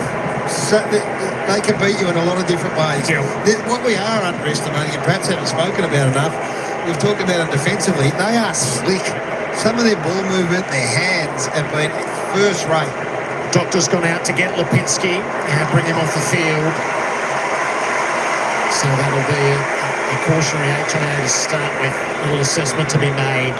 So they can beat you in a lot of different ways. Yeah. What we are underestimating, and perhaps haven't spoken about enough, we've talked about them defensively, they are slick. Some of their ball movement, their hands have been first rate. Doctor's gone out to get Lipinski and bring him off the field. So that'll be a cautionary HIA to start with. A little assessment to be made.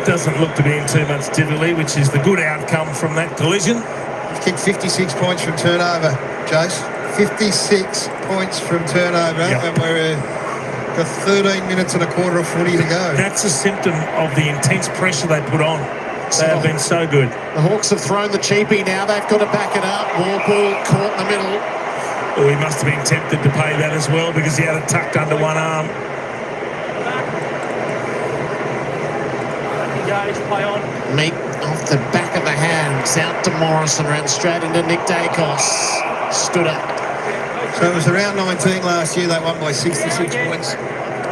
Doesn't look to be in too much difficulty, which is the good outcome from that collision. We've kicked 56 points from turnover, Jace. 56 points from turnover, Yep. and we're got 13 minutes and a quarter of footy to go. That's a symptom of the intense pressure they put on. They have been so good. The Hawks have thrown the cheapie now. They've got to back it up. Warple caught in the middle. Oh, he must have been tempted to pay that as well because he had it tucked under one arm. Meat off the back of the hands. Out to Morrison. Ran straight into Nick Dacos. Stood up. So it was around 19 last year. They won by 66 points.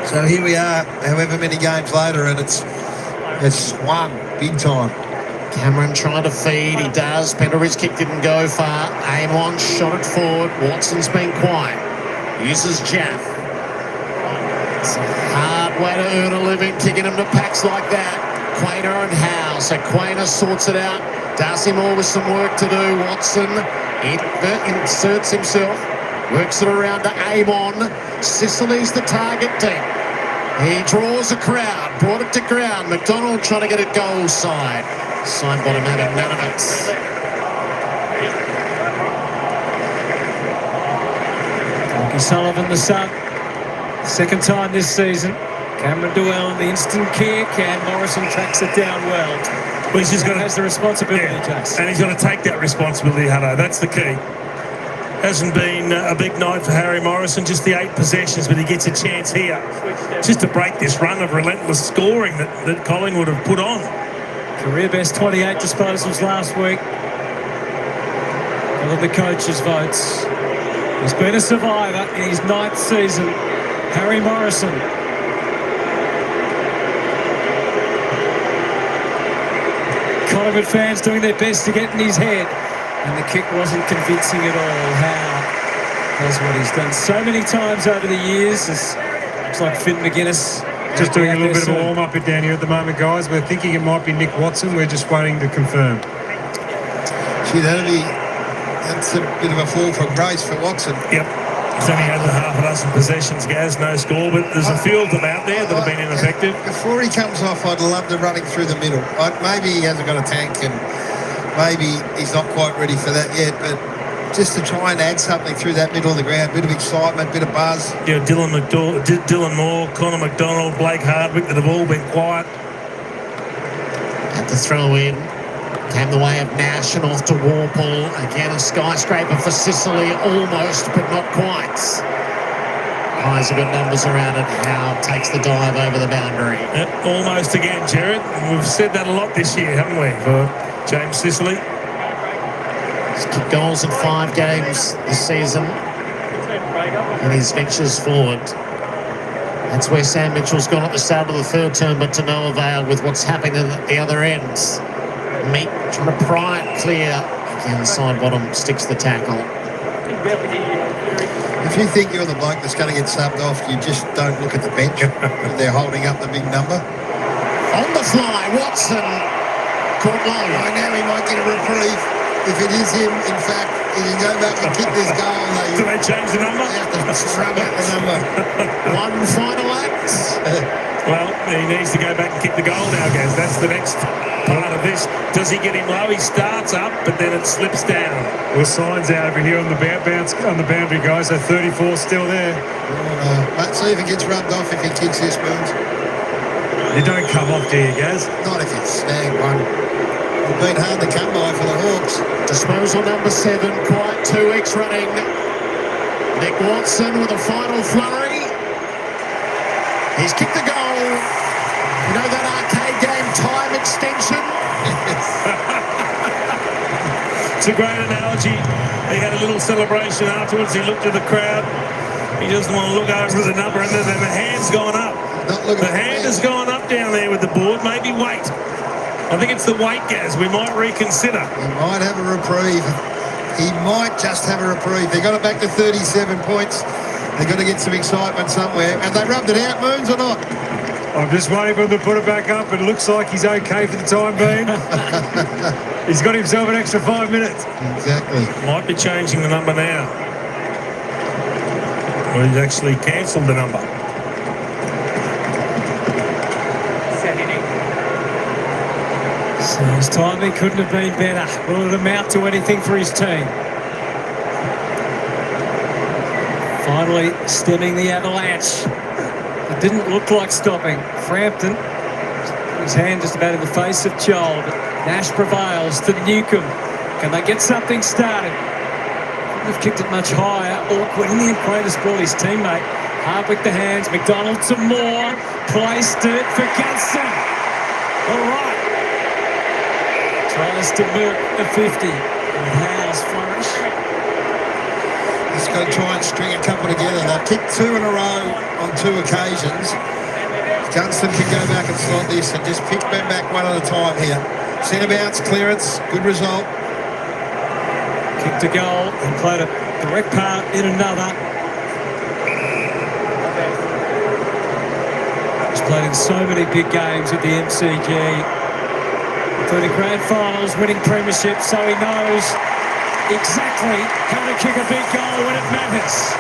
So here we are, however many games later, and it's swung big time. Cameron trying to feed. He does. Penderidge kick didn't go far. Amon shot it forward. Watson's been quiet. Uses Jaff. It's a hard way to earn a living, kicking him to packs like that. Quainer and Howe. So Quainer sorts it out. Darcy Moore with some work to do. Watson inserts himself. Works it around to Amon. Sicily's the target deep. He draws a crowd. Brought it to ground. McDonald trying to get it goal side. Side bottom having none of it. Rocky Sullivan, the son. Second time this season. Cameron Duell, the instant kick, and Morrison tracks it down well. Well, he's just got to has the responsibility, yeah, Jace. and he's got to take that responsibility, Hutto. That's the key. Hasn't been a big night for Harry Morrison, just the 8 possessions, but he gets a chance here just to break this run of relentless scoring that Collingwood have put on. Career best 28 disposals last week. All of the coaches' votes. He's been a survivor in his 9th season. Harry Morrison. Collingwood fans doing their best to get in his head, and the kick wasn't convincing at all. How does what he's done so many times over the years. Looks like Finn McGuinness. Just doing a little bit of a warm-up down here at the moment, guys. We're thinking it might be Nick Watson. We're just waiting to confirm. Gee, that's a bit of a fall from grace for Watson. Yep. He's only had half a dozen possessions, Gaz, no score, but there's a few of them out there that have been ineffective. Before he comes off, I'd love to run him through the middle. Maybe he hasn't got a tank and maybe he's not quite ready for that yet, but just to try and add something through that middle of the ground, bit of excitement, bit of buzz. Yeah, Dylan Moore, Connor McDonald, Blake Hardwick, that have all been quiet. At the throw in, came the way of Nash and off to Warple. Again, a skyscraper for Sicily, almost, but not quite. Eyes have got numbers around it. Howe takes the dive over the boundary. Yep, almost again, Jared. We've said that a lot this year, haven't we, for James Sicily? He's kicked goals in 5 games this season in his ventures forward. That's where Sam Mitchell's gone at the start of the 3rd term, but to no avail with what's happening at the other ends. Meat trying to pry it clear. Again, side bottom sticks the tackle. If you think you're the bloke that's going to get subbed off, you just don't look at the bench when they're holding up the big number. On the fly, Watson caught low. Now he might get a reprieve. If it is him, in fact, he can go back and kick this goal. Do they change the number? They have to scrub out the number. One final act. Well, he needs to go back and kick the goal now, Gaz. That's the next part of this. Does he get him low? He starts up, but then it slips down. Well, signs out over here on the bounce on the boundary, guys. So 34 still there. Let's see if he gets rubbed off if he kicks this, Burns. You don't come off, do you, Gaz? Not if you snag one. It's been hard to come by for the Hawks. Disposal number 7, quite 2 weeks running. Nick Watson with a final flurry. He's kicked the goal. You know that arcade game, Time Extension? It's a great analogy. He had a little celebration afterwards. He looked at the crowd. He doesn't want to look over at the number, and then the hand's gone up. The hand has gone up down there with the board. Maybe wait. I think it's the weight, Gaz. We might reconsider. He might have a reprieve. He might just have a reprieve. They got it back to 37 points. They've got to get some excitement somewhere. Have they rubbed it out, Moons, or not? I'm just waiting for him to put it back up. It looks like he's okay for the time being. He's got himself an extra 5 minutes. Exactly. Might be changing the number now. Well, he's actually cancelled the number. So his timing couldn't have been better. Will it amount to anything for his team? Finally stemming the avalanche. It didn't look like stopping. Frampton, his hand just about in the face of Joel, but Nash prevails to Newcomb. Can they get something started? Couldn't have kicked it much higher. Awkward in the Aquatus ball, his teammate. Hardwick the hands, McDonald some more. Placed it for Gunston. All right. Tries to milk the 50. And Howe's flourish. He's got to try and string a couple together. They've kicked 2 in a row on 2 occasions. Gunston can go back and slot this and just pick them back one at a time here. Centre bounce, clearance, good result. Kicked a goal and played a direct part in another. He's played in so many big games at the MCG, including grand finals, winning premierships, so he knows exactly how to kick a big goal when it matters.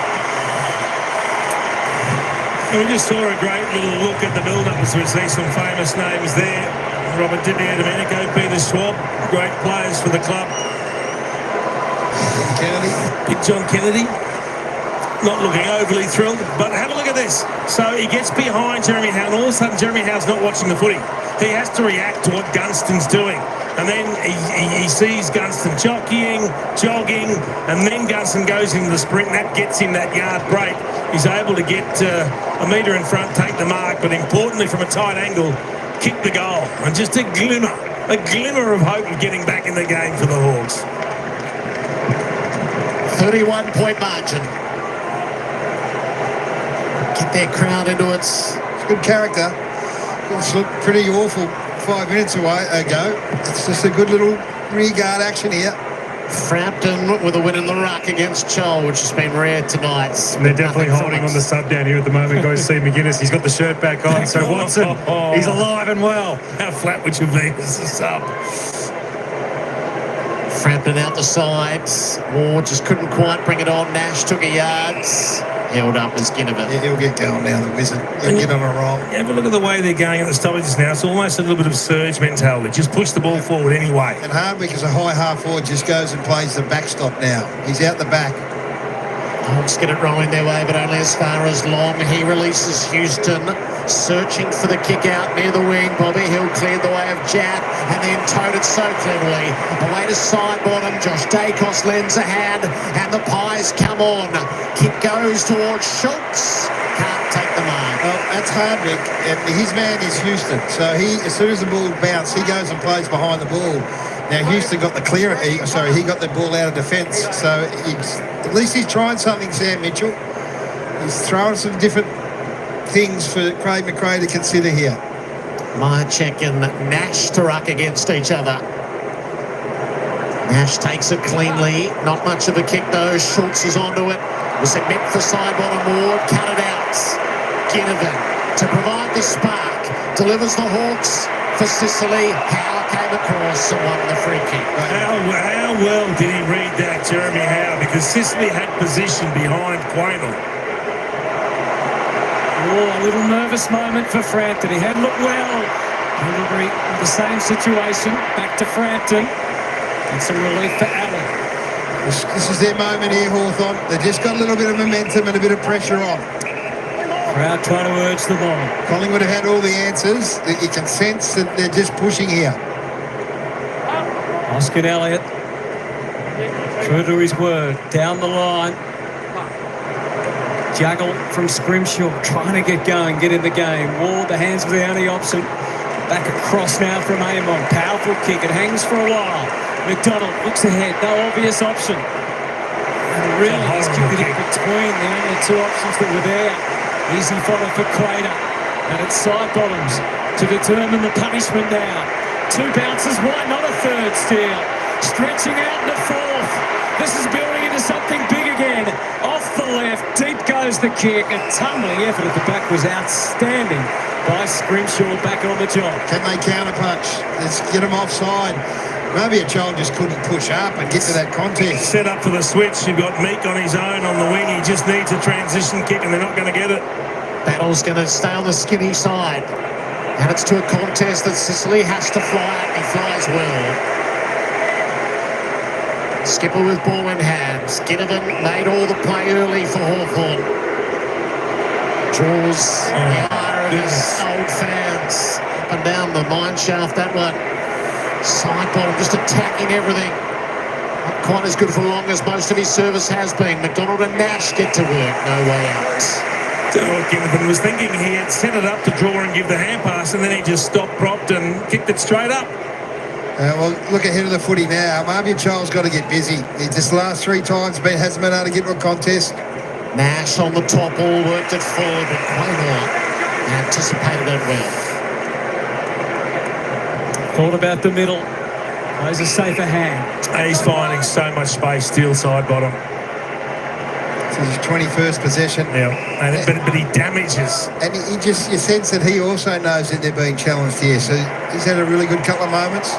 We just saw a great little look at the build-up as we see some famous names there. Robert Didier Domenico, Peter Schwab, great players for the club. Big John Kennedy, not looking overly thrilled, but have a look at this. So he gets behind Jeremy Howe, and all of a sudden Jeremy Howe's not watching the footy. he has to react to what Gunston's doing. And then he sees Gunston jogging, and then Gunston goes into the sprint, and that gets him that yard break. He's able to get a metre in front, take the mark, but importantly from a tight angle, kick the goal. And just a glimmer of hope of getting back in the game for the Hawks. 31-point margin. Get their crowd into its good character. It's looked pretty awful 5 minutes ago. It's just a good little rear guard action here. Frampton with a win in the ruck against Chol, which has been rare tonight. They're definitely holding on the sub down here at the moment. Go see McGuinness. He's got the shirt back on. So Watson, he's alive and well. How flat would you be as a sub? Frampton out the sides. Moore just couldn't quite bring it on. Nash took a yards. Held up as Ginnivan. Yeah, he'll get going now, the Wizard. He'll get on a roll. Yeah, but look at the way they're going at the stoppages now. It's almost a little bit of surge mentality. Just push the ball forward anyway. And Hardwick is a high half forward, just goes and plays the backstop now. He's out the back. Hawks get it rolling their way, but only as far as Long. He releases Houston, searching for the kick out near the wing. Bobby Hill cleared the way of Jack and then towed it so cleverly. Away to side bottom. Josh Dacos lends a hand, and the Pies come on. Kick goes towards Schultz. Can't take the mark. Well, that's Hardwick, and his man is Houston. So as soon as the ball bounced, he goes and plays behind the ball. Now Houston got the clear. He got the ball out of defence. So at least he's trying something, Sam Mitchell. He's throwing some different things for Craig McRae to consider here. Myercheck and Nash to ruck against each other. Nash takes it cleanly. Not much of a kick though. Schultz is onto it. Was it meant for side bottom Ward? Cut it out. Ginnivan to provide the spark. Delivers the Hawks for Sicily. Howe came across and won the free kick. How well did he read that, Jeremy Howe? Because Sicily had position behind Quaynor. Oh, a little nervous moment for Frampton. He had looked well. Delivery in the same situation. Back to Frampton. And some relief for Allen. This is their moment here, Hawthorn. They just got a little bit of momentum and a bit of pressure on. Crowd trying to urge them on. Collingwood have had all the answers. You can sense that they're just pushing here. Oscar Elliott, true to his word, down the line. Juggle from Scrimshaw, trying to get going, get in the game. Ward, the hands were the only option. Back across now from Amon. Powerful kick, it hangs for a while. McDonald looks ahead, no obvious option. And really, he's kicked it in between the only two options that were there. Easy fodder for Crater. And it's side bottoms to determine the punishment now. Two bounces, why not a third steal? Stretching out into fourth. This is building into something big again. Off the left, deep goes the kick. A tumbling effort at the back was outstanding by Scrimshaw back on the job. Can they counterpunch? Let's get them offside. Maybe a child just couldn't push up and get to that contest. Set up for the switch. You've got Meek on his own on the wing. He just needs a transition kick and they're not going to get it. Battle's going to stay on the skinny side. And it's to a contest that Sicily has to fly. He flies well. Skipper with ball in hand. Ginnivan made all the play early for Hawthorn. Draws the ire of his old fans up and down the mine shaft, that one. Side bottom, just attacking everything. Not quite as good for long as most of his service has been. McDonald and Nash get to work, no way out. Ginnivan was thinking he had set it up to draw and give the hand pass, and then he just stopped, propped, and kicked it straight up. Well, look ahead of the footy now. Marvin Child's got to get busy. He just last 3 times hasn't been able to get to a contest. Nash on the top, all worked it forward, but Quaynor anticipated it well. Thought about the middle. Plays a safer hand. And he's finding so much space, steel side bottom. This is his 21st possession. Yeah, but he damages. And you sense that he also knows that they're being challenged here. So he's had a really good couple of moments.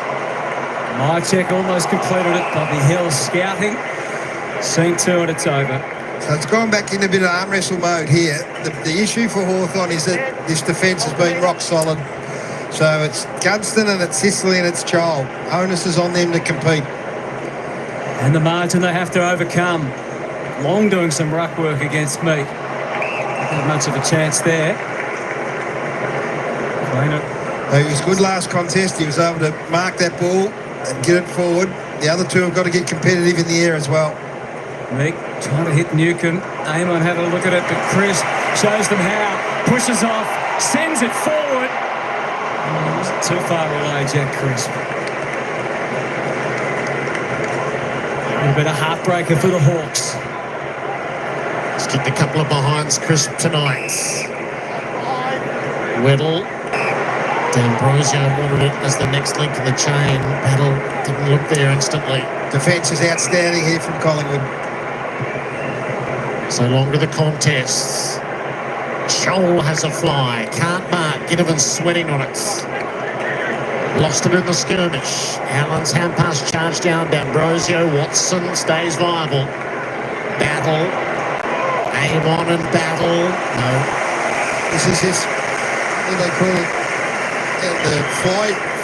Myercheck almost completed it. Bobby Hill scouting. Scene 2 and it's over. So it's gone back in a bit of arm wrestle mode here. The issue for Hawthorn is that this defence has been rock solid. So it's Gunston and it's Sicily and it's Child. Onus is on them to compete. And the margin they have to overcome. Long doing some ruck work against me. Not much of a chance there. He was good last contest. He was able to mark that ball and get it forward. The other two have got to get competitive in the air as well. Mick trying to hit Newcomb. Amon had a look at it, but Chris shows them how. Pushes off, sends it forward. Too far away, Jack Crisp. A bit of heartbreaker for the Hawks. He's kicked a couple of behinds Crisp tonight. Weddle. D'Ambrosio wanted it as the next link in the chain. Battle didn't look there instantly. Defence is outstanding here from Collingwood. So longer the contests. Shoal has a fly. Can't mark. Ginnivan's sweating on it. Lost it in the skirmish. Allen's hand pass charged down. D'Ambrosio. Watson stays viable. Battle. Amon and Battle. No. This is his, what do they call it? The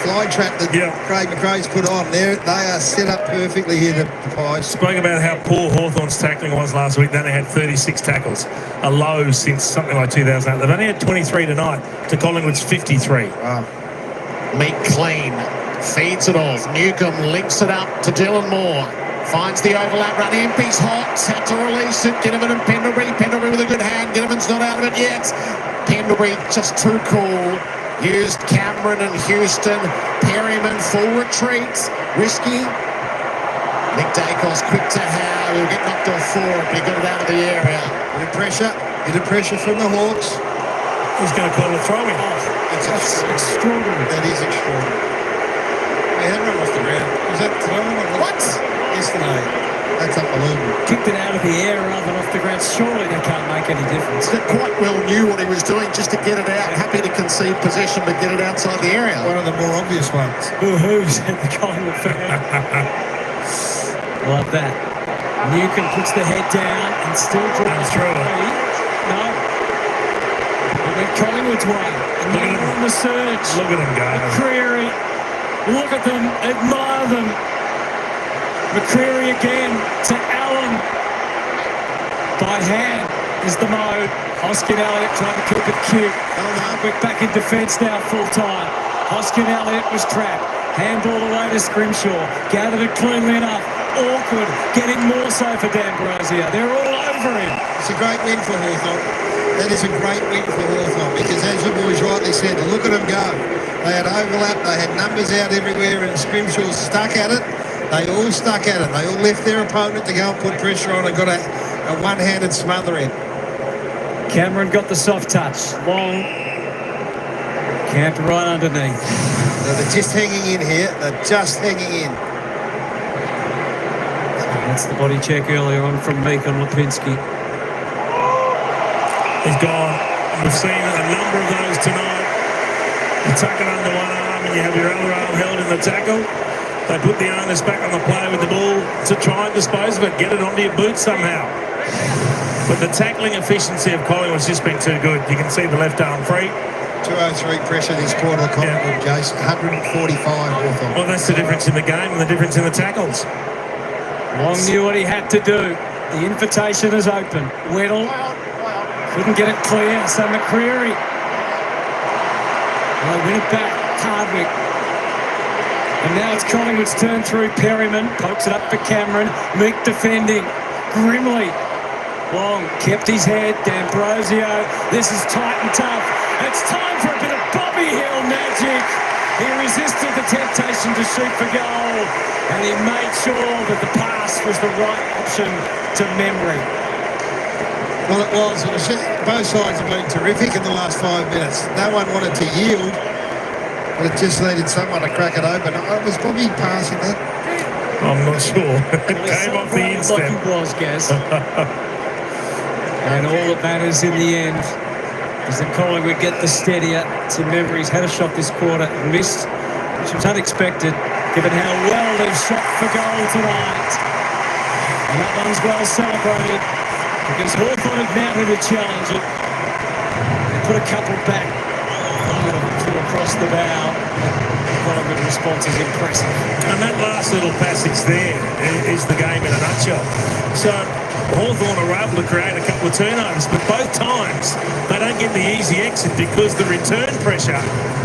fly trap that Craig McRae's put on. They are set up perfectly here, the Pies. Spoke about how poor Hawthorn's tackling was last week. They only had 36 tackles, a low since something like 2008. They've only had 23 tonight to Collingwood's 53. Wow. Meat clean, feeds it off. Newcomb links it up to Dylan Moore. Finds the overlap run. Impey's hot. Had to release it. Ginnivan and Pendlebury. Pendlebury with a good hand. Ginnivan's not out of it yet. Pendlebury just too cool. Used Cameron and Houston. Perryman full retreat. Risky. Nick Dacos quick to Howe. He'll get knocked off forward, but he got it out of the area. Bit of pressure from the Hawks. He's going to call a throw-in. That's extraordinary. That is extraordinary. They had run off the ground. Was that throwing? What? Yesterday. That's unbelievable. Kicked it out of the air rather than off the ground. Surely they can't make any difference. He quite well knew what he was doing just to get it out. Happy to concede possession, but get it outside the area. One of the more obvious ones. Boo-hoo, said the Collingwood fan. Love that. Newcomb puts the head down and still draws through it. No. It went Collingwood's way. And they're on the surge. Look at them go. McCreary. Look at them. Admire them. McCreary again to Allen. By hand is the mode. Hoskin Elliott trying to keep it cute. Hardwick back in defence now full time. Hoskin Elliott was trapped. Handball away to Scrimshaw. Gathered it cleanly enough. Awkward. Getting more so for D'Ambrosio. They're all over him. It's a great win for Hawthorn. That is a great win for Hawthorn because as the boys rightly said, look at them go. They had overlap. They had numbers out everywhere and Scrimshaw stuck at it. They all stuck at it. They all left their opponent to go and put pressure on and got a one-handed smother in. Cameron got the soft touch. Long. Camped right underneath. They're just hanging in here. They're just hanging in. That's the body check earlier on from Meek on Lipinski. He's gone. We've seen a number of those tonight. You tuck it under one arm and you have your other arm held in the tackle. They put the onus back on the player with the ball to try and dispose of it, get it onto your boot somehow. But the tackling efficiency of Collingwood's just been too good. You can see the left arm free. 203 pressure this quarter, Collingwood, Jason. 145 Hawthorn. Well, that's the difference in the game and the difference in the tackles. Long knew what he had to do. The invitation is open. Weddle couldn't get it clear, so McCreary. And they win it back. Hardwick. And now it's Collingwood's turn through. Perryman pokes it up for Cameron. Meek defending. Grimly. Long kept his head. D'Ambrosio. This is tight and tough. It's time for a bit of Bobby Hill magic. He resisted the temptation to shoot for goal. And he made sure that the pass was the right option to memory. Well, it was. Both sides have been terrific in the last 5 minutes. No one wanted to yield. But it just needed someone to crack it open. Was Bobby passing that? I'm not sure. It came off the instep. Like he was, Gaz. And all that matters in the end is that Collingwood get the steadier. Tim Memory's had a shot this quarter and missed, which was unexpected, given how well they've shot for goal tonight. And that one's well celebrated because Hawthorn had mounted a challenge. They put a couple back. Across the bow. Collingwood response is impressive. And that last little passage there is the game in a nutshell. So Hawthorn are able to create a couple of turnovers, but both times they don't get the easy exit because the return pressure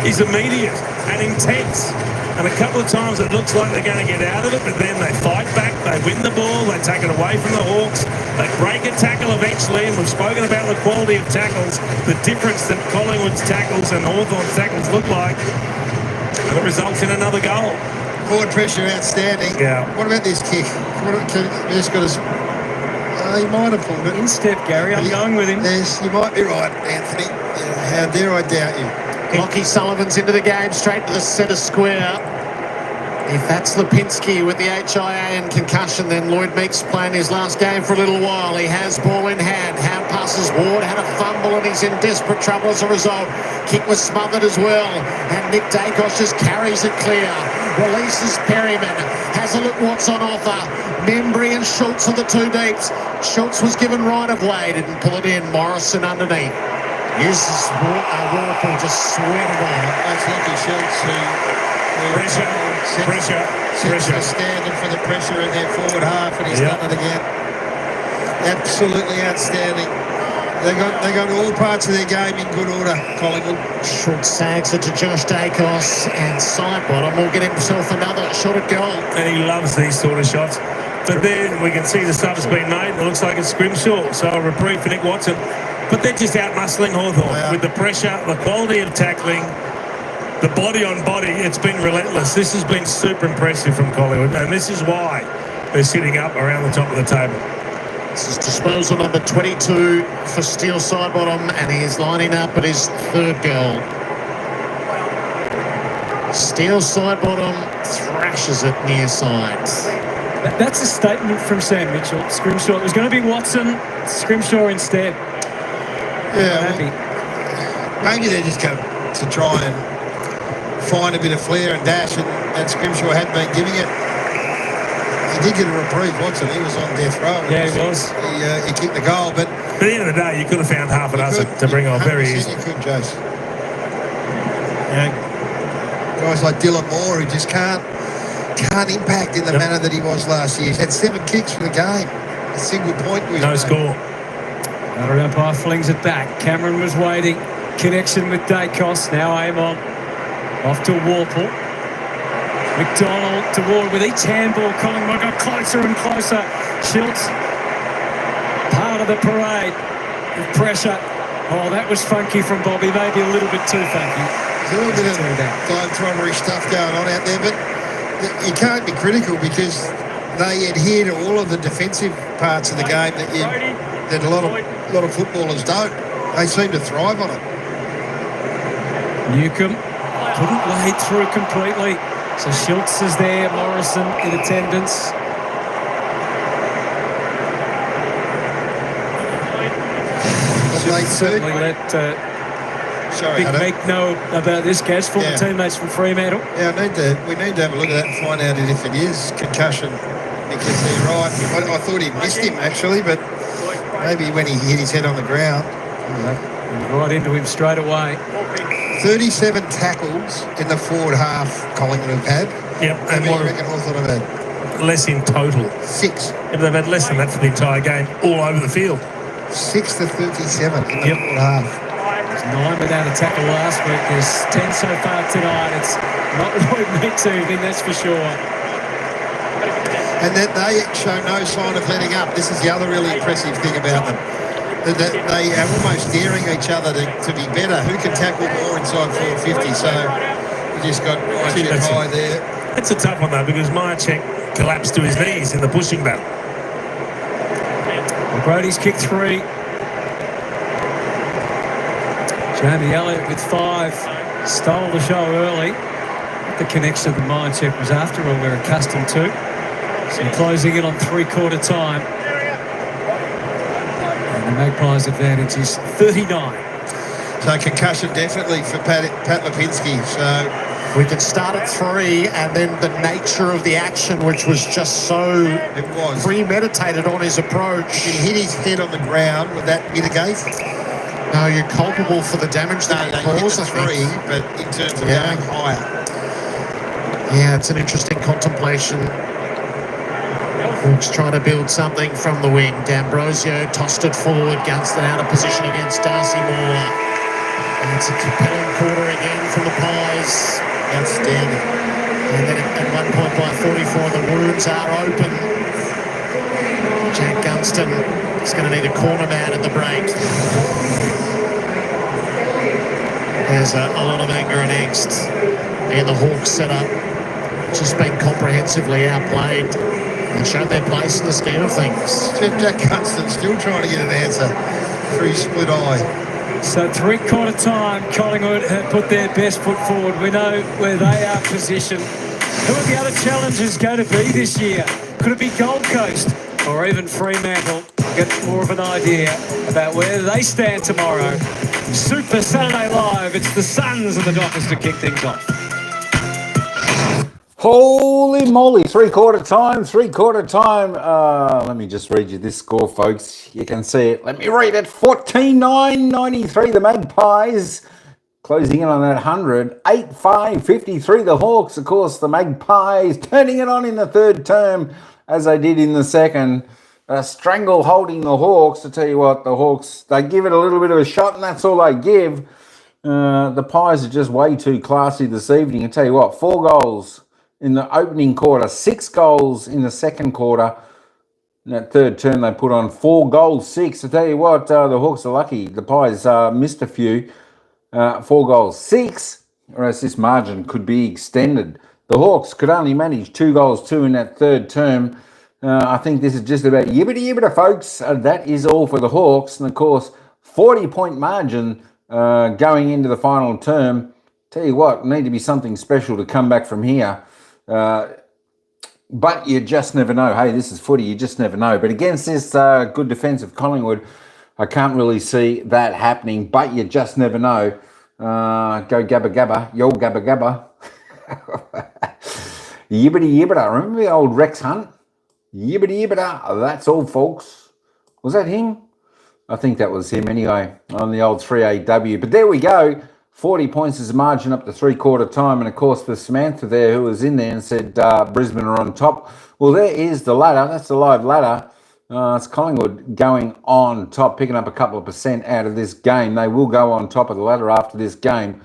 is immediate and intense. And a couple of times it looks like they're going to get out of it, but then they fight back, they win the ball, they take it away from the Hawks, they break a tackle eventually, and we've spoken about the quality of tackles, the difference that Collingwood's tackles and Hawthorn's tackles look like, and it results in another goal. Forward pressure outstanding. Yeah. What about this kick? Just got to... he might have pulled it. Instep, Gary. I'm going with him. Yes, you might be right, Anthony. Yeah, how dare I doubt you? Lockie Sullivan's into the game, straight to the centre square. If that's Lipinski with the HIA and concussion, then Lloyd Meeks playing his last game for a little while. He has ball in hand. Hand passes Ward, had a fumble, and he's in desperate trouble as a result. Kick was smothered as well, and Nick Dacos just carries it clear. Releases Perryman, has a look what's on offer. Membry and Schultz are the two deeps. Schultz was given right of way, didn't pull it in. Morrison underneath. Uses Walker, just sweated on it. That's Lucky Schultz Pressure. Standing for the pressure in their forward half, and he's done it again. Absolutely outstanding. They got all parts of their game in good order, Collingwood. Schultz sags it to Josh Dacos, and Sidebottom will get himself another shot at goal. And he loves these sort of shots. But then we can see the sub's been made. It looks like it's Scrimshaw, so a reprieve for Nick Watson. But they're just out-muscling Hawthorn with the pressure, the quality of tackling, the body on body. It's been relentless. This has been super impressive from Collingwood, and this is why they're sitting up around the top of the table. This is disposal number 22 for Steele Sidebottom, and he is lining up at his third goal. Steele Sidebottom thrashes it near side. That's a statement from Sam Mitchell. Scrimshaw. It was going to be Watson, Scrimshaw instead. Yeah, well, maybe they're just going to try and find a bit of flair and dash, and Scrimshaw hadn't been giving it. He did get a reprieve, Watson. He was on death row. Yeah, he was. He kicked the goal, but at the end of the day, you could have found half a dozen to bring on very easily. You could, Jace. Guys like Dylan Moore, who just can't impact in the manner that he was last year. He's had 7 kicks for the game. A single point was no score. Another umpire flings it back. Cameron was waiting. Connection with Dacos. Now aim on. Off to Warple. McDonald to Ward with each handball. Collingwood got closer and closer. Schultz, part of the parade with pressure. Oh, that was funky from Bobby. Maybe a little bit too funky. There's a little bit of time-throttery stuff going on out there, but you can't be critical because they adhere to all of the defensive parts of the game that a lot of footballers don't. They seem to thrive on it. Newcomb couldn't wade through completely. So Schultz is there, Morrison in attendance. Certainly let Big Meek know about this, Gaz, former teammates from Fremantle. Yeah, we need to have a look at that and find out if it is concussion, because they're right. I thought he missed him actually, but maybe when he hit his head on the ground. Right into him straight away. 37 tackles in the forward half Collingwood have had. Yep. And what do you reckon Hawthorn have had? Less in total. 6. If they've had less than that for the entire game, all over the field. 6 to 37 in the forward half. There's 9 without a tackle last week. There's 10 so far tonight. It's not Lloyd Meeks evening, that's for sure. And that they show no sign of letting up. This is the other really impressive thing about them. That they are almost daring each other to be better. Who can tackle more inside 450? So we just got Myercheck high there. It's a tough one though, because Myercheck collapsed to his knees in the pushing battle. Brody's kicked 3. Jamie Elliott with 5. Stole the show early. The connection that Myercheck was after all we're accustomed to. So closing in on 3/4 time. And the Magpies' advantage is 39. So concussion definitely for Pat Lipinski. So we can start at 3, and then the nature of the action, which was just so premeditated on his approach. He hit his head on the ground. Would that mitigate? No, you're culpable for the damage that he caused. 3, but in terms of going higher. Yeah, it's an interesting contemplation. Hawks trying to build something from the wing. D'Ambrosio tossed it forward. Gunston out of position against Darcy Moore. And it's a compelling quarter again from the Pies. Outstanding. And then at 1 point by 44, the wounds are open. Jack Gunston is going to need a corner man at the break. There's a lot of anger and angst. And the Hawks setup just been comprehensively outplayed and showed their place in the scheme of things. Jack Gunston still trying to get an answer through his split eye. So three-quarter time, Collingwood have put their best foot forward. We know where they are positioned. Who are the other challengers going to be this year? Could it be Gold Coast or even Fremantle? Get more of an idea about where they stand tomorrow. Super Saturday Live. It's the Suns and the Dockers to kick things off. Holy moly, three-quarter time. Let me just read you this score, folks. You can see it. Let me read it. 14-9-93, the Magpies. Closing in on that 100. 8-5-53, the Hawks. Of course, the Magpies turning it on in the third term as they did in the second. Strangle holding the Hawks. I tell you what, the Hawks, they give it a little bit of a shot and that's all they give. The Pies are just way too classy this evening. I tell you what, 4 goals in the opening quarter, 6 goals in the second quarter. In that third term, they put on 4 goals, 6. I tell you what, the Hawks are lucky. The Pies missed a few. 4 goals, 6, or else this margin could be extended. The Hawks could only manage 2 goals, 2 in that third term. I think this is just about yibbity-yibbita, folks. That is all for the Hawks. And, of course, 40-point margin going into the final term. Tell you what, need to be something special to come back from here. But you just never know. Hey, this is footy. You just never know. But against this good defensive Collingwood, I can't really see that happening. But you just never know. Go gabba gabba. Yo gabba gabba. Yibbity-yibbita. Remember the old Rex Hunt? Yibbity-yibbita. That's all, folks. Was that him? I think that was him anyway, on the old 3AW. But there we go. 40 points is a margin up to three-quarter time. And, of course, for Samantha there, who was in there and said Brisbane are on top. Well, there is the ladder. That's the live ladder. It's Collingwood going on top, picking up a couple of % out of this game. They will go on top of the ladder after this game.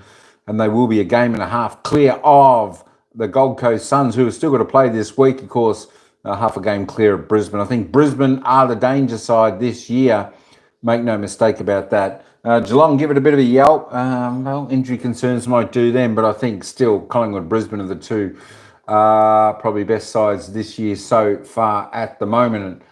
And they will be a game and a half clear of the Gold Coast Suns, who are still got to play this week, of course. Half a game clear of Brisbane. I think Brisbane are the danger side this year. Make no mistake about that. Geelong give it a bit of a yelp. Well, injury concerns might do them, but I think still Collingwood, Brisbane are the two probably best sides this year so far at the moment.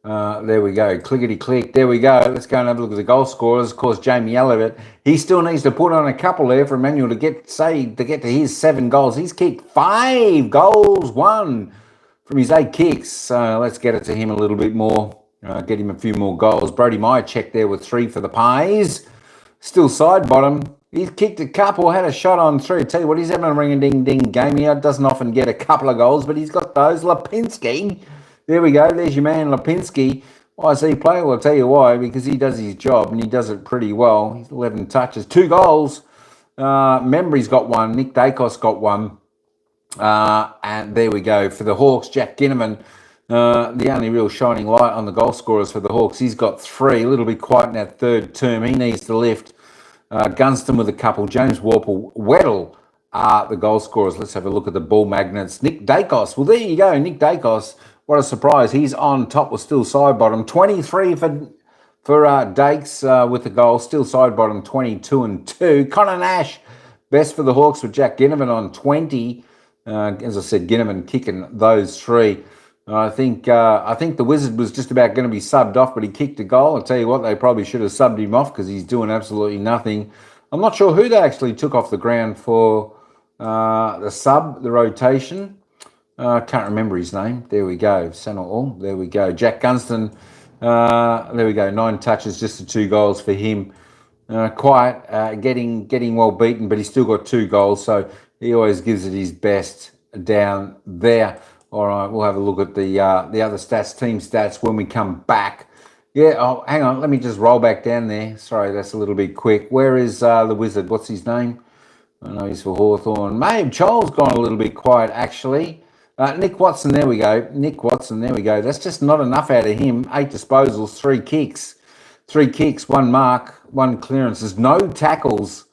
There we go. Clickety-click. There we go. Let's go and have a look at the goal scorers. Of course, Jamie Elliott, he still needs to put on a couple there for Emmanuel to get to his 7 goals. He's kicked 5 goals, 1 from his 8 kicks. Let's get it to him a little bit more. Get him a few more goals. Brody Myercheck there with 3 for the Pies. Still side bottom. He's kicked a couple, had a shot on 3. I tell you what, he's having a ring-a-ding-ding game here. Doesn't often get a couple of goals, but he's got those. Lipinski. There we go. There's your man, Lipinski. Why does he play? Well, I'll tell you why. Because he does his job, and he does it pretty well. He's 11 touches. 2 goals. Membry's got 1. Nick Dacos got 1. And there we go. For the Hawks, Jack Ginnivan, the only real shining light on the goal scorers for the Hawks. He's got 3. A little bit quiet in that third term. He needs to lift. Gunston with a couple. James Weddle are the goal scorers. Let's have a look at the ball magnets. Nick Dacos. Well, there you go. Nick Dacos. What a surprise. He's on top with still side bottom. 23 for Dakes with the goal. Still side bottom, 22 and 2. Connor Nash, best for the Hawks with Jack Ginnivan on 20. As I said, Ginnivan kicking those 3. I think the Wizard was just about going to be subbed off, but he kicked a goal. I'll tell you what, they probably should have subbed him off because he's doing absolutely nothing. I'm not sure who they actually took off the ground for the rotation. I can't remember his name. There we go. Sanal. There we go. Jack Gunston. There we go. 9 touches, just the 2 goals for him. Quiet, getting well beaten, but he's still got 2 goals, so he always gives it his best down there. All right, we'll have a look at the other stats, team stats, when we come back. Yeah, oh, hang on. Let me just roll back down there. Sorry, that's a little bit quick. Where is the Wizard? What's his name? I know he's for Hawthorn. Mabe Chol's gone a little bit quiet, actually. Nick Watson, there we go. Nick Watson, there we go. That's just not enough out of him. 8 disposals, 3 kicks. 3 kicks, 1 mark, 1 clearance. There's no tackles.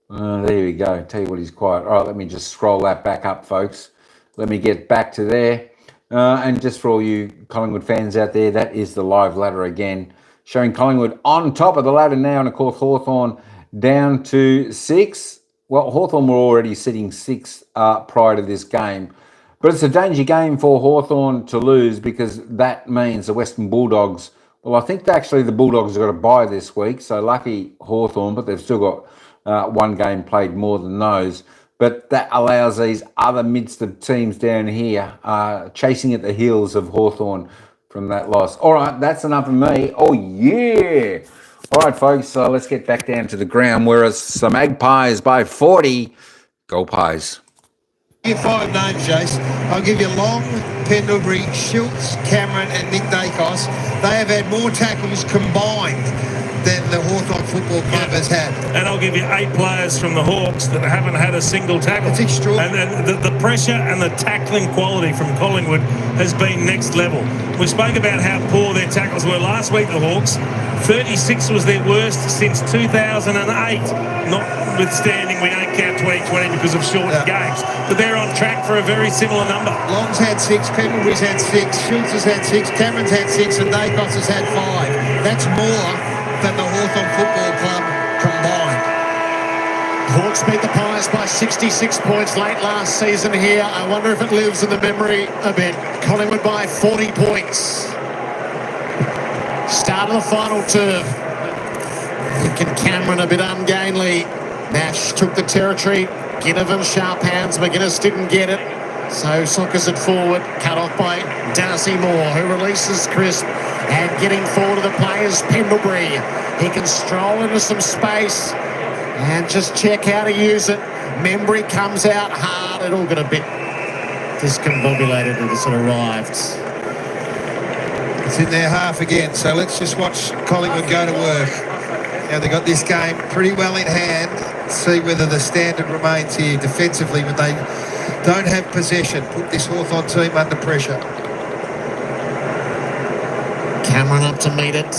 There we go. Tell you what, he's quiet. All right, let me just scroll that back up, folks. Let me get back to there. And just for all you Collingwood fans out there, that is the live ladder again, showing Collingwood on top of the ladder now, and of course Hawthorn down to 6. Well, Hawthorn were already sitting 6th prior to this game. But it's a danger game for Hawthorn to lose, because that means the Western Bulldogs, well, I think actually the Bulldogs have got a bye this week, so lucky Hawthorn, but they've still got 1 game played more than those. But that allows these other midst of teams down here chasing at the heels of Hawthorn from that loss. All right, that's enough of me. Oh, yeah. All right, folks, so let's get back down to the ground, whereas some Magpies by 40. Go Pies. Give 5 names, Jace. I'll give you Long, Pendlebury, Schultz, Cameron and Nick Dacos. They have had more tackles combined than the Hawthorn Football Club has had. And I'll give you 8 players from the Hawks that haven't had a single tackle. That's extraordinary. And the pressure and the tackling quality from Collingwood has been next level. We spoke about how poor their tackles were last week, the Hawks. 36 was their worst since 2008, notwithstanding we don't count 2020 because of short games. But they're on track for a very similar number. Long's had 6, Pendlebury's had 6, Schultz has had 6, Cameron's had 6 and Dacos has had 5. That's more than the Hawthorn Football Club combined. Hawks beat the Pies by 66 points late last season here. I wonder if it lives in the memory a bit. Collingwood by 40 points. Start of the final turf. Lincoln Cameron a bit ungainly. Nash took the territory. Ginnivan, sharp hands. McGuinness didn't get it. So sockers it forward. Cut off by Darcy Moore, who releases Crisp. And getting forward to the players, Pendlebury. He can stroll into some space and just check how to use it. Membry comes out hard. It all got a bit discombobulated as it arrived. It's in their half again, so let's just watch Collingwood go to work. Now they've got this game pretty well in hand. See whether the standard remains here defensively when they don't have possession. Put this Hawthorn team under pressure. Cameron up to meet it.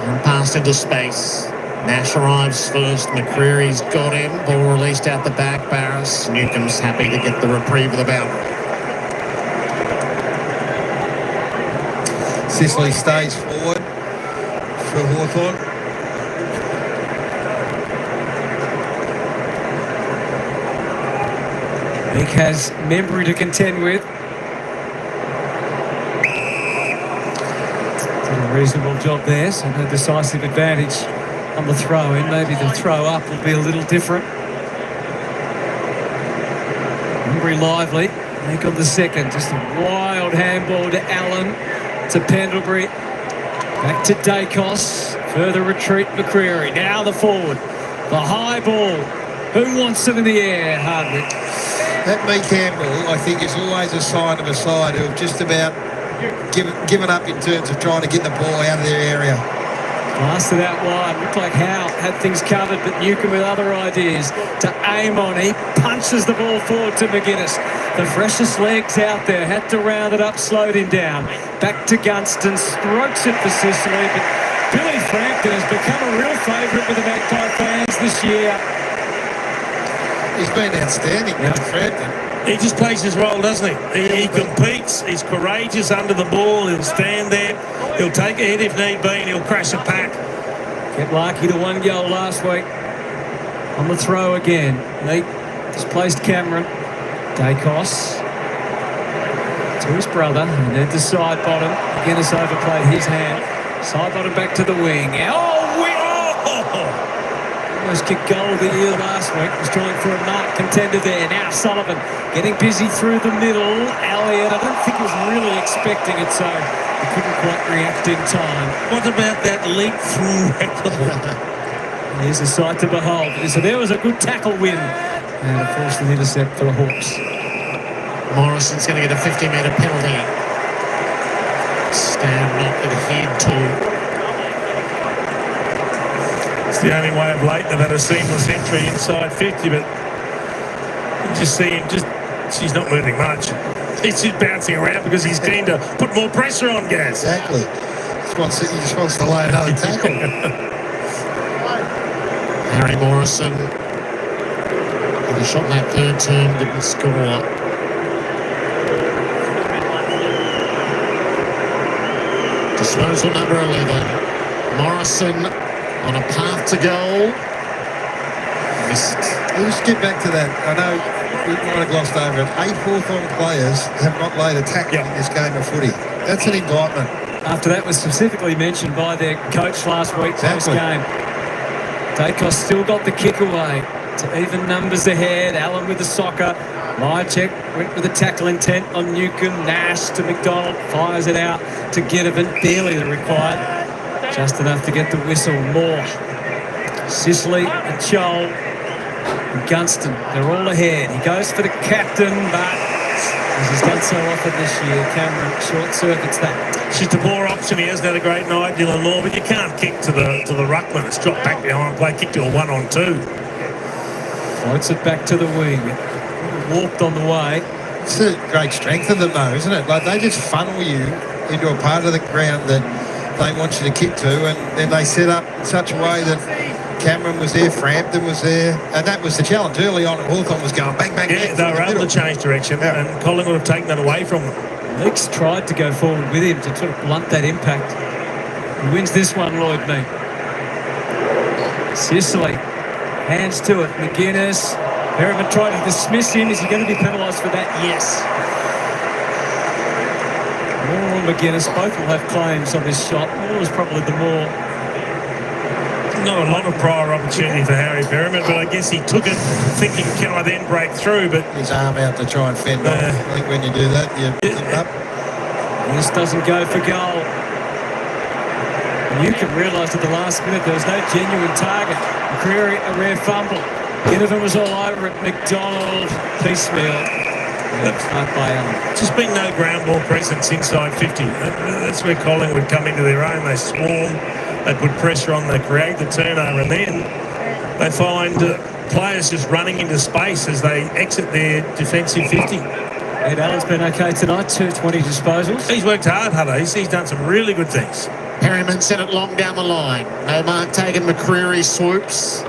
And passed into space. Nash arrives first. McCreary's got him. Ball released out the back. Barris. Newcomb's happy to get the reprieve of the boundary. Sicily stays forward for Hawthorn. Nick has Membry to contend with. Did a reasonable job there, so no decisive advantage on the throw-in. Maybe the throw-up will be a little different. Membry lively. Nick on the second. Just a wild handball to Allen. To Pendlebury, back to Dacos, further retreat McCreary, now the forward, the high ball, who wants it in the air? Hardly. That Mee Campbell, I think, is always a sign of a side who have just about given up in terms of trying to get the ball out of their area. Blasted out wide, looked like Howe had things covered, but Newcomb with other ideas to aim on. He punches the ball forward to McGuinness. The freshest legs out there, had to round it up, slowed him down. Back to Gunston, strokes it for Sicily, but Billy Frampton has become a real favourite with the Magpie fans this year. He's been outstanding, Billy Frampton. He just plays his role, doesn't he? He competes, he's courageous under the ball, he'll stand there, he'll take a hit if need be, and he'll crash a pack. Get lucky to 1 goal last week. On the throw again. They displaced Cameron. Dacos to his brother, and then to side bottom. McGuinness overplayed his hand. Side bottom back to the wing. Almost kicked goal of the year last week. Was trying for a mark contender there. Now Sullivan getting busy through the middle. Elliott, I don't think he was really expecting it, so he couldn't quite react in time. What about that leap through record? Here's a sight to behold. So there was a good tackle win. And a forced an intercept for the Hawks. Morrison's going to get a 50-metre penalty. Stan not adhered to. It's the only way of late they've had a seamless entry inside 50, but you just see him she's not moving much. He's just bouncing around because he's keen to put more pressure on Gaz. Exactly. He just wants to lay another tackle. Harry Morrison. He shot that third term, didn't score. Disposal number 11. Morrison on a path to goal. Missed. We'll just get back to that. I know we might have glossed over it. 8 Hawthorn players have not laid a tackle in this game of footy. That's an indictment. After that was specifically mentioned by their coach last week post-game. Dacos still got the kick away to even numbers ahead. Allen with the soccer. Myercheck went with a tackle intent on Newcomb. Nash to McDonald. Fires it out to Ginnivan. Barely the required. Just enough to get the whistle. More. Sicily and Joel and Gunston. They're all ahead. He goes for the captain, but as he's done so often this year, Cameron short circuits that. She's the poor option. He hasn't had a great night, Dylan Moore, but you can't kick to the ruckman. It's dropped back behind play, kick to a 1-on-2. Floats it back to the wing. Walked on the way. It's a great strength of them, though, isn't it? Like, they just funnel you into a part of the ground that they want you to kick to, and then they set up in such a way that Cameron was there, Frampton was there, and that was the challenge. Early on, Hawthorn was going bang, bang, bang. They were able to change direction, and Collingwood have taken that away from them. Leaks tried to go forward with him to sort of blunt that impact. He wins this one, Lloyd Me. Sicily, hands to it. McGuinness. Perriman tried to dismiss him. Is he going to be penalised for that? Yes. Moore and McGuinness both will have claims on this shot. Moore is probably the more. Not a lot of prior opportunity for Harry Perriman, but I guess he took it thinking, can I then break through? But his arm out to try and fend off. I think when you do that, you give it up. This doesn't go for goal. And you can realise at the last minute there was no genuine target. McCreary, a rare fumble. Ginnivan was all over it. McDonald, piecemeal. Just been no ground ball presence inside 50. That's where Collingwood come into their own. They swarm, they put pressure on, they create the turnover, and then they find players just running into space as they exit their defensive 50. Ed Allen's been okay tonight, 220 disposals. He's worked hard, Hutto. He's done some really good things. Perryman sent it long down the line. No mark taken. McCreary swoops.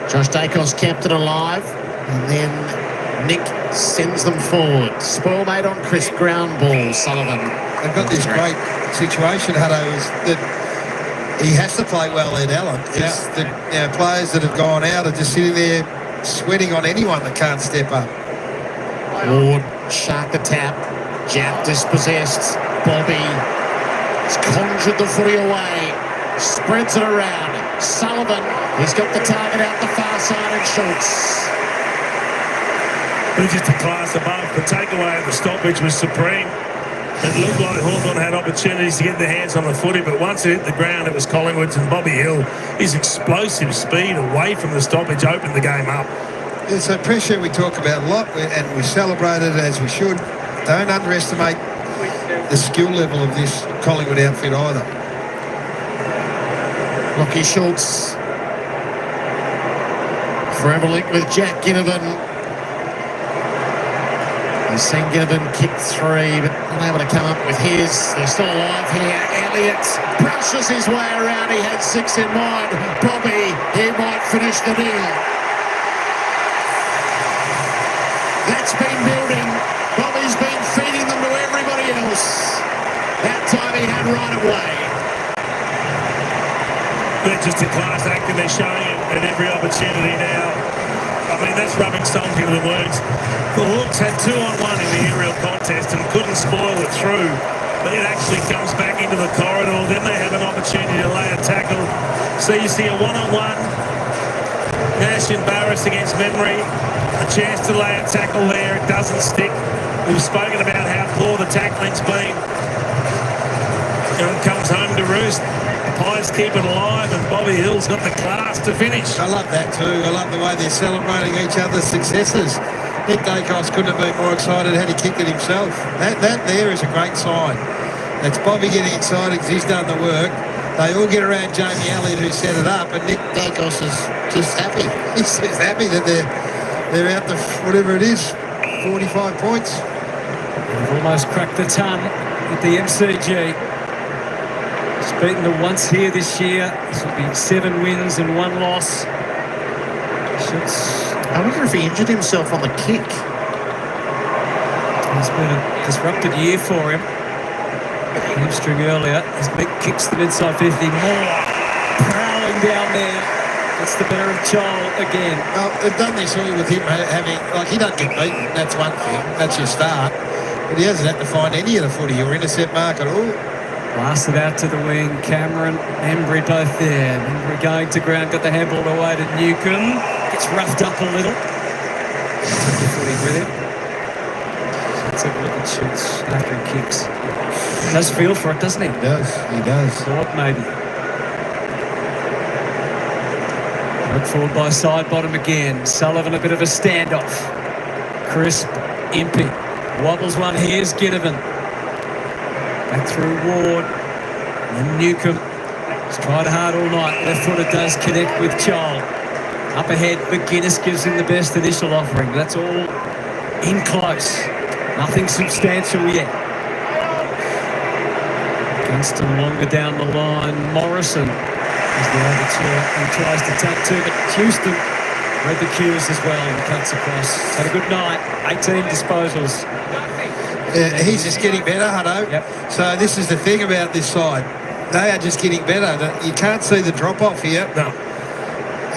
Josh Dacos kept it alive. And then Nick sends them forward. Spoil made on crisp ground ball, Sullivan. They've got this great situation, Hutto, is that he has to play well, Ed Allen. The players that have gone out are just sitting there sweating on anyone that can't step up. Ward, shark the tap. Jap dispossessed. Bobby has conjured the footy away. Spreads it around. Sullivan, he's got the target out the far side and shoots. But just a class above. The takeaway at the stoppage was supreme. It looked like Hawthorn had opportunities to get their hands on the footy, but once it hit the ground, it was Collingwood's, and Bobby Hill, his explosive speed away from the stoppage opened the game up. It's a pressure we talk about a lot, and we celebrate it as we should. Don't underestimate the skill level of this Collingwood outfit either. Lockie Schultz. Forever linked with Jack Ginnivan. He's seen Ginnivan kick 3, but unable to come up with his. They're still alive here. Elliott brushes his way around. He had 6 in mind. Bobby, he might finish the deal. That's been building. Bobby's been feeding them to everybody else. That time he had right away. They're just a class act, and they're showing it at every opportunity now. I mean, that's rubbing salt into the wounds. The Hawks had 2-on-1 in the aerial contest and couldn't spoil it through. But it actually comes back into the corridor. Then they have an opportunity to lay a tackle. So you see a 1-on-1. Nash embarrassed against memory. A chance to lay a tackle there. It doesn't stick. We've spoken about how poor the tackling's been. And it comes home to roost. The Pies keep it alive, and Bobby Hill's got the class to finish. I love that too. I love the way they're celebrating each other's successes. Nick Dacos couldn't have been more excited had he kicked it himself. That there is a great sign. That's Bobby getting excited because he's done the work. They all get around Jamie Elliott, who set it up, and Nick Dacos is just happy. He's just happy that they're out to whatever it is, 45 points. They've almost cracked the ton at the MCG. He's beaten them once here this year. This will be 7 wins and 1 loss. I wonder if he injured himself on the kick. It's been a disrupted year for him. Hamstring earlier. His big kicks them inside 50. More prowling down there. It's the better of Joel again. Well, they've done this all with him having, like, he doesn't get beaten. That's one thing. That's your start. But he hasn't had to find any of the footy or intercept mark at all. Blasted out to the wing. Cameron, Embry both there. Embry going to ground, got the handball away to Newcomb. Gets roughed up a little. Took the footy with him. Let's have a look at shoots after he kicks. He does feel for it, doesn't he? He does. He does. Thought maybe. Look forward by side bottom again. Sullivan a bit of a standoff. Crisp, Impey. Wobbles one. Here's Ginnivan. Back through Ward. And Newcomb. He's tried hard all night. Left footer does connect with Joel. Up ahead, McGuinness gives him the best initial offering. That's all in close. Nothing substantial yet. Gunston longer down the line. Morrison is the overture and tries to tap to, but Houston read the cues as well and cuts across. Had a good night. 18 disposals. He's just getting better, Hutto. Yep. So this is the thing about this side. They are just getting better. You can't see the drop-off here. No.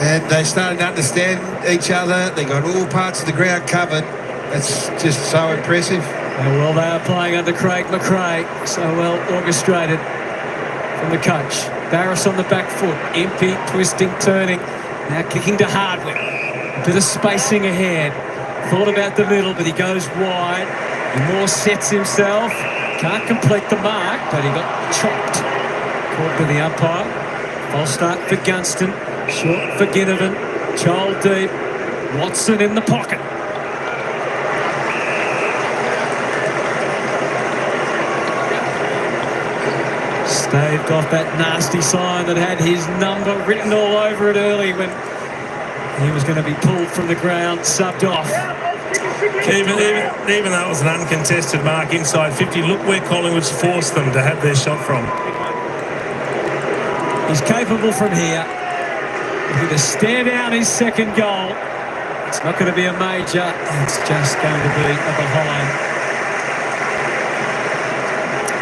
And they started to understand each other. They got all parts of the ground covered. It's just so impressive. Well, they are playing under Craig McRae. So well orchestrated from the coach. Barris on the back foot. Impey twisting, turning. Now kicking to Hardwick. A bit of spacing ahead. Thought about the middle, but he goes wide. And Moore sets himself. Can't complete the mark, but he got chopped. Caught by the umpire. False start for Gunston. Short for Ginnivan. Joel deep. Watson in the pocket. Staved off that nasty sign that had his number written all over it early when he was going to be pulled from the ground, subbed off. Even though it was an uncontested mark inside 50, look where Collingwood's forced them to have their shot from. He's capable from here. He's going to stare down his second goal. It's not going to be a major. It's just going to be a behind.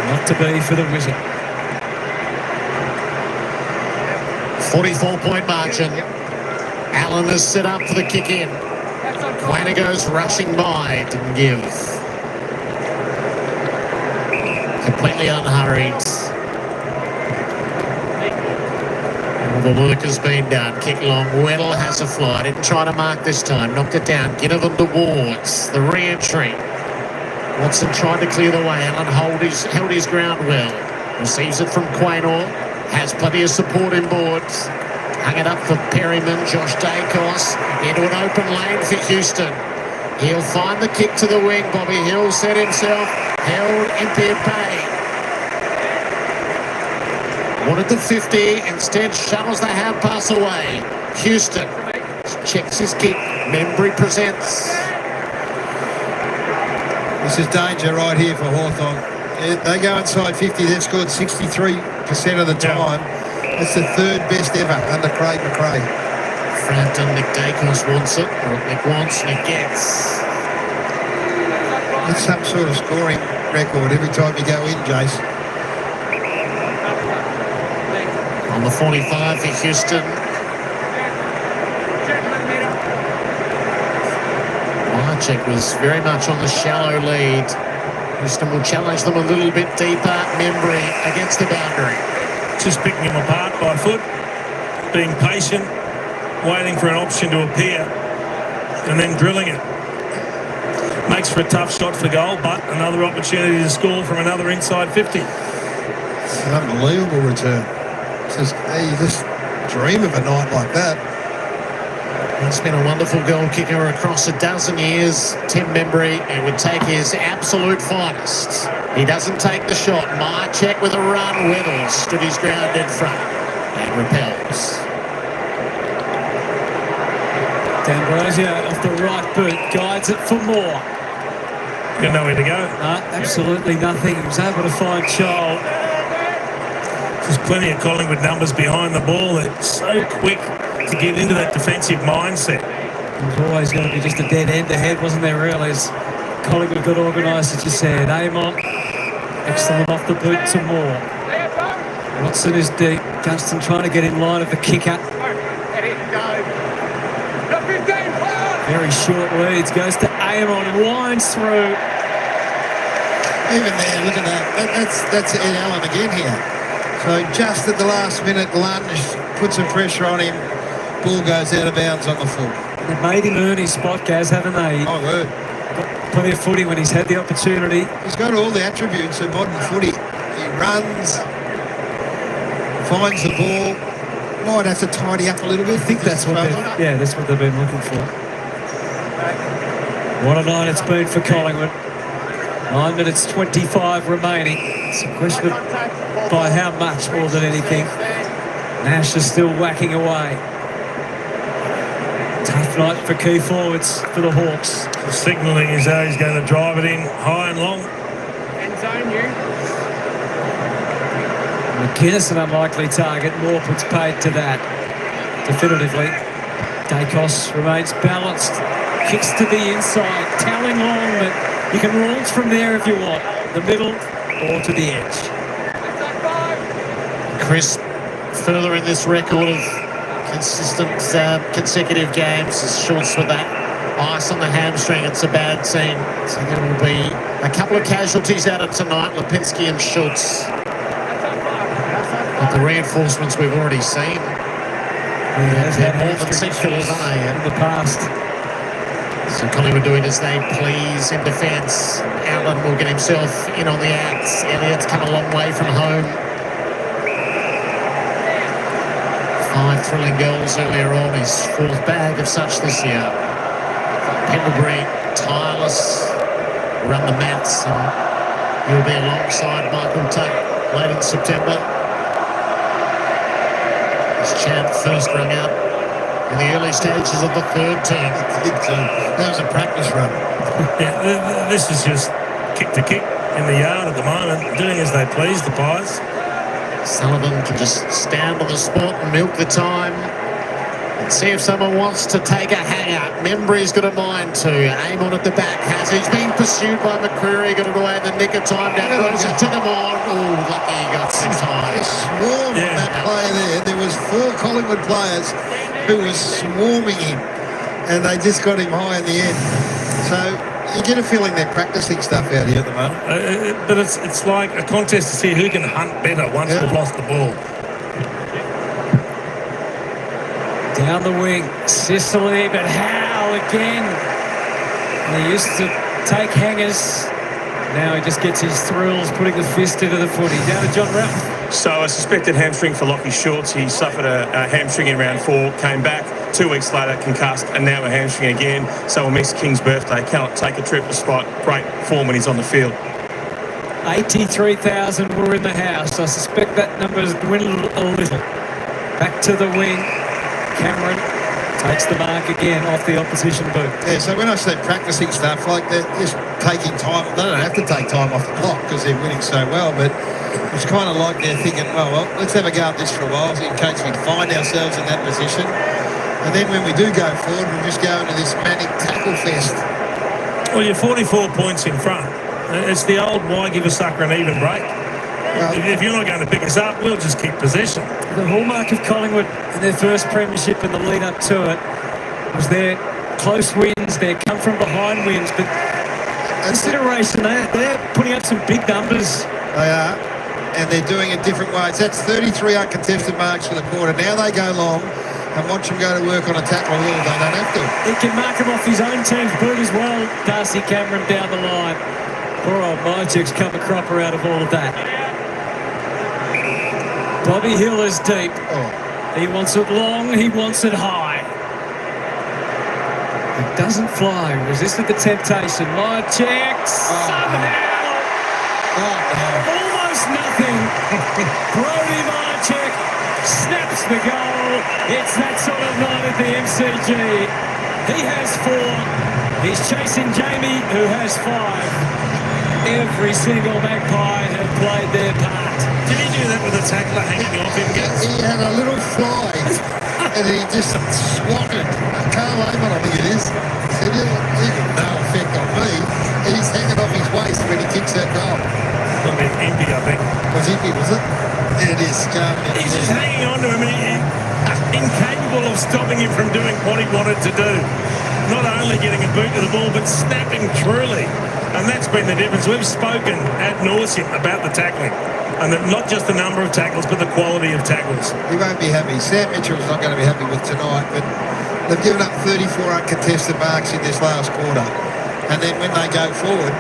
Not to be for the Wizard. 44-point margin. Allen is set up for the kick in. Flanagan's rushing by, didn't give. Completely unhurried. All the work has been done. Kick long. Weddle has a fly. Didn't try to mark this time. Knocked it down. Ginnivan towards the re-entry. Watson tried to clear the way. Allen held his ground well. Receives it from Quaynor. Has plenty of support in boards. Hung it up for Perryman. Josh Dacos into an open lane for Houston. He'll find the kick to the wing. Bobby Hill set himself. Held Impey at bay. Wanted the 50. Instead shuttles the hand pass away. Houston checks his kick. Membry presents. This is danger right here for Hawthorn. They go inside 50. They've scored 63% of the time. It's the third best ever under Craig McRae. Frampton, Nick Dacos wants it. What Nick wants, Nick gets. It's some sort of scoring record every time you go in, Jace. On the 45 for Houston. Wycheck was very much on the shallow lead. Houston will challenge them a little bit deeper. Membry against the boundary. Just picking him apart by foot, being patient, waiting for an option to appear, and then drilling it. Makes for a tough shot for goal, but another opportunity to score from another inside 50. It's an unbelievable return. You just dream of a night like that. He's been a wonderful goal kicker across a dozen years. Tim Membry, it would take his absolute finest. He doesn't take the shot. Myercheck with a run. Weddle stood his ground in front and repels. D'Ambrosio off the right boot, guides it for Moore. Got nowhere to go. Absolutely nothing. He was able to find Chol. There's plenty of Collingwood numbers behind the ball. They're so quick to get into that defensive mindset. It was always going to be just a dead end ahead, wasn't there, really? As Collingwood got organised, as you said. Amon, excellent off the boot to Moore. Watson is deep. Gunston trying to get in line of the kicker. Very short leads. Goes to Amon, winds through. Even there, look at that. That's Ed Allen again here. So just at the last minute, lunge, put some pressure on him. Ball goes out of bounds on the full. They've made him earn his spot, Gaz, haven't they? Oh, word. Got plenty of footy when he's had the opportunity. He's got all the attributes of modern footy. He runs, finds the ball. Might have to tidy up a little bit. I think that's what that's what they've been looking for. What a night it's been for Collingwood. 9 minutes 25 remaining. It's a question of by how much more than anything. Nash is still whacking away. Tough night for key forwards for the Hawks. Signalling as though he's going to drive it in high and long. McInnes an unlikely target. Moore puts paid to that. Definitively. Dacos remains balanced. Kicks to the inside. Talling long, but you can launch from there if you want. The middle or to the edge. Chris, further in this record of consistent consecutive games, is Schultz with that ice on the hamstring. It's a bad scene. So there will be a couple of casualties out of tonight, Lipinski and Schultz. But the reinforcements we've already seen. Has had more than 6 goals, haven't they? in the past. So Collingwood doing as they please in defence. Allen will get himself in on the outs. Elliott's come a long way from home. 5 thrilling goals earlier on. His 4th bag of such this year. Pendlebury, tireless, run the mats, and he'll be alongside Michael Tuck late in September. His chant first rung out in the early stages of the 3rd term. That was a practice run. Yeah, this is just kick to kick in the yard at the moment, doing as they please, the Pies. Sullivan can just stand on the spot and milk the time and see if someone wants to take a hanger. Membry's got a mind to. Amon at the back has. He's being pursued by McCreary. Got it away in the nick of time. Down goes it to them on. Oh, lucky he got some time. Swarm on that player there. There was 4 Collingwood players who were swarming him, and they just got him high in the end. So you get a feeling they're practicing stuff out here at the moment. But it's like a contest to see who can hunt better once they've lost the ball. Down the wing, Sicily, but Howe again. He used to take hangers. Now he just gets his thrills, putting the fist into the footy. Down to John Ralph. So a suspected hamstring for Lockie Schultz. He suffered a hamstring in round 4, came back 2 weeks later, concussed, and now a hamstring again. So we'll miss King's birthday. Cannot take a trip despite great form when he's on the field. 83,000 were in the house. I suspect that number's dwindled a little. Back to the wing. Cameron takes the mark again off the opposition boot. Yeah, so when I say practicing stuff, like they're just taking time. They don't have to take time off the clock because they're winning so well, but it's kind of like they're thinking, well, let's have a go at this for a while in case we find ourselves in that position. And then when we do go forward, we'll just go into this manic tackle fest. Well, you're 44 points in front. It's the old why give a sucker an even break. Well, if you're not going to pick us up, we'll just keep possession. The hallmark of Collingwood in their first premiership and the lead up to it was their close wins, their come from behind wins, but consideration, they're putting up some big numbers. They are, and they're doing it different ways. That's 33 uncontested marks for the quarter. Now they go long and watch him go to work on a tackle. They don't have to. He can mark him off his own team's boot as well. Darcy Cameron down the line. Poor old Mychik's come a cropper out of all of that. Bobby Hill is deep. He wants it long, he wants it high. It doesn't fly. Resisted the temptation. Mychik somehow. Almost nothing. Brody Mychik snaps the goal. It's that sort of night at the MCG. He has 4. He's chasing Jamie, who has 5. Every single Magpie have played their part. Did he do that with a tackler hanging off him, Gaz? He had a little fly and he just swatted Carl Amon, I think it is. Said, he got no effect on me. He's hanging off his waist when he kicks that goal. I mean, Impey, I think. Was Impey, was it? There it is. He's just hanging on to him, incapable of stopping him from doing what he wanted to do. Not only getting a boot to the ball, but snapping truly. And that's been the difference. We've spoken ad nauseum about the tackling. And that not just the number of tackles, but the quality of tackles. He won't be happy. Sam Mitchell's not going to be happy with tonight, but they've given up 34 uncontested marks in this last quarter. And then when they go forward,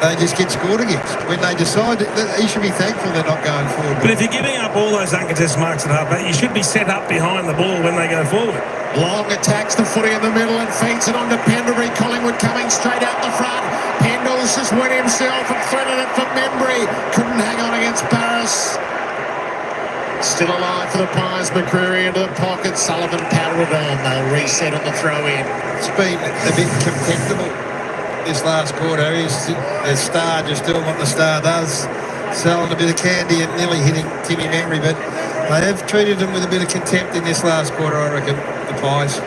they just get scored against. When they decide, he should be thankful they're not going forward. But if you're giving up all those uncontested marks at halfback, you should be set up behind the ball when they go forward. Long attacks the footy in the middle and feeds it on to Pendlebury. Collingwood coming straight out the front. Pendles just went himself and threaded it for Membry. Couldn't hang on against Barris. Still alive for the Pies. McCreary into the pocket. Sullivan paddled on. They'll reset on the throw in. It's been a bit contemptible this last quarter. He's the Star just doing what the Star does, selling a bit of candy and nearly hitting Timmy Membry, but they have treated him with a bit of contempt in this last quarter, I reckon, the Pies.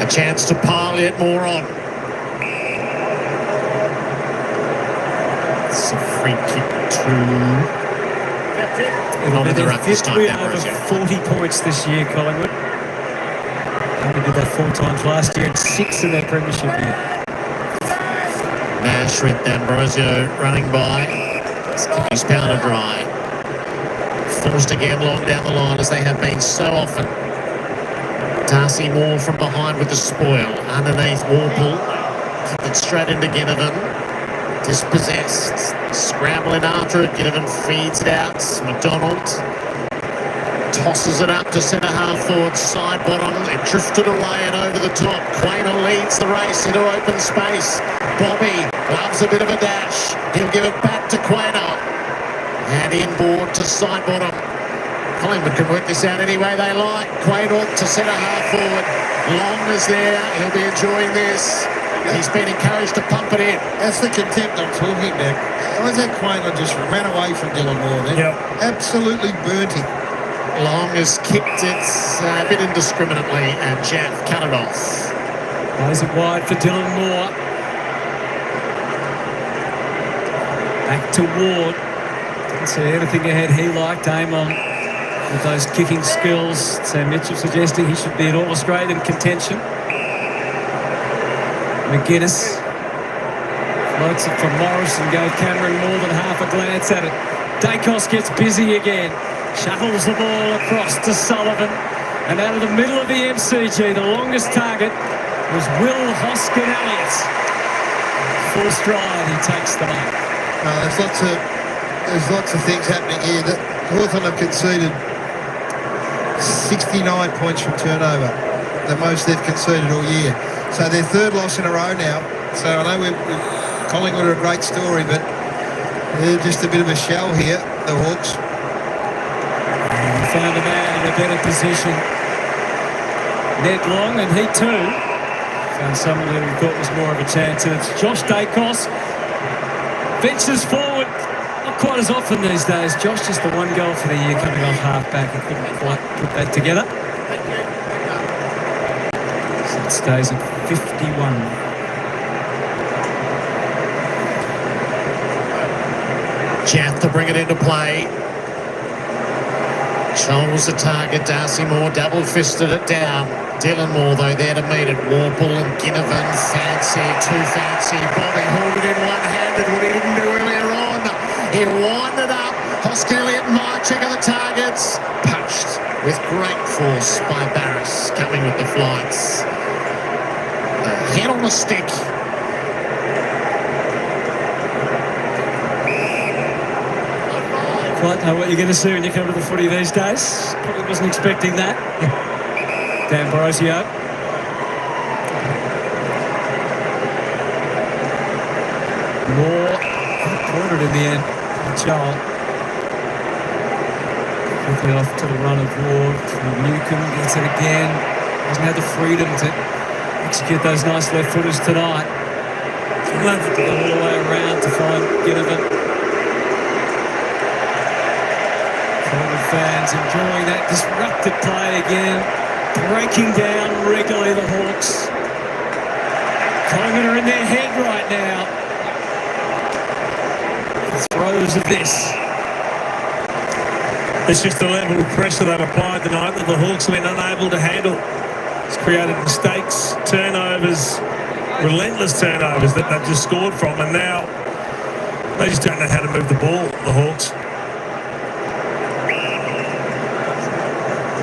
A chance to pile yet more on. It's a free kick to... It'll be their fifth win over 40 points this year, Collingwood. They did that 4 times last year and 6 in their premiership year. Nash with D'Ambrosio running by. He's pounded dry. Forced to gamble on down the line as they have been so often. Darcy Moore from behind with the spoil. Underneath Warple. Kicked it straight into Ginnivan. Dispossessed. Scrambling after it. Ginnivan feeds it out. McDonald tosses it up to centre half forward, side bottom. It drifted away and over the top. Quainer leads the race into open space. Bobby loves a bit of a dash. He'll give it back to Quainer. And inboard to side bottom. Collingwood can work this out any way they like. Quainer to centre half forward. Long is there. He'll be enjoying this. He's been encouraged to pump it in. That's the contempt I'm talking about. Was that Quainer just ran away from Dylan Moore then? Yep. Absolutely burnt him. Long has kicked it a bit indiscriminately and Jeff cut it off. Plays it wide for Dylan Moore. Back to Ward. Didn't see anything ahead he liked. Amon with those kicking skills. Sam Mitchell suggesting he should be in All-Australian contention. McGuinness floats it from Morris and gave Cameron more than half a glance at it. Dacos gets busy again. Shuttles the ball across to Sullivan. And out of the middle of the MCG, the longest target was Will Hoskin-Elliott. Full stride, he takes the mark. There's lots of things happening here. That Hawthorn have conceded 69 points from turnover, the most they've conceded all year. So their 3rd loss in a row now. So I know Collingwood are a great story, but they're just a bit of a shell here, the Hawks. Found a man in a better position. Ned Long, and he too found someone who he thought was more of a chance. And it's Josh Dacos. Ventures forward. Not quite as often these days. Josh just the 1 goal for the year coming off half-back. He couldn't quite put that together. So it stays at 51. Jaff to bring it into play. Shoals the target. Darcy Moore double-fisted it down. Dylan Moore, though, there to meet it. Warple and Ginnivan. Fancy, too fancy. Bobby hauled it in one-handed, what he didn't do earlier on. He winded up. Hoskin-Elliott might check on the targets. Punched with great force by Barris, coming with the flights. Head on the stick. Quite know what you're going to see when you come to the footy these days. Probably wasn't expecting that. D'Ambrosio. Moore cornered in the end. Joel. Quickly off to the run of Ward. Newcomb gets it again. Doesn't have the freedom to execute those nice left footers tonight. All the way around to find Ginnivan. Collingwood fans enjoying that disrupted play again, breaking down regularly the Hawks. Collingwood are in their head right now. The throws of this. It's just the level of pressure they've applied tonight that the Hawks have been unable to handle. It's created mistakes, turnovers, relentless turnovers that they've just scored from, and now they just don't know how to move the ball, the Hawks.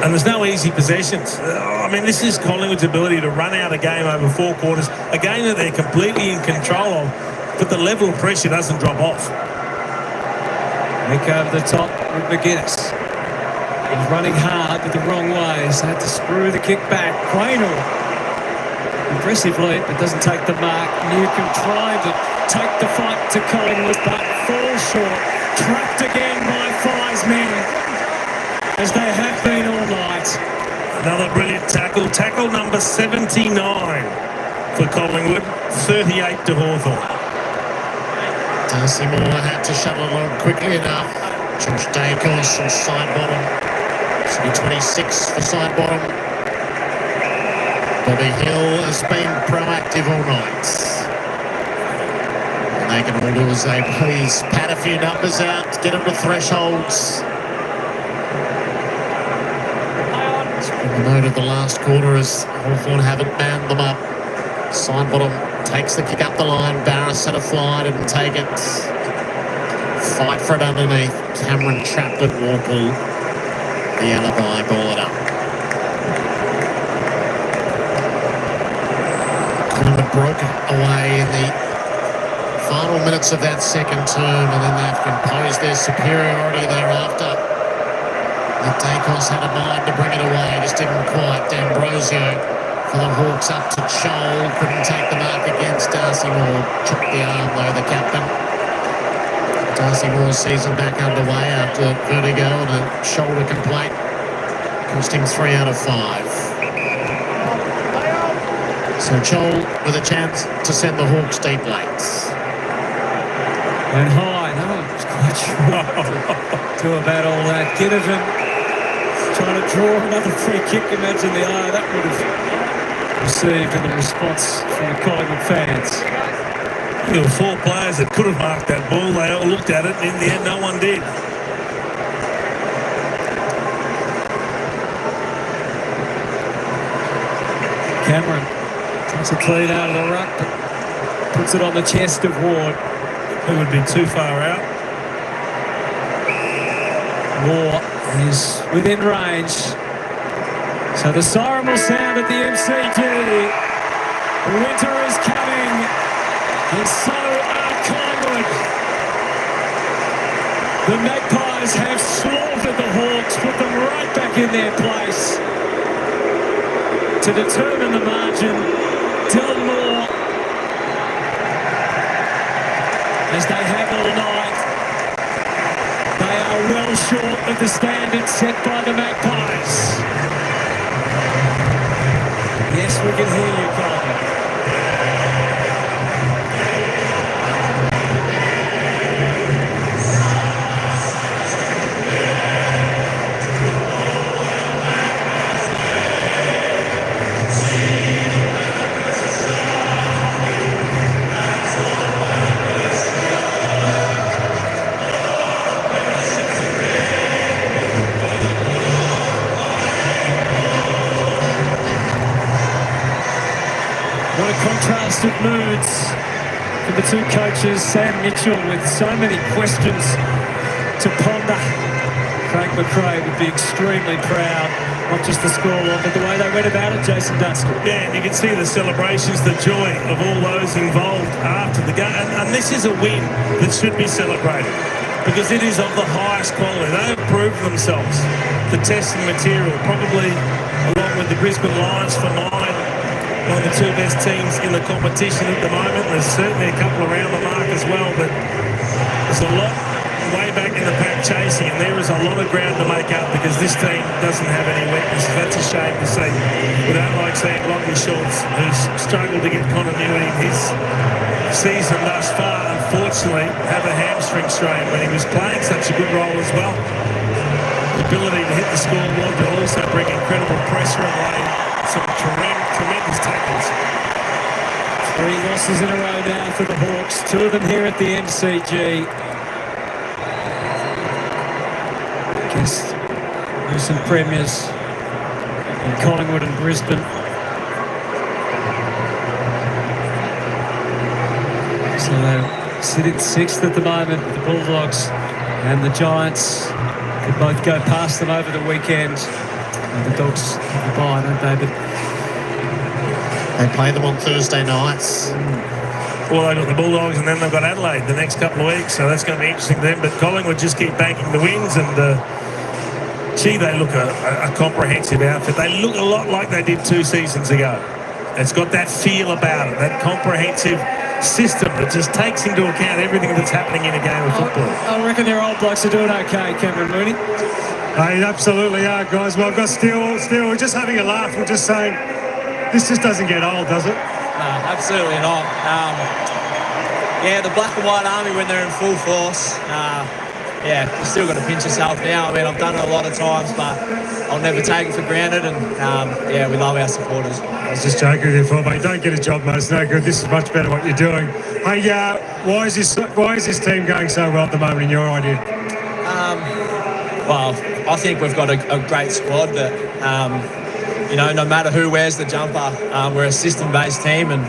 And there's no easy possessions. I mean, this is Collingwood's ability to run out a game over 4 quarters, a game that they're completely in control of, but the level of pressure doesn't drop off. Nick over the top with McGuinness. He's running hard but the wrong way, so had to screw the kick back. Quaynor, impressive lead, but doesn't take the mark. Newcomb trying to take the fight to Collingwood, but falls short. Trapped again by Fi's men, as they have been all night. Another brilliant tackle. Tackle number 79 for Collingwood, 38 to Hawthorn. Darcy Moore had to shuttle along quickly enough. Josh Dacos from side bottom. Should be 26 for side bottom. Bobby Hill has been proactive all night. And they can all do as they please. Pad a few numbers out, get them to thresholds. It's been the note of the last quarter as Hawthorn haven't manned them up. Side bottom takes the kick up the line. Barris had a fly, didn't take it. Fight for it underneath. Cameron trapped at Warple. The alibi ball it up. Collingwood broke away in the final minutes of that second term, and then they've imposed their superiority thereafter. And Dacos had a mind to bring it away, just didn't quite. D'Ambrosio for the Hawks up to Joel, couldn't take the mark against Darcy Moore. Chopped the arm though, the captain. Darcy Moore's season back underway after vertigo and a shoulder complaint. Cost him 3 out of 5. So Joel with a chance to send the Hawks deep late. And high, no one's quite sure to about all that. Ginnivan trying to draw another free kick. Imagine the eye that would have received in the response from the Collingwood fans. There were 4 players that could have marked that ball. They all looked at it, and in the end, no one did. Cameron tries to clean out of the ruck, but puts it on the chest of Ward, who would be too far out. Moore is within range. So the siren will sound at the MCG. Winter is coming, and so are Collingwood. The Magpies have slaughtered the Hawks, put them right back in their place. To determine the margin, Dylan Moore, as they have all night, they are well short of the standard set by the Magpies. Yes, we can hear you, Collingwood. Contrasted moods for the 2 coaches. Sam Mitchell with so many questions to ponder. Craig McRae would be extremely proud, not just the scoreline, but the way they went about it. Jason Dunstall. Yeah, and you can see the celebrations, the joy of all those involved after the game. And this is a win that should be celebrated because it is of the highest quality. They have proved themselves. The testing material, probably along with the Brisbane Lions for mine, one of the 2 best teams in the competition at the moment. There's certainly a couple around the mark as well, but there's a lot way back in the pack chasing, and there is a lot of ground to make up because this team doesn't have any weaknesses. That's a shame to see. Without, like saying, Lockie Schultz, who's struggled to get continuity in his season thus far, unfortunately, have a hamstring strain when he was playing such a good role as well. The ability to hit the scoreboard, but also bring incredible pressure and lay some tremendous tackles. 3 losses in a row now for the Hawks, 2 of them here at the MCG. Against recent premiers in Collingwood and Brisbane. So they sit in 6th at the moment, the Bulldogs and the Giants could both go past them over the weekend. And the Dogs have the bye, don't they? But they play them on Thursday nights. Well, they've got the Bulldogs and then they've got Adelaide the next couple of weeks, so that's going to be interesting to them. But Collingwood just keep banking the wins, and gee, they look a comprehensive outfit. They look a lot like they did 2 seasons ago. It's got that feel about it, that comprehensive system that just takes into account everything that's happening in a game of football. I reckon their old blokes are doing okay, Cameron Mooney. They absolutely are, guys. Well, I've got Steele, we're just having a laugh. We're just saying, this just doesn't get old, does it? No, absolutely not. Yeah, the black and white army when they're in full force. Yeah, you've still got to pinch yourself now. I mean, I've done it a lot of times, but I'll never take it for granted. And yeah, we love our supporters. I was just joking with you before, mate. Don't get a job, mate. It's no good. This is much better what you're doing. Hey, why is this team going so well at the moment, in your idea? Well, I think we've got a great squad that, you know, no matter who wears the jumper, we're a system-based team, and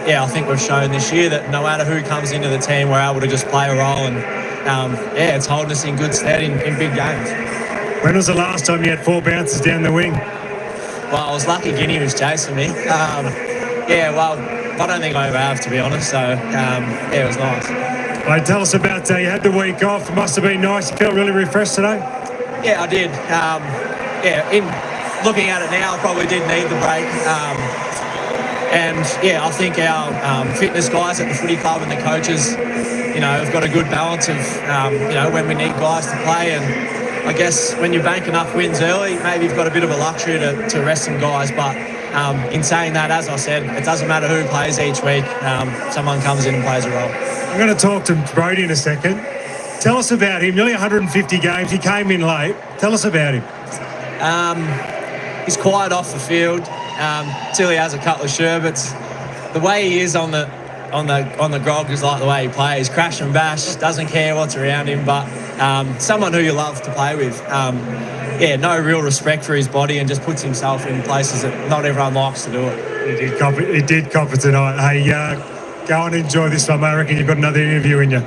yeah, I think we've shown this year that no matter who comes into the team, we're able to just play a role, and yeah, it's holding us in good stead in big games. When was the last time you had 4 bounces down the wing? Well, I was lucky Guinea was chasing me. Yeah, well, I don't think I ever have, to be honest, so yeah, it was nice. Hey, tell us about you had the week off. It must have been nice. You felt really refreshed today? Yeah, I did. Yeah, in looking at it now, I probably did need the break. And yeah, I think our fitness guys at the footy club and the coaches, you know, have got a good balance of, you know, when we need guys to play. And I guess when you bank enough wins early, maybe you've got a bit of a luxury to rest some guys. But in saying that, as I said, it doesn't matter who plays each week. Someone comes in and plays a role. I'm going to talk to Brody in a second. Tell us about him. Nearly 150 games. He came in late. Tell us about him. He's quiet off the field till he has a couple of sherbets. The way he is on the grog is like the way he plays. Crash and bash, doesn't care what's around him, but someone who you love to play with. Yeah, no real respect for his body, and just puts himself in places that not everyone likes to do it. He did cop it tonight. Hey, go and enjoy this one. I reckon you've got another interview in you.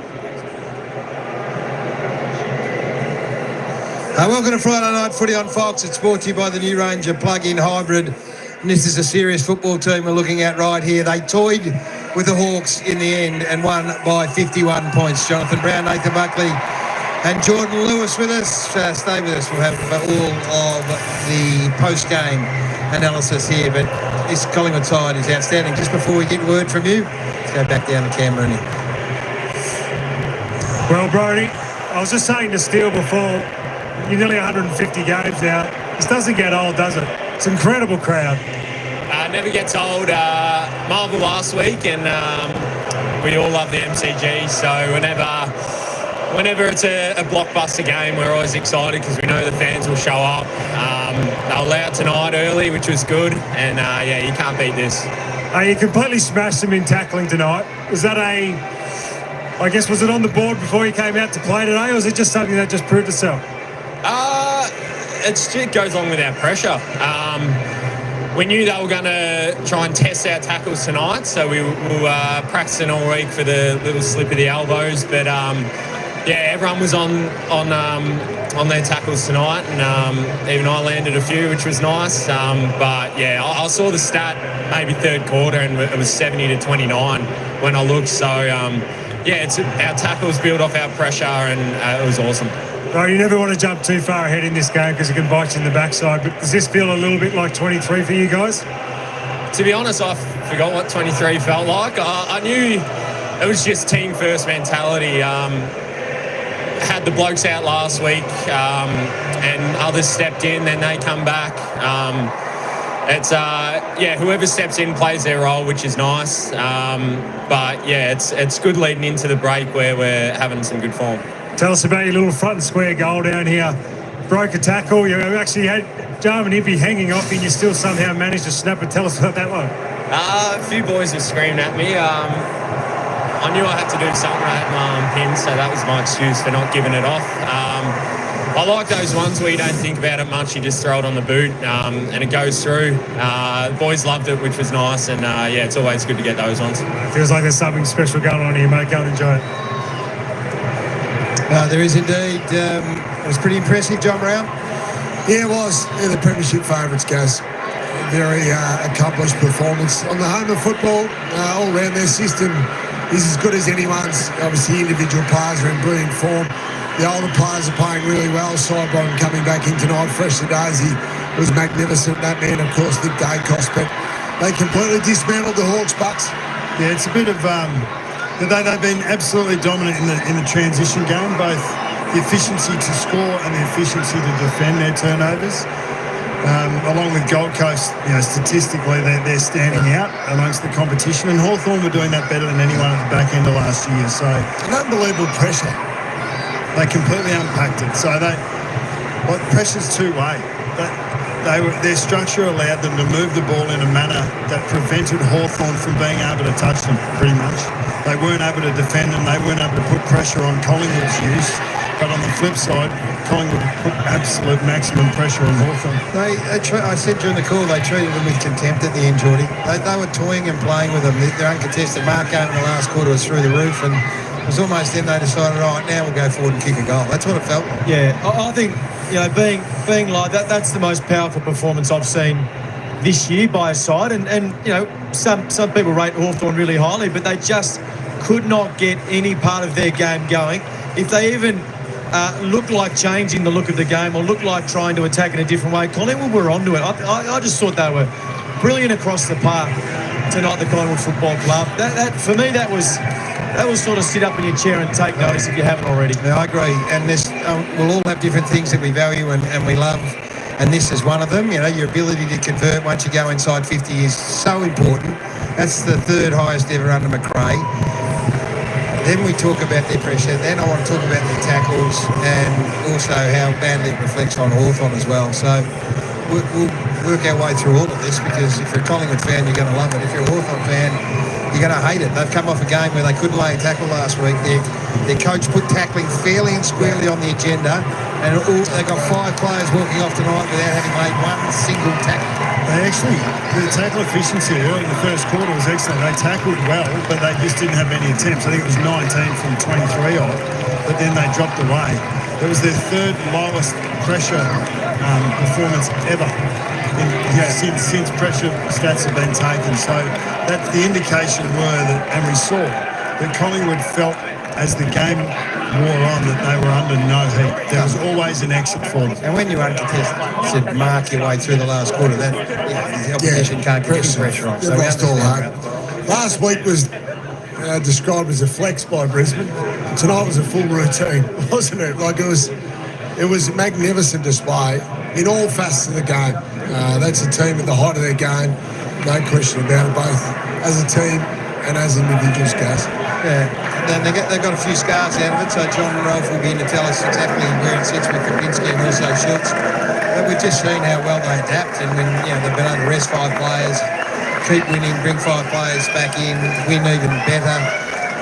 Welcome to Friday Night Footy on Fox. It's brought to you by the new range of plug-in hybrid. And this is a serious football team we're looking at right here. They toyed with the Hawks in the end and won by 51 points. Jonathan Brown, Nathan Buckley and Jordan Lewis with us. Stay with us. We'll have all of the post-game analysis here. But this Collingwood side is outstanding. Just before we get word from you, let's go back down to Cam Mooney. Well, Brody, I was just saying to Steele before, you're nearly 150 games now. This doesn't get old, does it? It's an incredible crowd. Never gets old. Marvel last week, and we all love the MCG. So whenever it's a blockbuster game, we're always excited because we know the fans will show up. They were loud tonight early, which was good, and yeah, you can't beat this. You completely smashed them in tackling tonight. Was that I guess, was it on the board before you came out to play today, or was it just something that just proved itself? It goes along with our pressure. We knew they were going to try and test our tackles tonight, so we were practicing all week for the little slip of the elbows. But yeah, everyone was on their tackles tonight, and even I landed a few, which was nice. But yeah, I saw the stat maybe third quarter, and it was 70-29 when I looked. So yeah, our tackles build off our pressure, and it was awesome. Right, you never want to jump too far ahead in this game because it can bite you in the backside, but does this feel a little bit like 23 for you guys? To be honest, I forgot what 23 felt like. I knew it was just team-first mentality. had the blokes out last week and others stepped in, then they come back. It's whoever steps in plays their role, which is nice. But yeah, it's good leading into the break where we're having some good form. Tell us about your little front and square goal down here. Broke a tackle. You actually had Xiaomi Mi hanging off, and you still somehow managed to snap it. Tell us about that one. A few boys have screamed at me. I knew I had to do something. I had my arm pinned, so that was my excuse for not giving it off. I like those ones where you don't think about it much. You just throw it on the boot, and it goes through. The boys loved it, which was nice, and it's always good to get those ones. It feels like there's something special going on here, mate. Go and enjoy it. There is indeed. It was pretty impressive, John Brown. Yeah, it was. They're the premiership favourites, guys. Very accomplished performance on the home of football. All round their system is as good as anyone's. Obviously, individual players are in brilliant form. The older players are playing really well. Sidebottom coming back in tonight, fresh to daisy, was magnificent. That man, of course, Nick Dacos, but they completely dismantled the Hawks Bucks. Yeah, it's a bit of they've been absolutely dominant in the transition game, both the efficiency to score and the efficiency to defend their turnovers. Along with Gold Coast, statistically they're standing out amongst the competition, and Hawthorn were doing that better than anyone at the back end of last year. So an unbelievable pressure. They completely unpacked it. So pressure's two-way. Their structure allowed them to move the ball in a manner that prevented Hawthorn from being able to touch them, pretty much. They weren't able to defend them. They weren't able to put pressure on Collingwood's use. But on the flip side, Collingwood put absolute maximum pressure on Hawthorn. I said during the call they treated them with contempt at the end, Geordie. They were toying and playing with them. Their uncontested mark game in the last quarter was through the roof, and it was almost then they decided, right, now we'll go forward and kick a goal. That's what it felt like. Yeah, I think, being like that, that's the most powerful performance I've seen this year by a side. And some people rate Hawthorn really highly, but they just could not get any part of their game going. If they even looked like changing the look of the game or looked like trying to attack in a different way, Collingwood were onto it. I just thought they were brilliant across the park tonight, the Collingwood Football Club. That for me, that was sort of sit up in your chair and take notice if you haven't already. Yeah, I agree. And this, we'll all have different things that we value and we love, and this is one of them. Your ability to convert once you go inside 50 is so important. That's the third highest ever under McRae. Then we talk about their pressure. Then I want to talk about their tackles and also how badly it reflects on Hawthorn as well. So we'll work our way through all of this, because if you're a Collingwood fan, you're going to love it. If you're a Hawthorn fan, you're going to hate it. They've come off a game where they couldn't lay a tackle last week. Their coach put tackling fairly and squarely on the agenda, and they've got 5 players walking off tonight without having made one single tackle. The tackle efficiency early in the first quarter was excellent. They tackled well, but they just didn't have any attempts. I think it was 19 from 23 odd, but then they dropped away. It was their third lowest pressure performance ever since pressure stats have been taken. So that the indication were that, and we saw that Collingwood felt as the game wore on that they were under no heat. There was always an exit for them. And when you uncontested mark your way through the last quarter, that the opposition can't get any pressure on. So lost all hope. Last week was described as a flex by Brisbane. Tonight was a full routine, wasn't it? Like it was a magnificent display in all facets of the game. That's a team at the height of their game, no question about it, both as a team and as individuals, guys. Yeah, and they've got a few scars out of it, so John and Rolf will be in to tell us exactly where it sits with Kapinski and also Schultz. But we've just seen how well they adapt, and when they've been able to rest 5 players, keep winning, bring 5 players back in, win even better.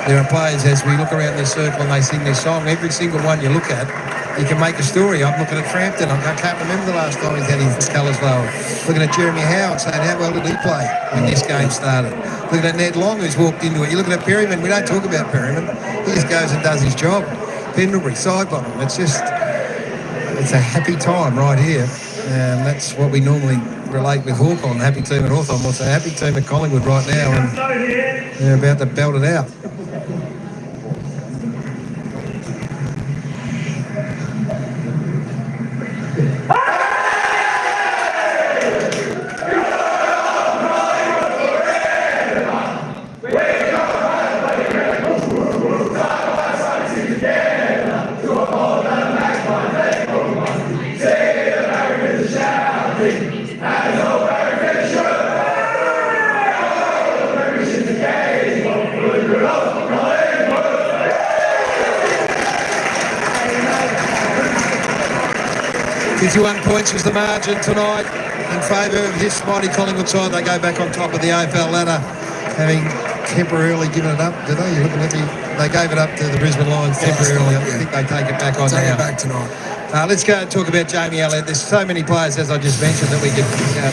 There are players, as we look around this circle and they sing this song, every single one you look at, you can make a story. I'm looking at Frampton. I can't remember the last time he's had his colours lowered. Looking at Jeremy Howard saying, how well did he play when this game started? Looking at Ned Long, who's walked into it. You're looking at Perryman. We don't talk about Perryman. He just goes and does his job. Pendlebury, Sidebottom. It's a happy time right here. And that's what we normally relate with Hawthorn. Happy team at Hawthorn. Well, it's a happy team at Collingwood right now. And they're about to belt it out. 51 points was the margin tonight in favour of this mighty Collingwood side. They go back on top of the AFL ladder, having temporarily given it up. Did they? You're looking at me. They gave it up to the Brisbane Lions temporarily. I think they take it back on now. Take it back tonight. Let's go and talk about Jamie Elliott. There's so many players, as I just mentioned, that we could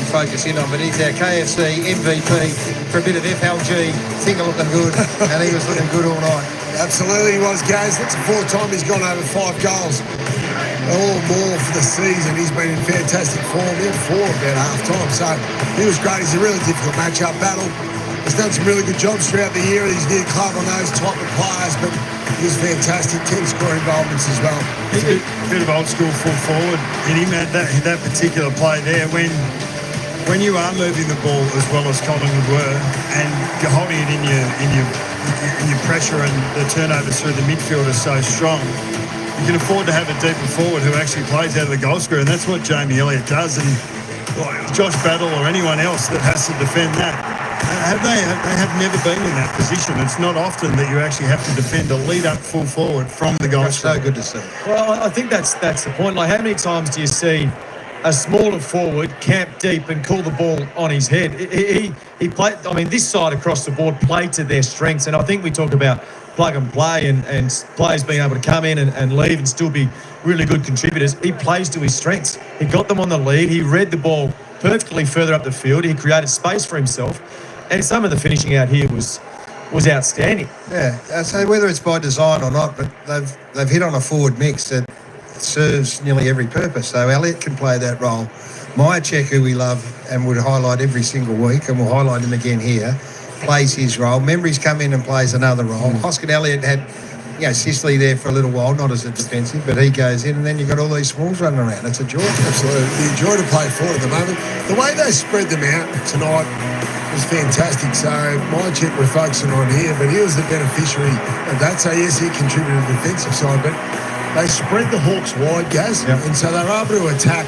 focus in on, but he's our KFC MVP for a bit of FLG. Finger looking good, and he was looking good all night. Absolutely, he was, Gaz. That's the fourth time he's gone over 5 goals. All more for the season. He's been in fantastic form. He had 4 about half-time, so he was great. He's a really difficult match-up battle. He's done some really good jobs throughout the year. He's near club on those type of players, but he was fantastic. 10 scoring involvements as well. A bit of old school full forward in him at that particular play there. When you are moving the ball as well as Collingwood were, and you're holding it in your pressure, and the turnovers through the midfield are so strong, you can afford to have a deeper forward who actually plays out of the goal square, and that's what Jamie Elliott does. And Josh Battle or anyone else that has to defend that, they have never been in that position. It's not often that you actually have to defend a lead-up full forward from the goal square. So good to see. Well, I think that's the point. Like, how many times do you see a smaller forward camp deep and call the ball on his head? He played. I mean, this side across the board played to their strengths, and I think we talk about plug and play and players being able to come in and leave and still be really good contributors. He plays to his strengths. He got them on the lead. He read the ball perfectly further up the field. He created space for himself, and some of the finishing out here was outstanding. Yeah, so whether it's by design or not, but they've hit on a forward mix that serves nearly every purpose. So Elliott can play that role. Myercheck, who we love and would highlight every single week, and we'll highlight him again here, plays his role. Membry's come in and plays another role. Hoskin Elliott had, Sicily there for a little while, not as a defensive, but he goes in, and then you've got all these smalls running around. It's a joy. Absolutely. The joy to play forward at the moment. The way they spread them out tonight was fantastic. So Myercheck we're focusing on here, but he was the beneficiary of that. So yes, he contributed to the defensive side, but they spread the Hawks wide, Gaz, and so they were able to attack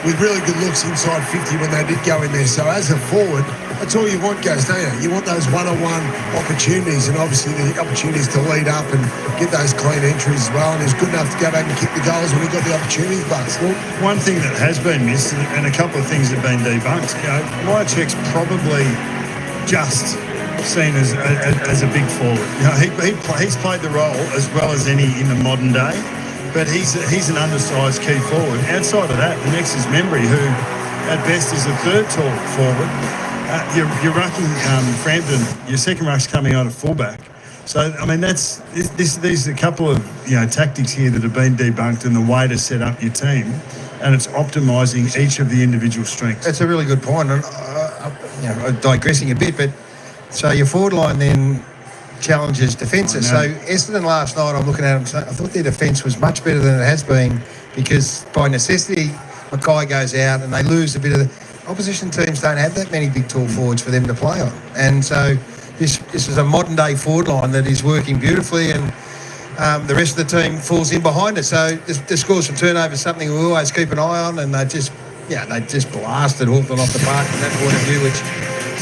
with really good looks inside 50 when they did go in there. So as a forward, that's all you want, Gaz, don't you? You want those one-on-one opportunities, and obviously the opportunities to lead up and get those clean entries as well. And he's good enough to go back and kick the goals when he got the opportunities. But well, one thing that has been missed, and a couple of things have been debunked, Myercheck's probably just seen as a big forward. He's played the role as well as any in the modern day, but he's an undersized key forward. Outside of that, the next is Membry, who at best is a third tall forward. You're rucking Frampton, your second ruck's coming out of fullback. So, I mean, these are a couple of tactics here that have been debunked, and the way to set up your team, and it's optimising each of the individual strengths. That's a really good point, and digressing a bit, but so your forward line then challenges defences. So Essendon last night, I'm looking at them, I thought their defence was much better than it has been, because by necessity, Mackay goes out and they lose a bit of the... Opposition teams don't have that many big tall forwards for them to play on. And so this is a modern day forward line that is working beautifully, and the rest of the team falls in behind it. So the scores from turnovers, something we always keep an eye on, and they just blasted Hawthorn off the park from that point of view, which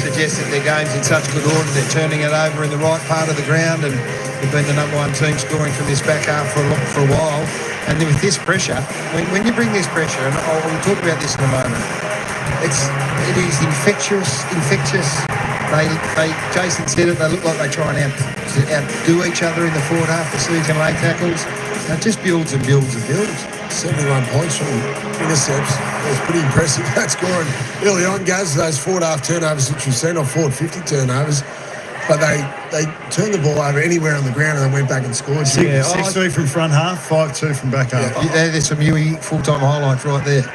suggests that their game's in such good order. They're turning it over in the right part of the ground, and they've been the number one team scoring from this back half for a while. And with this pressure, when you bring this pressure, and we'll talk about this in a moment, it is infectious. Jason said it, they look like they try and outdo each other in the forward half the season, late tackles. It just builds and builds and builds. 71 points from intercepts. It was pretty impressive. That scoring early on, Gaz, those forward half turnovers which we've seen, or forward 50 turnovers. But they turned the ball over anywhere on the ground and then went back and scored. 6-3 from front half, 5-2 from back half. There's some UE full-time highlights right there.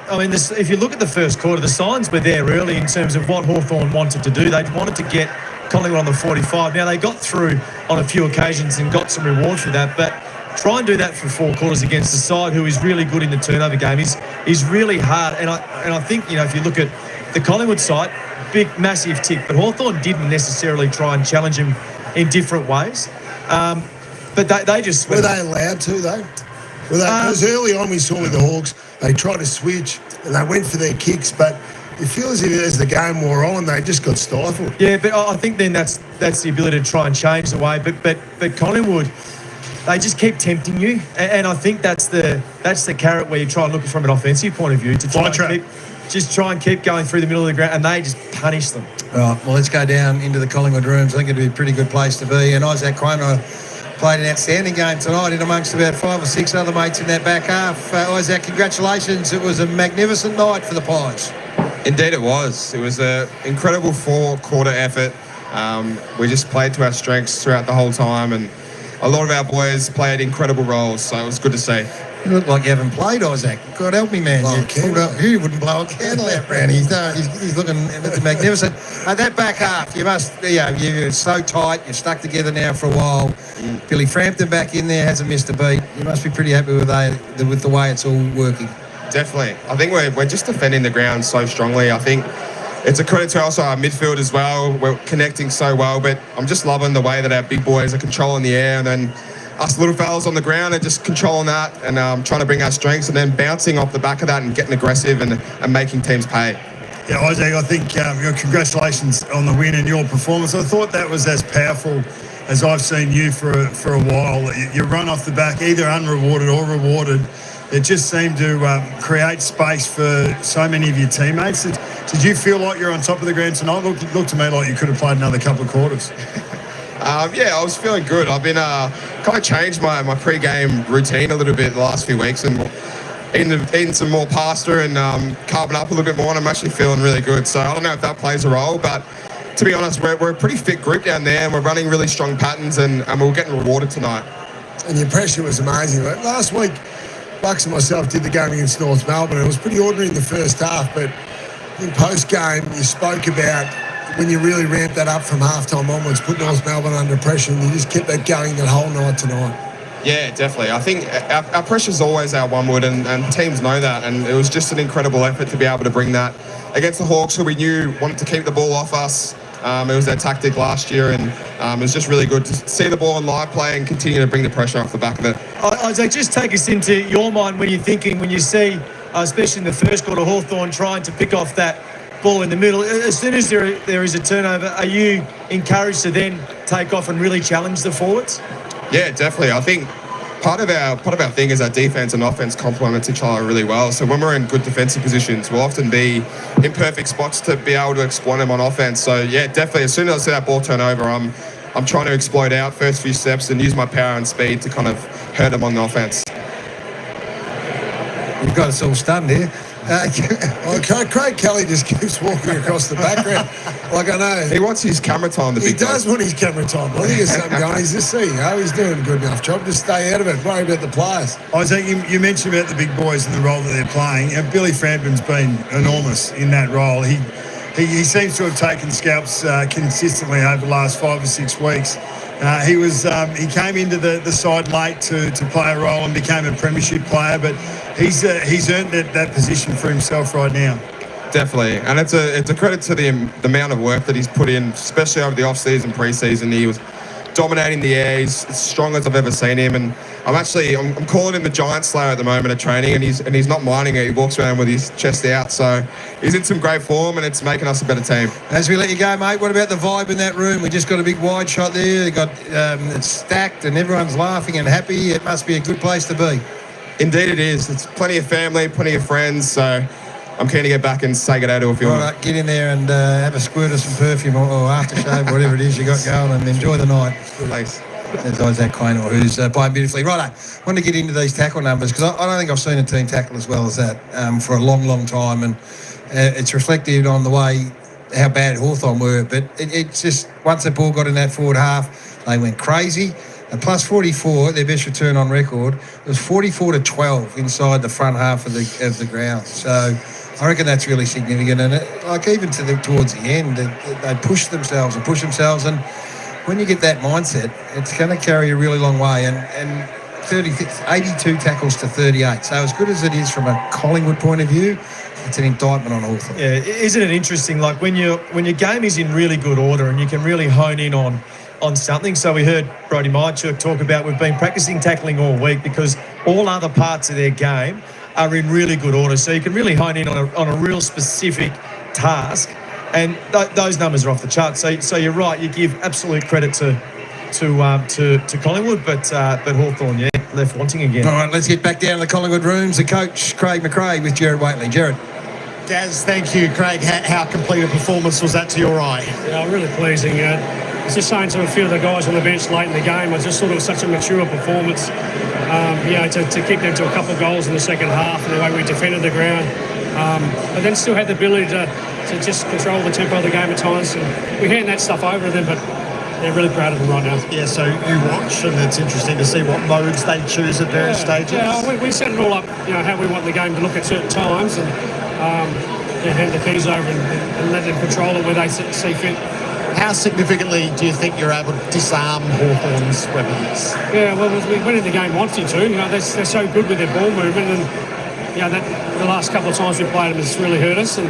I mean, if you look at the first quarter, the signs were there early in terms of what Hawthorn wanted to do. They wanted to get Collingwood on the 45. Now, they got through on a few occasions and got some reward for that, but try and do that for 4 quarters against the side who is really good in the turnover game is really hard. And I think, if you look at the Collingwood side, big, massive tick, but Hawthorn didn't necessarily try and challenge him in different ways. But they just... Were they allowed to, though? Because early on we saw with the Hawks, they tried to switch and they went for their kicks, but it feels as if as the game wore on, they just got stifled. Yeah, but I think then that's the ability to try and change the way. But Collingwood, they just keep tempting you, and I think that's the carrot where you try and look from an offensive point of view to try and keep going through the middle of the ground, and they just punish them. Right, well, let's go down into the Collingwood rooms. I think it'd be a pretty good place to be. And Isaac Quaynor played an outstanding game tonight in amongst about 5 or 6 other mates in that back half. Isaac, congratulations. It was a magnificent night for the Pies. Indeed it was. It was an incredible 4-quarter effort. We just played to our strengths throughout the whole time, and a lot of our boys played incredible roles, so it was good to see. You look like you haven't played, Isaac. God help me, man. You wouldn't blow a candle out, Brownie. He's looking magnificent. That back half, you're so tight. You're stuck together now for a while. Billy Frampton back in there, hasn't missed a beat. You must be pretty happy with the way it's all working. Definitely. I think we're just defending the ground so strongly. I think it's a credit to also our midfield as well. We're connecting so well, but I'm just loving the way that our big boys are controlling the air, and then us little fellas on the ground are just controlling that and trying to bring our strengths and then bouncing off the back of that and getting aggressive and making teams pay. Yeah, Isaac, I think congratulations on the win and your performance. I thought that was as powerful as I've seen you for a while. You run off the back, either unrewarded or rewarded. It just seemed to create space for so many of your teammates. Did you feel like you're on top of the ground tonight? Looked to me like you could have played another couple of quarters. I was feeling good. I've been kind of changed my pre-game routine a little bit the last few weeks and eating some more pasta and carving up a little bit more, and I'm actually feeling really good. So I don't know if that plays a role, but to be honest, we're a pretty fit group down there, and we're running really strong patterns, and we're getting rewarded tonight. And your pressure was amazing. Like last week, Bucks and myself did the game against North Melbourne. It was pretty ordinary in the first half, but in post-game, you spoke about when you really ramped that up from halftime onwards, put North Melbourne under pressure, and you just kept that going that whole night tonight. Yeah, definitely. I think our pressure's always our one word, and teams know that, and it was just an incredible effort to be able to bring that against the Hawks, who we knew wanted to keep the ball off us. It was their tactic last year, and it was just really good to see the ball in live play and continue to bring the pressure off the back of it. Isaac, just take us into your mind when you see, especially in the first quarter, Hawthorn trying to pick off that ball in the middle. As soon as there is a turnover, are you encouraged to then take off and really challenge the forwards? Yeah, definitely. I think part of our thing is our defense and offense complement each other really well. So when we're in good defensive positions, we'll often be in perfect spots to be able to exploit them on offense. So yeah, definitely. As soon as I see that ball turn over, I'm trying to explode out first few steps and use my power and speed to kind of hurt them on the offense. You've got us all stunned here. Craig Kelly just keeps walking across the background. Like I know. He wants his camera time. He does want his camera time. I think there's something going. He's the CEO. He's doing a good enough job. Just stay out of it. Worry about the players. Isaac, you mentioned about the big boys and the role that they're playing. Billy Frampton's been enormous in that role. He seems to have taken scalps consistently over the last 5 or 6 weeks. He came into the side late to play a role and became a premiership player, but he's earned that position for himself right now. Definitely, and it's a credit to the amount of work that he's put in, especially over the off-season, pre-season. He was dominating the air. He's as strong as I've ever seen him, and I'm calling him the giant slayer at the moment at training, and he's not minding it. He walks around with his chest out, so he's in some great form, and it's making us a better team. As we let you go, mate, what about the vibe in that room? We just got a big wide shot there. They got it's stacked, and everyone's laughing and happy. It must be a good place to be. Indeed, it is. It's plenty of family, plenty of friends, so I'm keen to get back and say good day to a few. All right, get in there and have a squirt of some perfume or aftershave, whatever it is you got going, and enjoy the night. Thanks. There's Isaac Quaynor, who's playing beautifully. Right, I want to get into these tackle numbers because I don't think I've seen a team tackle as well as that for a long, long time, and it's reflected on the way how bad Hawthorn were. But it's just once the ball got in that forward half, they went crazy. Plus 44, their best return on record. It was 44-12 inside the front half of the ground. So I reckon that's really significant. And even towards the end, they pushed themselves, and when you get that mindset, it's going to carry a really long way. And 82 tackles to 38. So as good as it is from a Collingwood point of view, it's an indictment on Hawthorn. Yeah, isn't it interesting? Like when your game is in really good order and you can really hone in on something. So we heard Brodie Mychuk talk about we've been practicing tackling all week because all other parts of their game are in really good order. So you can really hone in on a real specific task. And those numbers are off the chart. So you're right. You give absolute credit to to Collingwood, but Hawthorn, left wanting again. All right, let's get back down to the Collingwood rooms. The coach, Craig McRae, with Jared Waitley. Jared. Gaz, thank you. Craig, how complete a performance was that to your eye? Yeah, really pleasing. I was just saying to a few of the guys on the bench late in the game, I just thought it was such a mature performance. To keep them to a couple of goals in the second half and the way we defended the ground. But then still had the ability to just control the tempo of the game at times. And we hand that stuff over to them, but they're really proud of them right now. Yeah, so you watch, and it's interesting to see what modes they choose at various stages. Yeah, we set it all up, how we want the game to look at certain times, and hand the keys over and let them control it where they see fit. How significantly do you think you're able to disarm Hawthorn's weapons? Yeah, well, we went in the game wanting to. They're so good with their ball movement, and the last couple of times we played them has really hurt us. And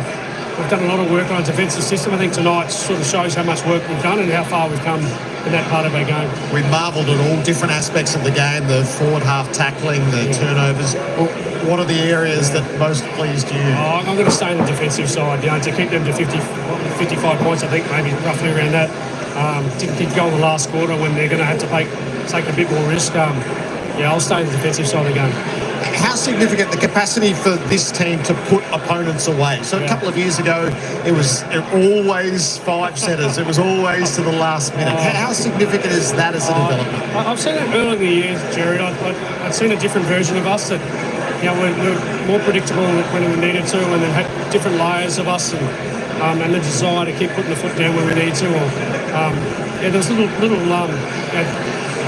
we've done a lot of work on a defensive system. I think tonight sort of shows how much work we've done and how far we've come in that part of our game. We marvelled at all different aspects of the game, the forward half tackling, the turnovers. Well, what are the areas that most pleased you? I'm going to stay on the defensive side, to keep them to 55 points, I think, maybe roughly around that. Didn't go in the last quarter when they're going to have to take a bit more risk. I'll stay on the defensive side of the game. How significant the capacity for this team to put opponents away? So a couple of years ago, it was always 5 setters. It was always to the last minute. How significant is that as a development? I've seen it early in the year, Jared. I've seen a different version of us that we're more predictable when we needed to, and then had different layers of us, and the desire to keep putting the foot down when we need to. There was a little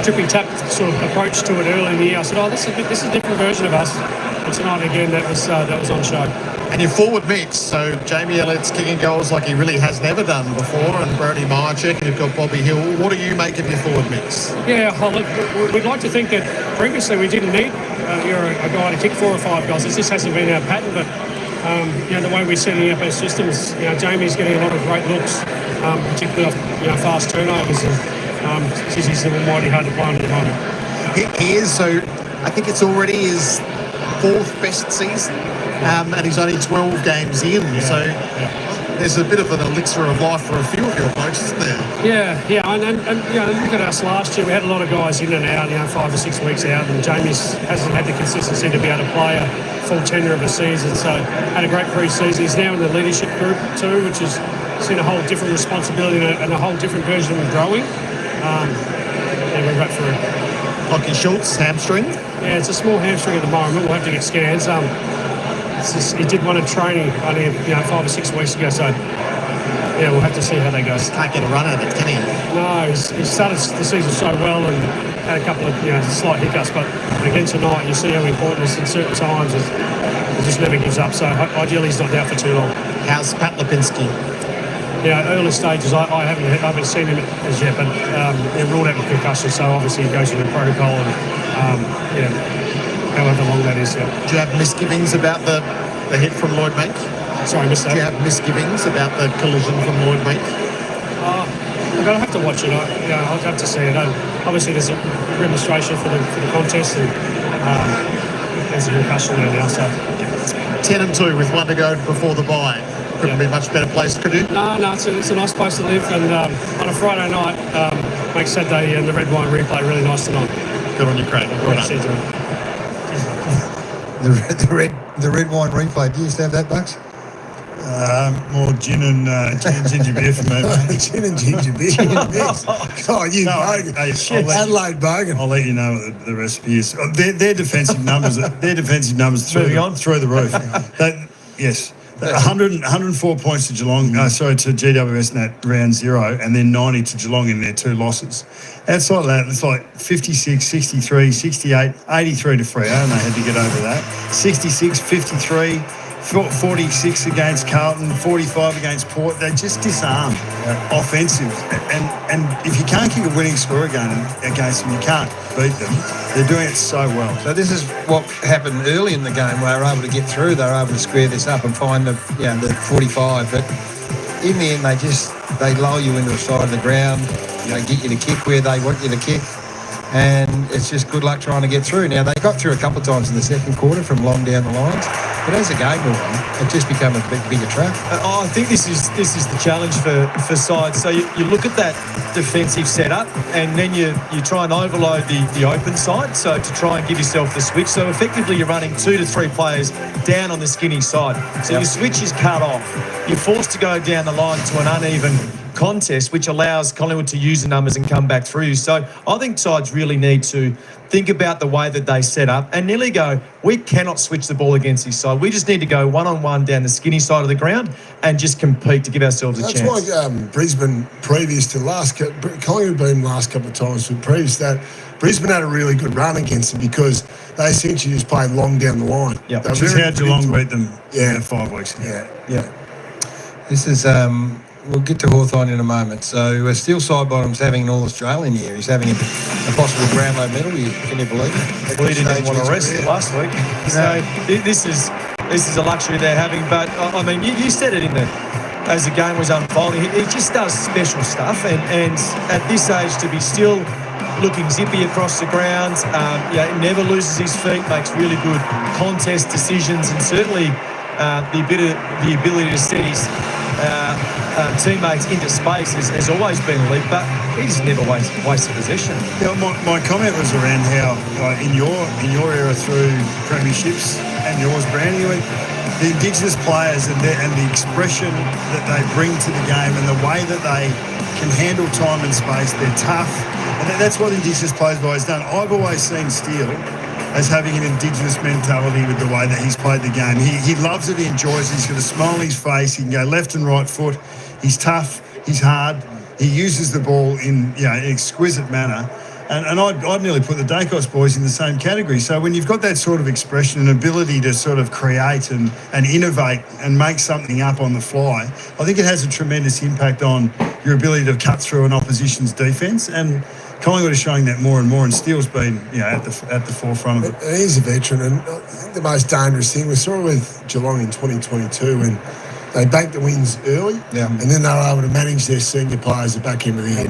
tripping tap sort of approach to it early in the year. I said, this is a different version of us. And tonight again, that was on show. And your forward mix, so Jamie Elliott's kicking goals like he really has never done before, and Brody Myercheck, and you've got Bobby Hill. What do you make of your forward mix? Yeah, look, we'd like to think that previously we didn't need a guy to kick 4 or 5 goals. This just hasn't been our pattern, but the way we're setting up our systems, Jamie's getting a lot of great looks, particularly off fast turnovers. He's almighty hard to play on at the moment. He is, so I think it's already his 4th best season, and he's only 12 games in, so there's a bit of an elixir of life for a few of your folks, isn't there? Yeah, and look at us last year. We had a lot of guys in and out, 5 or 6 weeks out, and Jamie hasn't had the consistency to be able to play a full tenure of a season, so had a great pre-season. He's now in the leadership group too, which has seen a whole different responsibility and a whole different version of growing. We're right for it. Lockie Schultz, hamstring? Yeah, it's a small hamstring at the moment. We'll have to get scans. He did one in training only 5 or 6 weeks ago, so we'll have to see how that goes. Can't get a run at it, can he? No, he started the season so well and had a couple of slight hiccups, but again tonight you see how important it is in certain times. He just never gives up, so ideally he's not out for too long. How's Pat Lipinski? Early stages, I haven't seen him as yet, but they're ruled out with concussion, so obviously he goes through the protocol and however long that is. Yeah. Do you have misgivings about the hit from Lloyd Bank? Sorry, I missed that. Do you have misgivings about the collision from Lloyd Bank? Look, I'll have to watch it. I'll have to see it. Obviously, there's a demonstration for the contest, and there's a concussion there now. So 10-2 with 1 to go before the bye. Couldn't be a much better place, could you? No, it's a nice place to live, and on a Friday night makes Saturday and the red wine replay really nice tonight. Good on you, Craig. The red wine replay. Do you used to have that, Bucks? More gin and ginger beer for me, mate. Gin and ginger beer. Oh, you bogan. Adelaide bogan. I'll let you know what the recipe is. Their defensive numbers. Through the roof. Yes. 104 points to Geelong, to GWS in that round 0, and then 90 to Geelong in their 2 losses. Outside of that, it's like 56, 63, 68, 83 to Freo, and they had to get over that. 66, 53, 46 against Carlton, 45 against Port. They just disarm offensive. And if you can't kick a winning score against them, you can't beat them. They're doing it so well. So this is what happened early in the game. They were able to get through. They were able to square this up and find the 45. But in the end, they lull you into the side of the ground, get you to kick where they want you to kick. and it's just good luck trying to get through. Now, they got through a couple of times in the second quarter from long down the lines, but as the game went on, it just became a bigger trap. I think this is the challenge for sides. So you look at that defensive setup, and then you try and overload the open side, so to try and give yourself the switch. So effectively you're running 2 to 3 players down on the skinny side. So your switch is cut off. You're forced to go down the line to an uneven contest, which allows Collingwood to use the numbers and come back through. So I think sides really need to think about the way that they set up and nearly go, we cannot switch the ball against this side. We just need to go one-on-one down the skinny side of the ground and just compete to give ourselves a chance. That's why Brisbane, previous to Collingwood been last couple of times, but previous to that, Brisbane had a really good run against them because they essentially just played long down the line. Yep. Which is how Geelong beat them 5 weeks ago. Yeah. This is... we'll get to Hawthorn in a moment. So Steel Sidebottom's having an All-Australian year. He's having a possible Brownlow medal. Can you believe it? Well, he didn't want to rest last week. So this is a luxury they're having. But, I mean, you said it as the game was unfolding. He just does special stuff. And at this age, to be still looking zippy across the ground, never loses his feet, makes really good contest decisions, and certainly the ability to set his teammates into space has always been elite, but he's never wasted possession. Yeah, my comment was around how in your era through premierships and yours, Brownie, the Indigenous players and the expression that they bring to the game and the way that they can handle time and space, they're tough, and that's what the Indigenous players have always done. I've always seen Steele as having an Indigenous mentality with the way that he's played the game. He loves it, he enjoys it, he's got a smile on his face, he can go left and right foot, he's tough, he's hard, he uses the ball in an exquisite manner, and I'd nearly put the Dacos boys in the same category. So when you've got that sort of expression and ability to sort of create and innovate and make something up on the fly, I think it has a tremendous impact on your ability to cut through an opposition's defence, and Collingwood is showing that more and more, and Steele's been at the forefront of it. And he's a veteran, and I think the most dangerous thing, we saw it with Geelong in 2022 when they banked the wins early, and then they were able to manage their senior players at the back end of the year.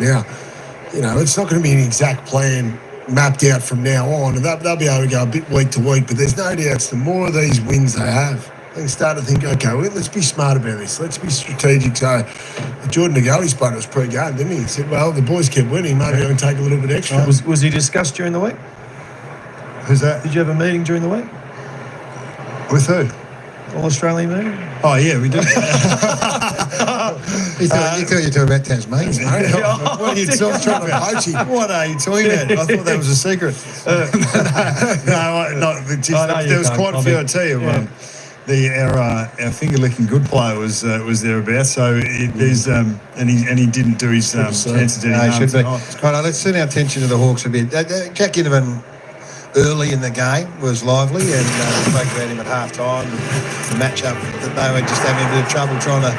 Now, it's not going to be an exact plan mapped out from now on, and they'll be able to go a bit week to week, but there's no doubt the more of these wins they have, they start to think, okay, well, let's be smart about this. Let's be strategic. So Jordan Nagoli spoke to us pre-game, didn't he? He said, well, the boys kept winning. Maybe I can take a little bit extra. Was he discussed during the week? Who's that? Did you have a meeting during the week? With who? All-Australian meeting? Oh, yeah, we did. You thought you were talking about Tasmania, mate. What are you talking about? What are you talking about? I thought that was a secret. There was quite a few, I tell you. Our finger-licking good player was thereabouts. So there's and he didn't do his chances any harm. He should be. Right, let's turn our attention to the Hawks a bit. Jack Ginnivan early in the game was lively, and spoke about him at half-time. The match-up that they were just having a bit of trouble trying to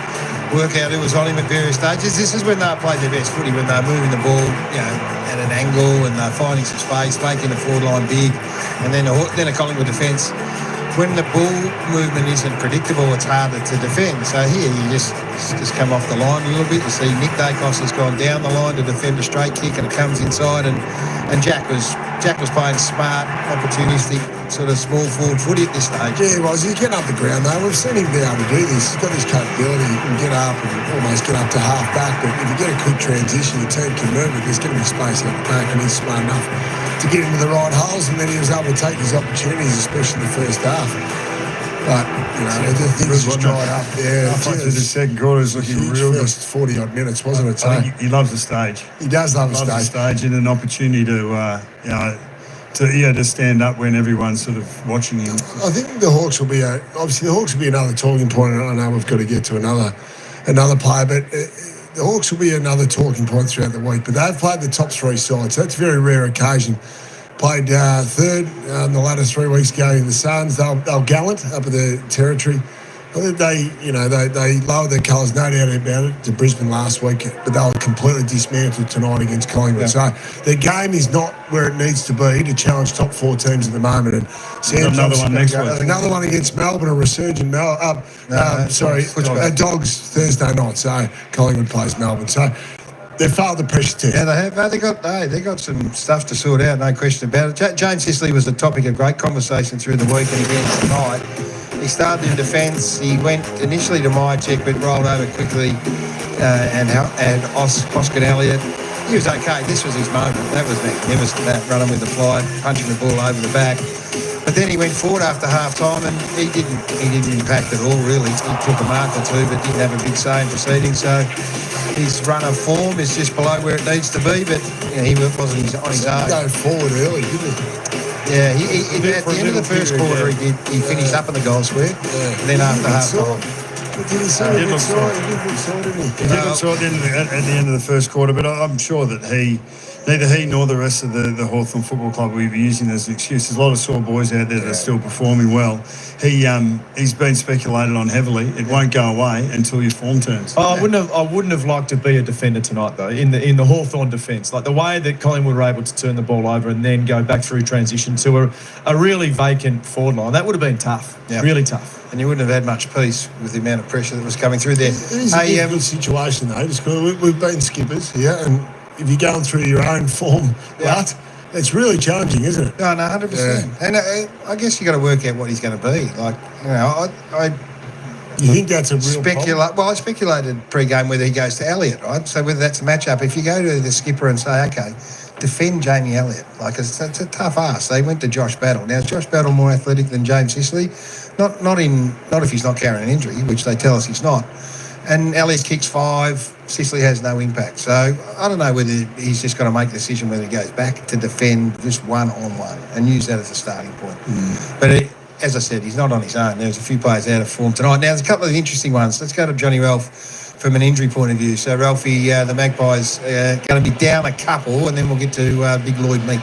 work out who was on him at various stages. This is when they played their best footy, when they're moving the ball, at an angle, and they're finding some space, making the forward line big, and then a Collingwood defence. When the ball movement isn't predictable, it's harder to defend. So here you just come off the line a little bit. You see Nick Dacos has gone down the line to defend a straight kick, and it comes inside, and Jack was playing smart, opportunistic, sort of small forward footy at this stage. Yeah, well, he's getting up the ground though. We've seen him be able to do this. He's got this capability. He can get up and almost get up to half back. But if you get a quick transition, your team can move it. There's going to be space out the back, and he's smart enough to get into the right holes, and then he was able to take his opportunities, especially in the first half. But, the things just dried up. Yeah, halfway through the second quarter is looking real good. 40-odd minutes, wasn't it? I think he loves the stage. He does love the stage, and an opportunity to stand up when everyone's sort of watching him. I think the Hawks will be another talking point. I know we've got to get to another player, but the Hawks will be another talking point throughout the week. But they've played the top three sides. That's a very rare occasion. Played third in the latter 3 weeks ago in the Suns. They were gallant up at the Territory. I think they lowered their colours, no doubt about it, to Brisbane last week, but they were completely dismantled tonight against Collingwood. So their game is not where it needs to be to challenge top four teams at the moment. And another one next week. Another one against Melbourne, a resurgent Dogs Thursday night. So Collingwood plays Melbourne. So They failed the pressure test. Yeah, they have. They got some stuff to sort out, no question about it. James Sicily was the topic of great conversation through the week and again tonight. He started in defence. He went initially to Myercheck, but rolled over quickly, and Oscar Elliott. He was okay. This was his moment. That was magnificent. That running with the fly, punching the ball over the back. But then he went forward after half time, and he didn't impact at all. Really, he took a mark or two, but didn't have a big say in proceedings. So his run of form is just below where it needs to be. But he wasn't on his own. Go forward early, didn't he? Yeah, he at the end of the first quarter, he finished up in the goal square. And then after half time. Did he say he looked sore? He did look sore, didn't he? He did look sore at the end of the first quarter, but I'm sure that neither he nor the rest of the Hawthorn Football Club will be using as an excuse. There's a lot of sore boys out there that are still performing well. He's been speculated on heavily. It won't go away until your form turns. I wouldn't have liked to be a defender tonight though. In the Hawthorn defence, like the way that Collingwood were able to turn the ball over and then go back through transition to a really vacant forward line, that would have been tough. Yep. Really tough. And you wouldn't have had much peace with the amount of pressure that was coming through there. It is a difficult situation though. We've been skippers here, and if you're going through your own form, but it's really challenging, isn't it? No, 100%. And I guess you got to work out what he's going to be. Like, you think that's a real problem? Well, I speculated pre-game whether he goes to Elliott, right? So whether that's a matchup. If you go to the skipper and say, okay, defend Jamie Elliott, like it's a tough ask. They went to Josh Battle. Now, is Josh Battle more athletic than James Sicily? Not if he's not carrying an injury, which they tell us he's not. And Elliott kicks 5, Sicily has no impact. So I don't know whether he's just got to make a decision whether he goes back to defend just one-on-one and use that as a starting point. But as I said, he's not on his own. There's a few players out of form tonight. Now, there's a couple of interesting ones. Let's go to Johnny Ralph from an injury point of view. So, Ralphie, the Magpies going to be down a couple, and then we'll get to Big Lloyd Meek.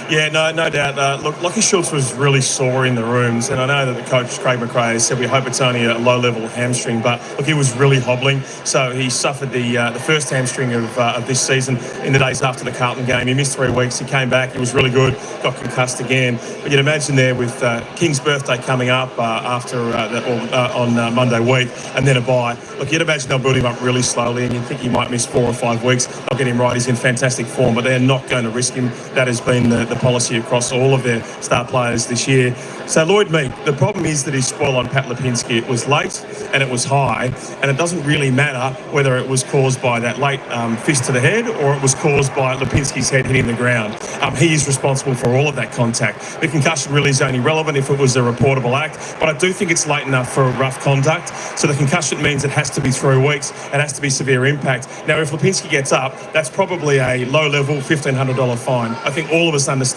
Yeah, no doubt. Look, Lockie Schultz was really sore in the rooms, and I know that the coach, Craig McRae, said we hope it's only a low-level hamstring, but look, he was really hobbling. So he suffered the first hamstring of this season in the days after the Carlton game. He missed 3 weeks. He came back. He was really good. Got concussed again. But you'd imagine there with King's birthday coming up on Monday week, and then a bye. Look, you'd imagine they'll build him up really slowly, and you'd think he might miss 4 or 5 weeks. They'll get him right. He's in fantastic form, but they're not going to risk him. That has been the policy across all of their star players this year. So Lloyd Meek, the problem is that his spoil on Pat Lipinski, it was late and it was high, and it doesn't really matter whether it was caused by that late fist to the head or it was caused by Lipinski's head hitting the ground. He is responsible for all of that contact. The concussion really is only relevant if it was a reportable act, but I do think it's late enough for rough conduct. So the concussion means it has to be 3 weeks. It has to be severe impact. Now, if Lipinski gets up, that's probably a low-level $1,500 fine. I think all of us understand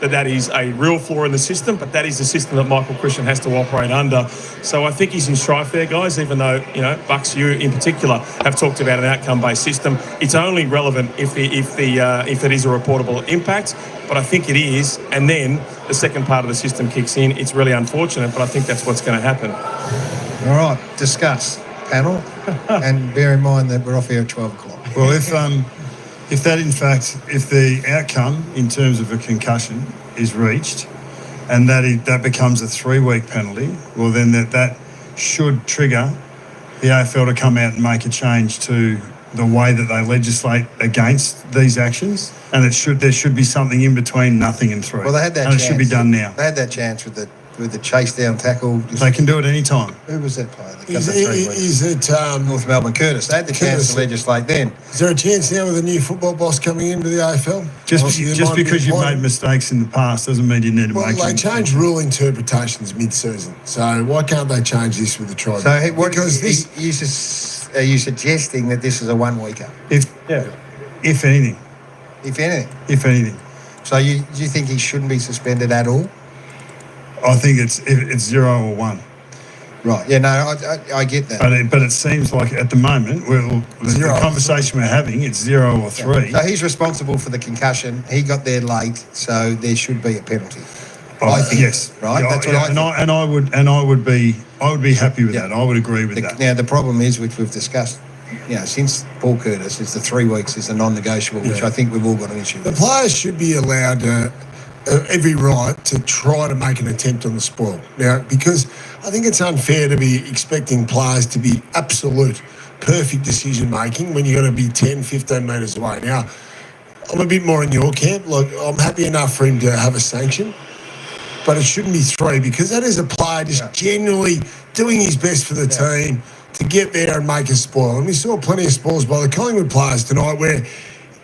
that is a real flaw in the system, but that is the system that Michael Christian has to operate under. So I think he's in strife there, guys, even though, Bucks, you in particular, have talked about an outcome-based system. It's only relevant if it is a reportable impact, but I think it is, and then the second part of the system kicks in. It's really unfortunate, but I think that's what's going to happen. All right, discuss, panel, and bear in mind that we're off here at 12 o'clock. Well, if the outcome in terms of a concussion is reached and that becomes a 3-week penalty, well, then that should trigger the AFL to come out and make a change to the way that they legislate against these actions, and there should be something in between nothing and 3. Well, they had that and chance. It should be done now. They had that chance with the chase down tackle. They can do it any time. Who was that player? Is it North Melbourne Curtis? They had the chance to legislate then. Is there a chance now with a new football boss coming into the AFL? Just because you've made mistakes in the past doesn't mean you need to make them. Well, they change rule interpretations mid-season, so why can't they change this with the tribunal? So are you suggesting that this is a 1-weeker? If anything. If anything? If anything. So do you think he shouldn't be suspended at all? I think it's 0 or 1. Right. Yeah. No, I get that. But it seems like at the moment, the conversation we're having, it's 0 or 3. So he's responsible for the concussion. He got there late, so there should be a penalty. I think yes. Right. That's what I think. I would be happy with that. I would agree with that. Now the problem is, which we've discussed, since Paul Curtis, is the 3 weeks is a non-negotiable, which I think we've all got an issue with. The players should be allowed every right to try to make an attempt on the spoil. Now, because I think it's unfair to be expecting players to be absolute perfect decision making when you're going to be 10, 15 metres away. Now, I'm a bit more in your camp. Look, I'm happy enough for him to have a sanction, but it shouldn't be 3 because that is a player just genuinely doing his best for the team to get there and make a spoil. And we saw plenty of spoils by the Collingwood players tonight where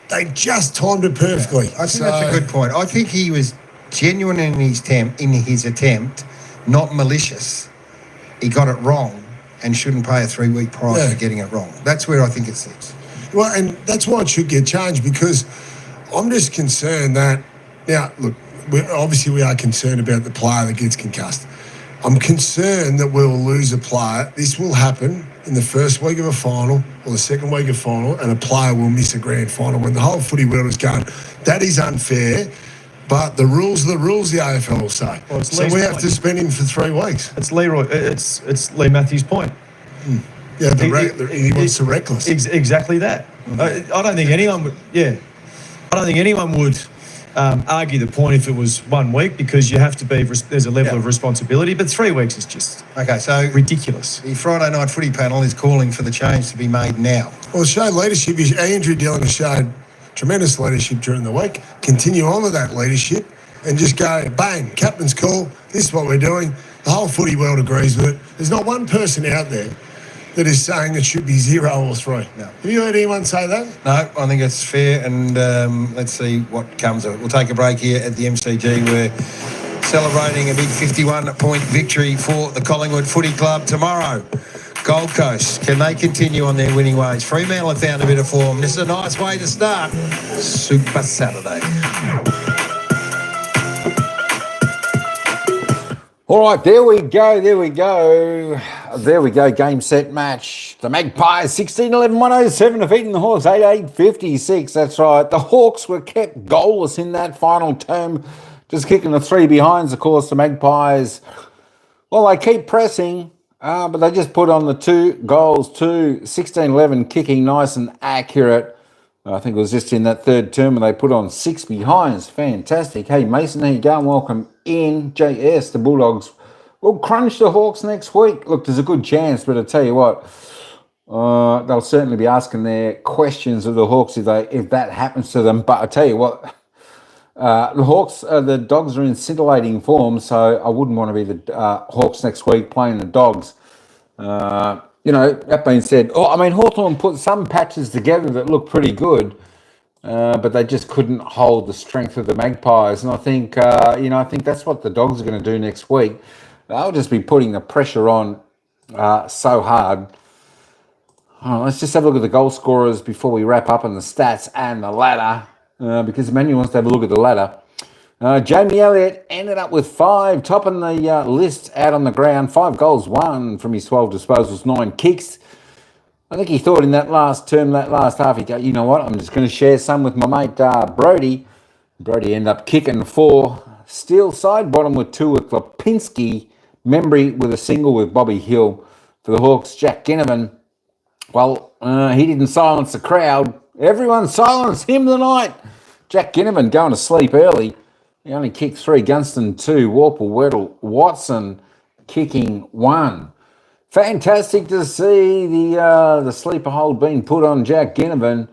they just timed it perfectly. I think that's a good point. I think he was genuine in his attempt, not malicious. He got it wrong and shouldn't pay a 3-week price for getting it wrong. That's where I think it sits. Well, and that's why it should get changed, because I'm just concerned that, now, look, we are concerned about the player that gets concussed. I'm concerned that we'll lose a player. This will happen in the first week of a final or the second week of final, and a player will miss a grand final when the whole footy world is going, that is unfair, but the rules are the rules, the AFL will say. Well, so we have to spend him for 3 weeks. It's Lee Matthews' point. Yeah, he wants the reckless. Exactly that. I don't think anyone would. Yeah, I don't think anyone would argue the point if it was 1 week, because you have to be. There's a level of responsibility, but 3 weeks is just so ridiculous. The Friday night footy panel is calling for the change to be made now. Well, show leadership. Andrew Dillon has showed tremendous leadership during the week. Continue on with that leadership and just go, bang, captain's call. This is what we're doing. The whole footy world agrees with it. There's not one person out there that is saying it should be 0 or 3. No. Have you heard anyone say that? No, I think it's fair, and let's see what comes of it. We'll take a break here at the MCG. We're celebrating a big 51-point victory for the Collingwood Footy Club tomorrow. Gold Coast, can they continue on their winning ways? Fremantle have found a bit of form. This is a nice way to start Super Saturday. All right, there we go, game, set, match. The Magpies 16-11-107 defeating the Hawks 88-56. That's right. The Hawks were kept goalless in that final term, just kicking the 3 behinds. Of course, the Magpies, well, they keep pressing, but they just put on the 2 goals, 16-11, kicking nice and accurate. I think it was just in that third term and they put on 6 behinds. Fantastic. Hey, Mason, there you go, and welcome in. JS, the Bulldogs will crunch the Hawks next week. Look, there's a good chance, but I tell you what, they'll certainly be asking their questions of the Hawks if that happens to them. But I tell you what, the Dogs are in scintillating form, so I wouldn't want to be the Hawks next week playing the Dogs. That being said, Hawthorn put some patches together that look pretty good, but they just couldn't hold the strength of the Magpies. And I think, that's what the Dogs are going to do next week. They'll just be putting the pressure on so hard. Let's just have a look at the goal scorers before we wrap up on the stats and the ladder, because Emmanuel wants to have a look at the ladder. Jamie Elliott ended up with 5, topping the list out on the ground. 5 goals, 1 from his 12 disposals, 9 kicks. I think he thought in that last half, he'd go, you know what, I'm just going to share some with my mate Brody. Brody ended up kicking 4. Steele side bottom with 2 with Lipinski. Membry with a single with Bobby Hill. For the Hawks, Jack Ginnivan, well, he didn't silence the crowd. Everyone silenced him tonight. Jack Ginnivan going to sleep early. He only kicked 3, Gunston 2, Warple, Weddle, Watson kicking 1. Fantastic to see the sleeper hold being put on Jack Ginnivan.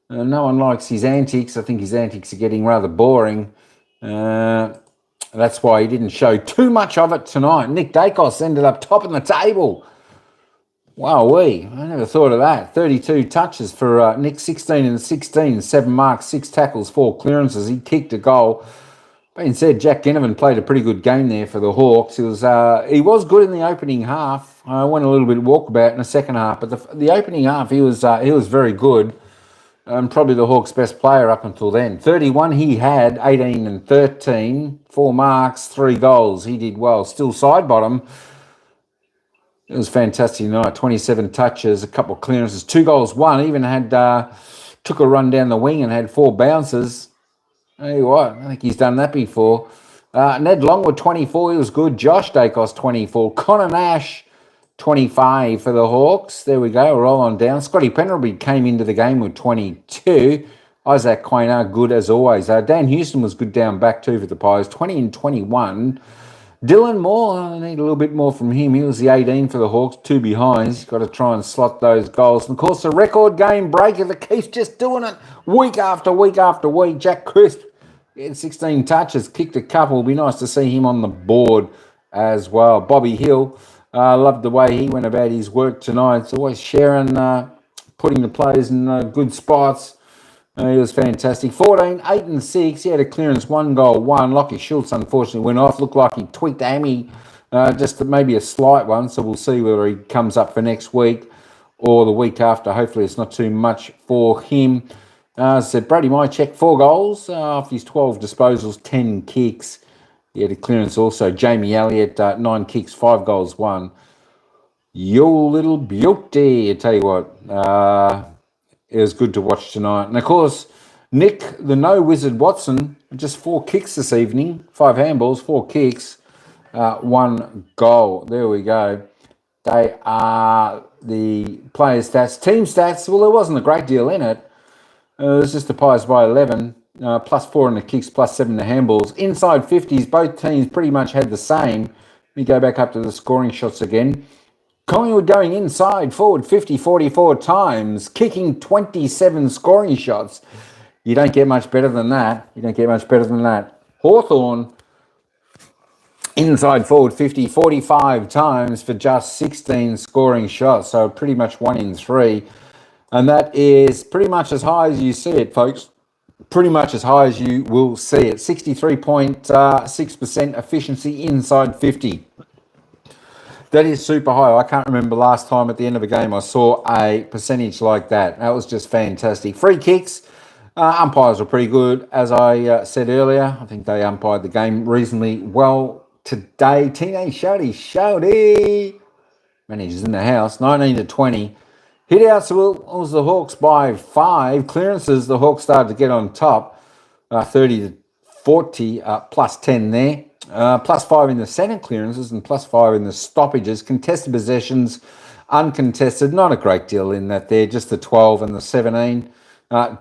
No one likes his antics. I think his antics are getting rather boring. That's why he didn't show too much of it tonight. Nick Dacos ended up topping the table. Wowee, I never thought of that. 32 touches for Nick, 16 and 16, 7 marks, 6 tackles, 4 clearances. He kicked a goal. Being said, Jack Ginnivan played a pretty good game there for the Hawks. He was good in the opening half. I went a little bit walkabout in the second half, but the opening half he was very good. Probably the Hawks' best player up until then. 31 he had, 18 and 13, 4 marks, 3 goals. He did well. Still side bottom. It was fantastic night. 27 touches, a couple of clearances, 2 goals, 1. Even had took a run down the wing and had 4 bounces. Tell you what, I think he's done that before. Ned Longwood, 24, he was good. Josh Dacos, 24. Connor Nash, 25 for the Hawks. There we go, roll on down. Scotty Penrelby came into the game with 22. Isaac Quaynard, good as always. Dan Houston was good down back too for the Pies, 20 and 21. Dylan Moore, I need a little bit more from him. He was the 18 for the Hawks, 2 behinds. Got to try and slot those goals. And, of course, the record game breaker that keeps just doing it week after week after week. Jack Crisp, he had 16 touches, kicked a couple. It'll be nice to see him on the board as well. Bobby Hill, loved the way he went about his work tonight. It's always sharing, putting the players in good spots. He was fantastic. 14, 8 and 6. He had a clearance, 1 goal, 1. Lockie Schultz unfortunately went off. Looked like he tweaked the hammy, just maybe a slight one. So we'll see whether he comes up for next week or the week after. Hopefully it's not too much for him. As I said, Brady Mychek, 4 goals after his 12 disposals, 10 kicks. He had a clearance also. Jamie Elliott, 9 kicks, 5 goals, 1. Your little beauty, I tell you what. It was good to watch tonight. And, of course, Nick, the No Wizard Watson, just 4 kicks this evening. 5 handballs, 4 kicks, 1 goal. There we go. They are the player stats. Team stats, well, there wasn't a great deal in it. It was just the Pies by 11, plus 4 in the kicks, plus 7 in the handballs. Inside 50s, both teams pretty much had the same. Let me go back up to the scoring shots again. Collingwood going inside, forward 50, 44 times, kicking 27 scoring shots. You don't get much better than that. Hawthorn, inside forward 50, 45 times for just 16 scoring shots. So pretty much 1 in 3. And that is pretty much as high as you see it, folks. Pretty much as high as you will see it. 63.6% efficiency inside 50. That is super high. I can't remember last time at the end of a game I saw a percentage like that. That was just fantastic. Free kicks. Umpires were pretty good. As I said earlier, I think they umpired the game reasonably well today. Teenage Shouty. Managers in the house. 19 to 20. Hit-outs was the Hawks by 5. Clearances, the Hawks started to get on top. 30 to 40, plus 10 there. Plus 5 in the centre clearances and plus 5 in the stoppages. Contested possessions, uncontested, not a great deal in that there, just the 12 and the 17.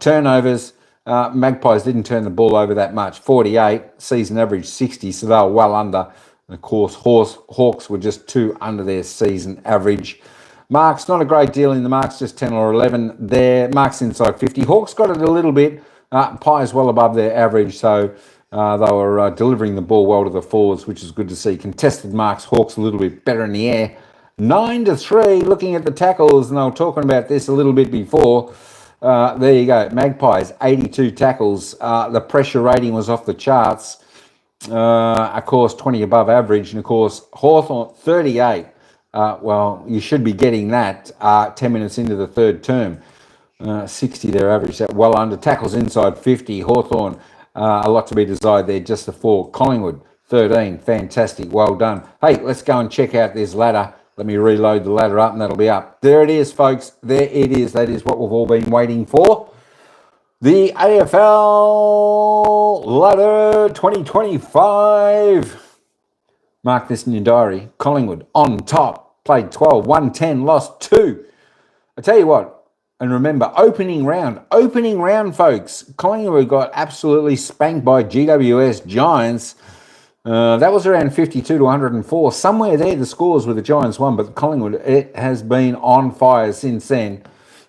Turnovers, Magpies didn't turn the ball over that much, 48, season average 60, so they were well under. And of course, Hawks were just 2 under their season average. Marks, not a great deal in the marks, just 10 or 11 there. Marks inside 50. Hawks got it a little bit. Pies well above their average, so they were delivering the ball well to the forwards, which is good to see. Contested marks, Hawks a little bit better in the air. 9 to 3, looking at the tackles, and they were talking about this a little bit before. There you go, Magpies, 82 tackles. The pressure rating was off the charts. Of course, 20 above average, and of course, Hawthorn, 38. Well, you should be getting that 10 minutes into the third term. 60 their average, that well under. Tackles inside 50, Hawthorn, a lot to be desired there, just the 4. Collingwood, 13, fantastic, well done. Hey, let's go and check out this ladder. Let me reload the ladder up and that'll be up. There it is, folks. There it is. That is what we've all been waiting for. The AFL ladder 2025. Mark this in your diary. Collingwood on top. Played 12, won 10, lost 2. I tell you what, and remember, opening round, folks. Collingwood got absolutely spanked by GWS Giants. That was around 52 to 104. Somewhere there, the scores where the Giants won, but Collingwood, it has been on fire since then.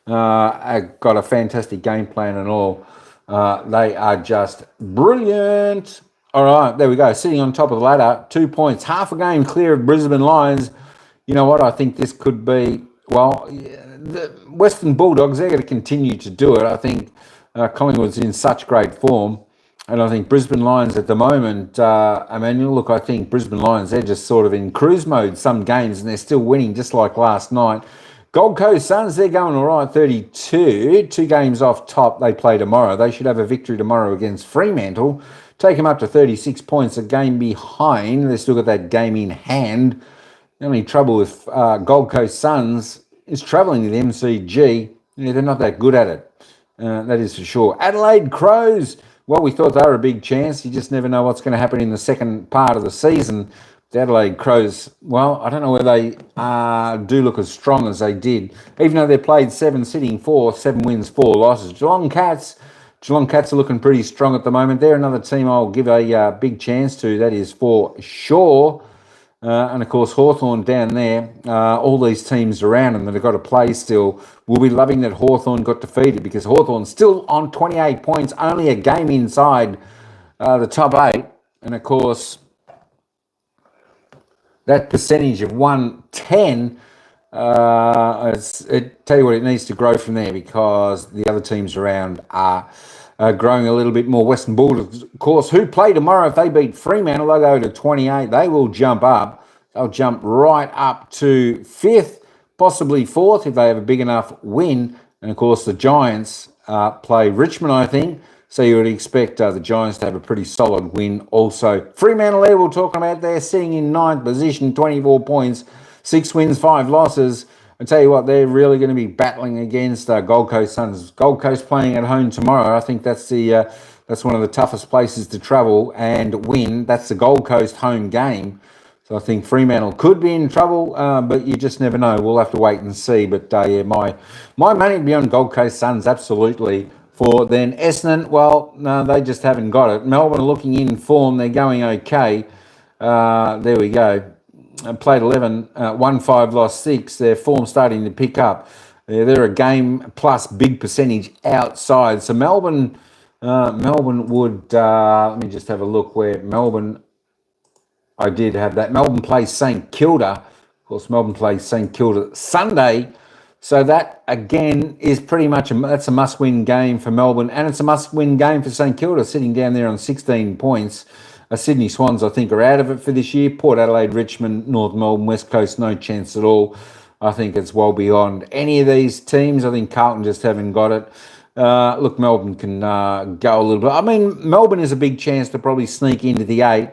Got a fantastic game plan and all. They are just brilliant. All right, there we go. Sitting on top of the ladder, 2 points, half a game clear of Brisbane Lions. You know what? I think this could be, well, the Western Bulldogs, they're going to continue to do it. I think Collingwood's in such great form. And I think Brisbane Lions at the moment, Emmanuel, look, I think Brisbane Lions, they're just sort of in cruise mode some games and they're still winning just like last night. Gold Coast Suns, they're going all right, 32. 2 games off top, they play tomorrow. They should have a victory tomorrow against Fremantle. Take them up to 36 points, a game behind. They've still got that game in hand. The only trouble with Gold Coast Suns is travelling to the MCG. Yeah, they're not that good at it. That is for sure. Adelaide Crows. Well, we thought they were a big chance. You just never know what's going to happen in the second part of the season. The Adelaide Crows, well, I don't know whether they do look as strong as they did. Even though they played 7, sitting 4, 7 wins, 4 losses. Geelong Cats, Geelong Cats are looking pretty strong at the moment. They're another team I'll give a big chance to, that is for sure. And, of course, Hawthorn down there, all these teams around them that have got to play still will be loving that Hawthorn got defeated, because Hawthorn's still on 28 points, only a game inside the top 8. And, of course, that percentage of 110, tell you what, it needs to grow from there, because the other teams around are growing a little bit more. Western Bulldogs, of course, who play tomorrow, if they beat Fremantle, they'll go to 28. They will jump up. They'll jump right up to 5th, possibly 4th if they have a big enough win. And, of course, the Giants play Richmond, I think. So you would expect the Giants to have a pretty solid win also. Fremantle there, we'll talk about. They're sitting in 9th position, 24 points, 6 wins, 5 losses. I tell you what, they're really going to be battling against Gold Coast Suns. Gold Coast playing at home tomorrow. I think that's one of the toughest places to travel and win. That's the Gold Coast home game. So I think Fremantle could be in trouble, but you just never know. We'll have to wait and see. But yeah, my money would be on Gold Coast Suns, absolutely. For then Essendon, well, no, they just haven't got it. Melbourne are looking in form. They're going okay. There we go. Played 11, won 5, lost 6. Their form starting to pick up. They're a game plus big percentage outside. So Melbourne would, let me just have a look where Melbourne, I did have that. Melbourne plays St Kilda. Of course, Melbourne plays St Kilda Sunday. So that, again, is pretty much that's a must-win game for Melbourne. And it's a must-win game for St Kilda, sitting down there on 16 points. Sydney Swans, I think, are out of it for this year. Port Adelaide, Richmond, North Melbourne, West Coast, no chance at all. I think it's well beyond any of these teams. I think Carlton just haven't got it. Look, Melbourne can go a little bit. I mean, Melbourne is a big chance to probably sneak into the 8.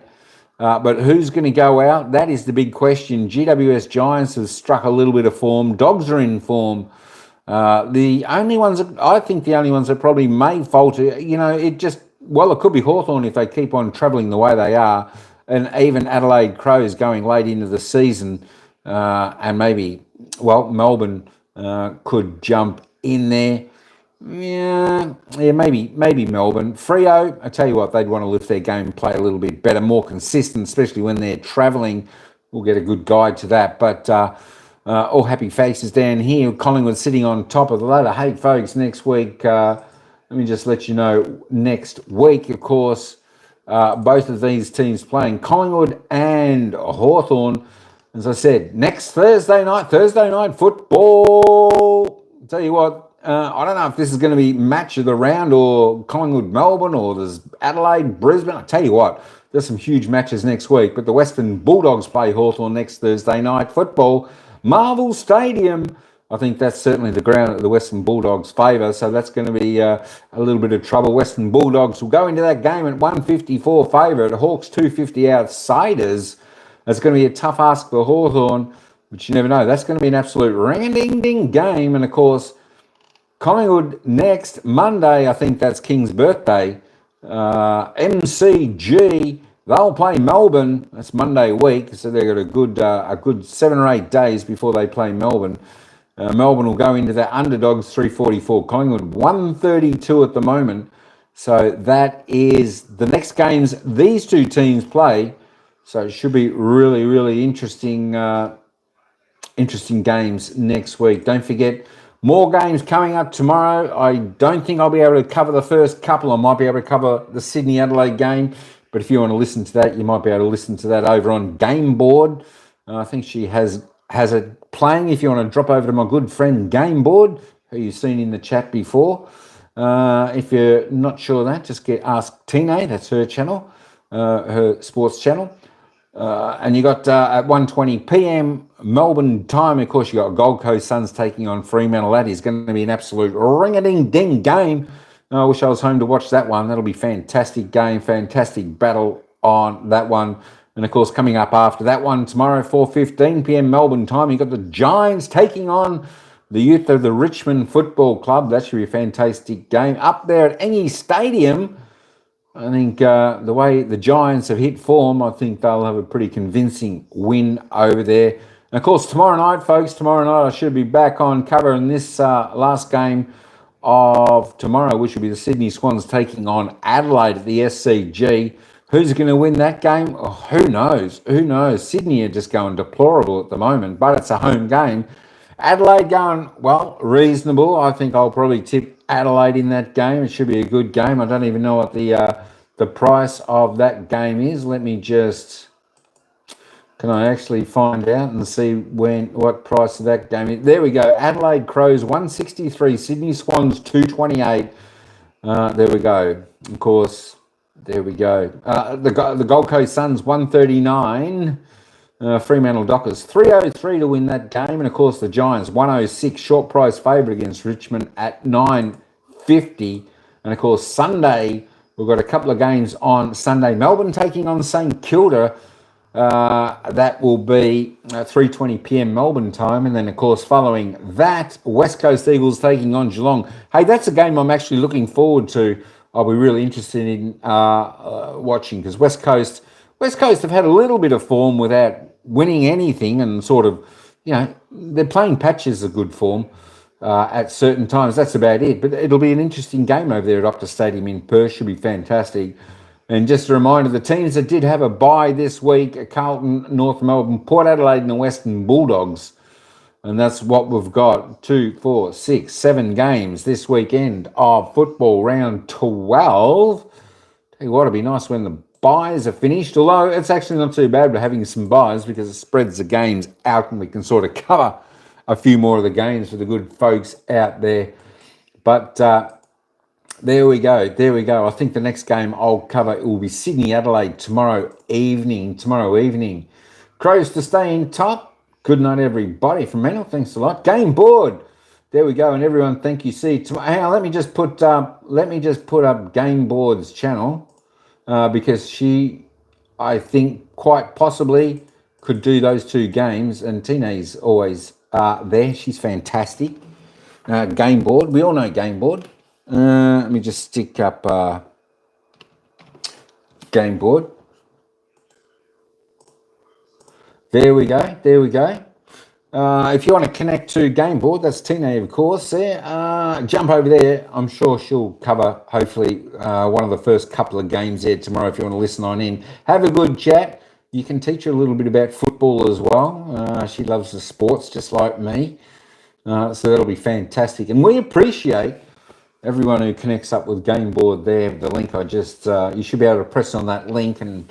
But who's going to go out? That is the big question. GWS Giants has struck a little bit of form. Dogs are in form. The only ones that probably may falter, it could be Hawthorn if they keep on travelling the way they are, and even Adelaide Crows going late into the season, and maybe, Melbourne could jump in there. Yeah, maybe Melbourne. Freo, I tell you what, they'd want to lift their game, play a little bit better, more consistent, especially when they're travelling. We'll get a good guide to that. But all happy faces down here. Collingwood sitting on top of the ladder. Hey, folks, next week, let me just let you know, next week, of course, both of these teams playing, Collingwood and Hawthorn. As I said, next Thursday night football. I'll tell you what, I don't know if this is going to be match of the round or Collingwood-Melbourne or there's Adelaide-Brisbane. I'll tell you what, there's some huge matches next week. But the Western Bulldogs play Hawthorn next Thursday night football. Marvel Stadium. I think that's certainly the ground that the Western Bulldogs favour. So that's going to be a little bit of trouble. Western Bulldogs will go into that game at 154 favourite. Hawks 250 outsiders. That's going to be a tough ask for Hawthorn, but you never know. That's going to be an absolute ring-a-ding-ding game. And, of course, Collingwood next Monday, I think that's King's birthday. MCG, they'll play Melbourne. That's Monday week, so they've got a good 7 or 8 days before they play Melbourne. Melbourne will go into their underdogs 344. Collingwood 132 at the moment. So that is the next games these two teams play. So it should be really, really interesting games next week. Don't forget, more games coming up tomorrow. I don't think I'll be able to cover the first couple. I might be able to cover the Sydney-Adelaide game. But if you want to listen to that, you might be able to listen to that over on Game Board. I think she has it playing. If you want to drop over to my good friend Game Board, who you've seen in the chat before. If you're not sure of that, just ask Tine. That's her channel, her sports channel. And you got at 1:20 p.m. Melbourne time, of course, you got Gold Coast Suns taking on Fremantle. That is going to be an absolute ring-a-ding-ding game. I wish I was home to watch that one. That'll be fantastic game, fantastic battle on that one. And, of course, coming up after that one tomorrow, 4:15 p.m. Melbourne time, you got the Giants taking on the youth of the Richmond Football Club. That should be a fantastic game. Up there at any stadium, I think the way the Giants have hit form, I think they'll have a pretty convincing win over there. And, of course, tomorrow night, folks, I should be back on covering this last game of tomorrow, which will be the Sydney Swans taking on Adelaide at the SCG. Who's going to win that game? Oh, who knows? Who knows? Sydney are just going deplorable at the moment, but it's a home game. Adelaide going, well, reasonable. I think I'll probably tip Adelaide in that game. It should be a good game. I don't even know what the price of that game is. Let me just... Can I actually find out and see what price of that game is? There we go. Adelaide Crows 163, Sydney Swans 228. There we go. Of course, there we go. The Gold Coast Suns 139. Fremantle Dockers 303 to win that game. And of course, the Giants 106, short price favourite against Richmond at 9.50. And of course, Sunday, we've got a couple of games on Sunday. Melbourne taking on St Kilda. That will be 3:20 p.m. Melbourne time. And then, of course, following that, West Coast Eagles taking on Geelong. Hey, that's a game I'm actually looking forward to. I'll be really interested in watching because West Coast have had a little bit of form without winning anything and sort of, they're playing patches of good form at certain times. That's about it. But it'll be an interesting game over there at Optus Stadium in Perth. Should be fantastic. And just a reminder, the teams that did have a bye this week are Carlton, North Melbourne, Port Adelaide and the Western Bulldogs. And that's what we've got. 2, 4, 6, 7 games this weekend of football, round 12. Tell you what, it'd be nice when the byes are finished. Although it's actually not too bad, but having some byes because it spreads the games out and we can sort of cover a few more of the games for the good folks out there. But... There we go. I think the next game I'll cover will be Sydney Adelaide tomorrow evening. Crows to stay in top. Good night, everybody. From Menel, thanks a lot. Game board. There we go. And everyone, thank you. See, hang on. Let me just put up Game Board's channel because she, I think, quite possibly could do those 2 games. And Tina's always there. She's fantastic. Game Board. We all know Game Board. Let me just stick up Game Board. There we go. If you want to connect to Game Board, that's Tina, of course. There, jump over there. I'm sure she'll cover, hopefully, one of the first couple of games there tomorrow if you want to listen on in. Have a good chat. You can teach her a little bit about football as well. She loves the sports just like me. So that'll be fantastic. And we appreciate everyone who connects up with Game Board there. The link I just, you should be able to press on that link and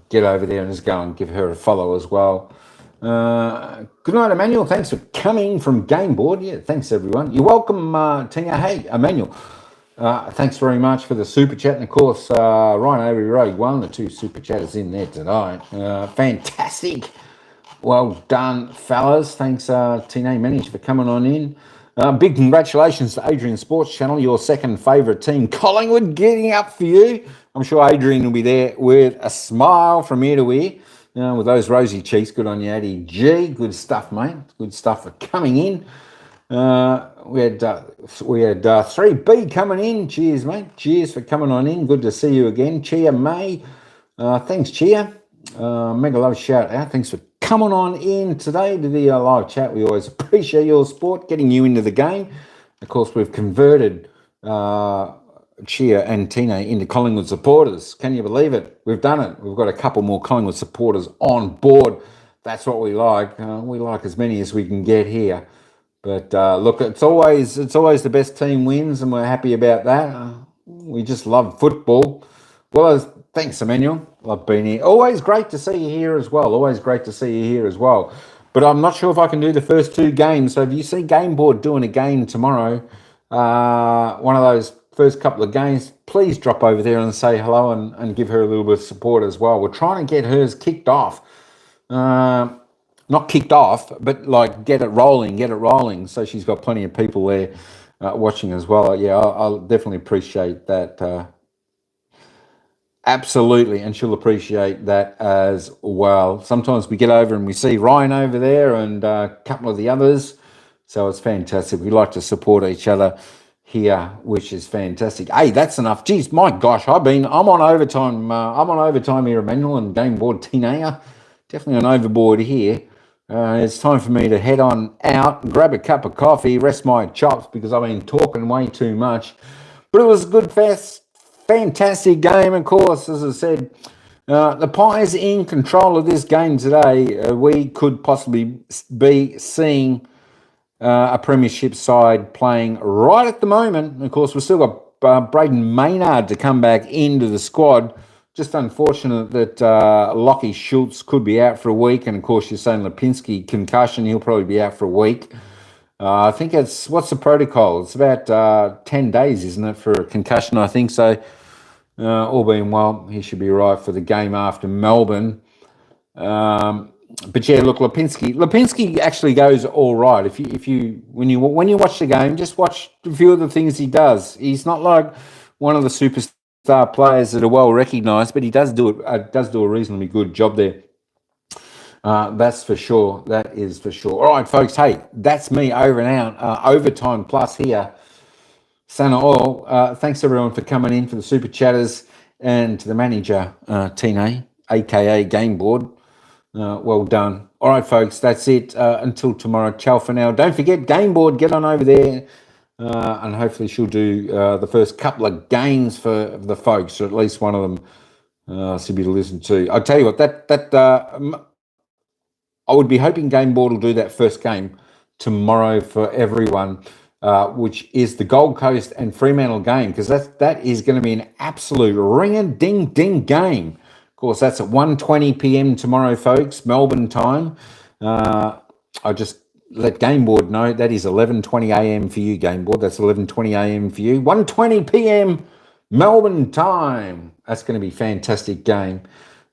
get over there and just go and give her a follow as well. Good night, Emmanuel. Thanks for coming from Game Board. Yeah, thanks, everyone. You're welcome, Tina. Hey, Emmanuel. Thanks very much for the super chat. And, of course, Ryan Avery Rogue, one of the 2 super chatters in there tonight. Fantastic. Well done, fellas. Thanks, Tina Manage, for coming on in. Big congratulations to Adrian Sports Channel, your second favourite team, Collingwood, getting up for you. I'm sure Adrian will be there with a smile from ear to ear, with those rosy cheeks. Good on you, Addy G. Good stuff, mate. Good stuff for coming in. We had 3B coming in. Cheers, mate. Cheers for coming on in. Good to see you again. Chia May. Thanks, Chia. Mega love shout out. Thanks for coming on in today to the live chat. We always appreciate your support, getting you into the game. Of course, we've converted Chia and Tina into Collingwood supporters. Can you believe it? We've done it. We've got a couple more Collingwood supporters on board. That's what we like. We like as many as we can get here. But look, it's always the best team wins, and we're happy about that. We just love football. Well, thanks, Emmanuel. Love being here. Always great to see you here as well. But I'm not sure if I can do the first 2 games. So if you see Game Board doing a game tomorrow, one of those first couple of games, please drop over there and say hello and give her a little bit of support as well. We're trying to get hers kicked off. Not kicked off, but like get it rolling. So she's got plenty of people there watching as well. Yeah, I'll definitely appreciate that. Absolutely, and she'll appreciate that as well. Sometimes we get over and we see Ryan over there and a couple of the others, so it's fantastic. We like to support each other here, which is fantastic. Hey, that's enough. Geez, my gosh, I'm on overtime. I'm on overtime here, Emmanuel, and Game Board Tina. Definitely on overboard here. It's time for me to head on out, grab a cup of coffee, rest my chops because I've been talking way too much. But it was a good, fantastic game, of course. As I said, the Pies in control of this game today. We could possibly be seeing a premiership side playing right at the moment. Of course, we've still got Braden Maynard to come back into the squad. Just unfortunate that Lockie Schultz could be out for a week. And, of course, you're saying Lipinski concussion. He'll probably be out for a week. I think it's, what's the protocol? It's about 10 days, isn't it, for a concussion, I think. So, all being well, he should be right for the game after Melbourne. But yeah, look, Lipinski actually goes all right. If you when you watch the game, just watch a few of the things he does. He's not like one of the superstar players that are well recognised, but he does do a reasonably good job there. That's for sure. That is for sure. All right, folks. Hey, that's me over and out. Overtime plus here. Santa Oil. Thanks everyone for coming in for the super chatters and to the manager, Tine, aka Game Board. Well done. All right, folks, that's it. Until tomorrow. Ciao for now. Don't forget, Game Board, get on over there. And hopefully she'll do the first couple of games for the folks, or at least one of them should be to listen to. I'll tell you what, I would be hoping Game Board will do that first game tomorrow for everyone, which is the Gold Coast and Fremantle game, because that is going to be an absolute ring-a-ding-ding game. Of course, that's at 1:20 p.m. tomorrow, folks, Melbourne time. I just let Game Board know that is 11:20 a.m. for you, Game Board. That's 11:20 a.m. for you. 1:20 p.m. Melbourne time. That's going to be a fantastic game.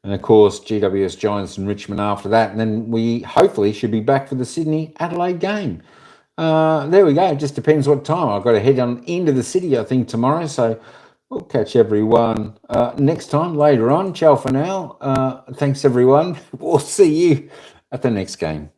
And, of course, GWS Giants and Richmond after that. And then we hopefully should be back for the Sydney-Adelaide game. There we go. It just depends what time. I've got to head on into the city, I think, tomorrow. So we'll catch everyone next time, later on. Ciao for now. Thanks, everyone. We'll see you at the next game.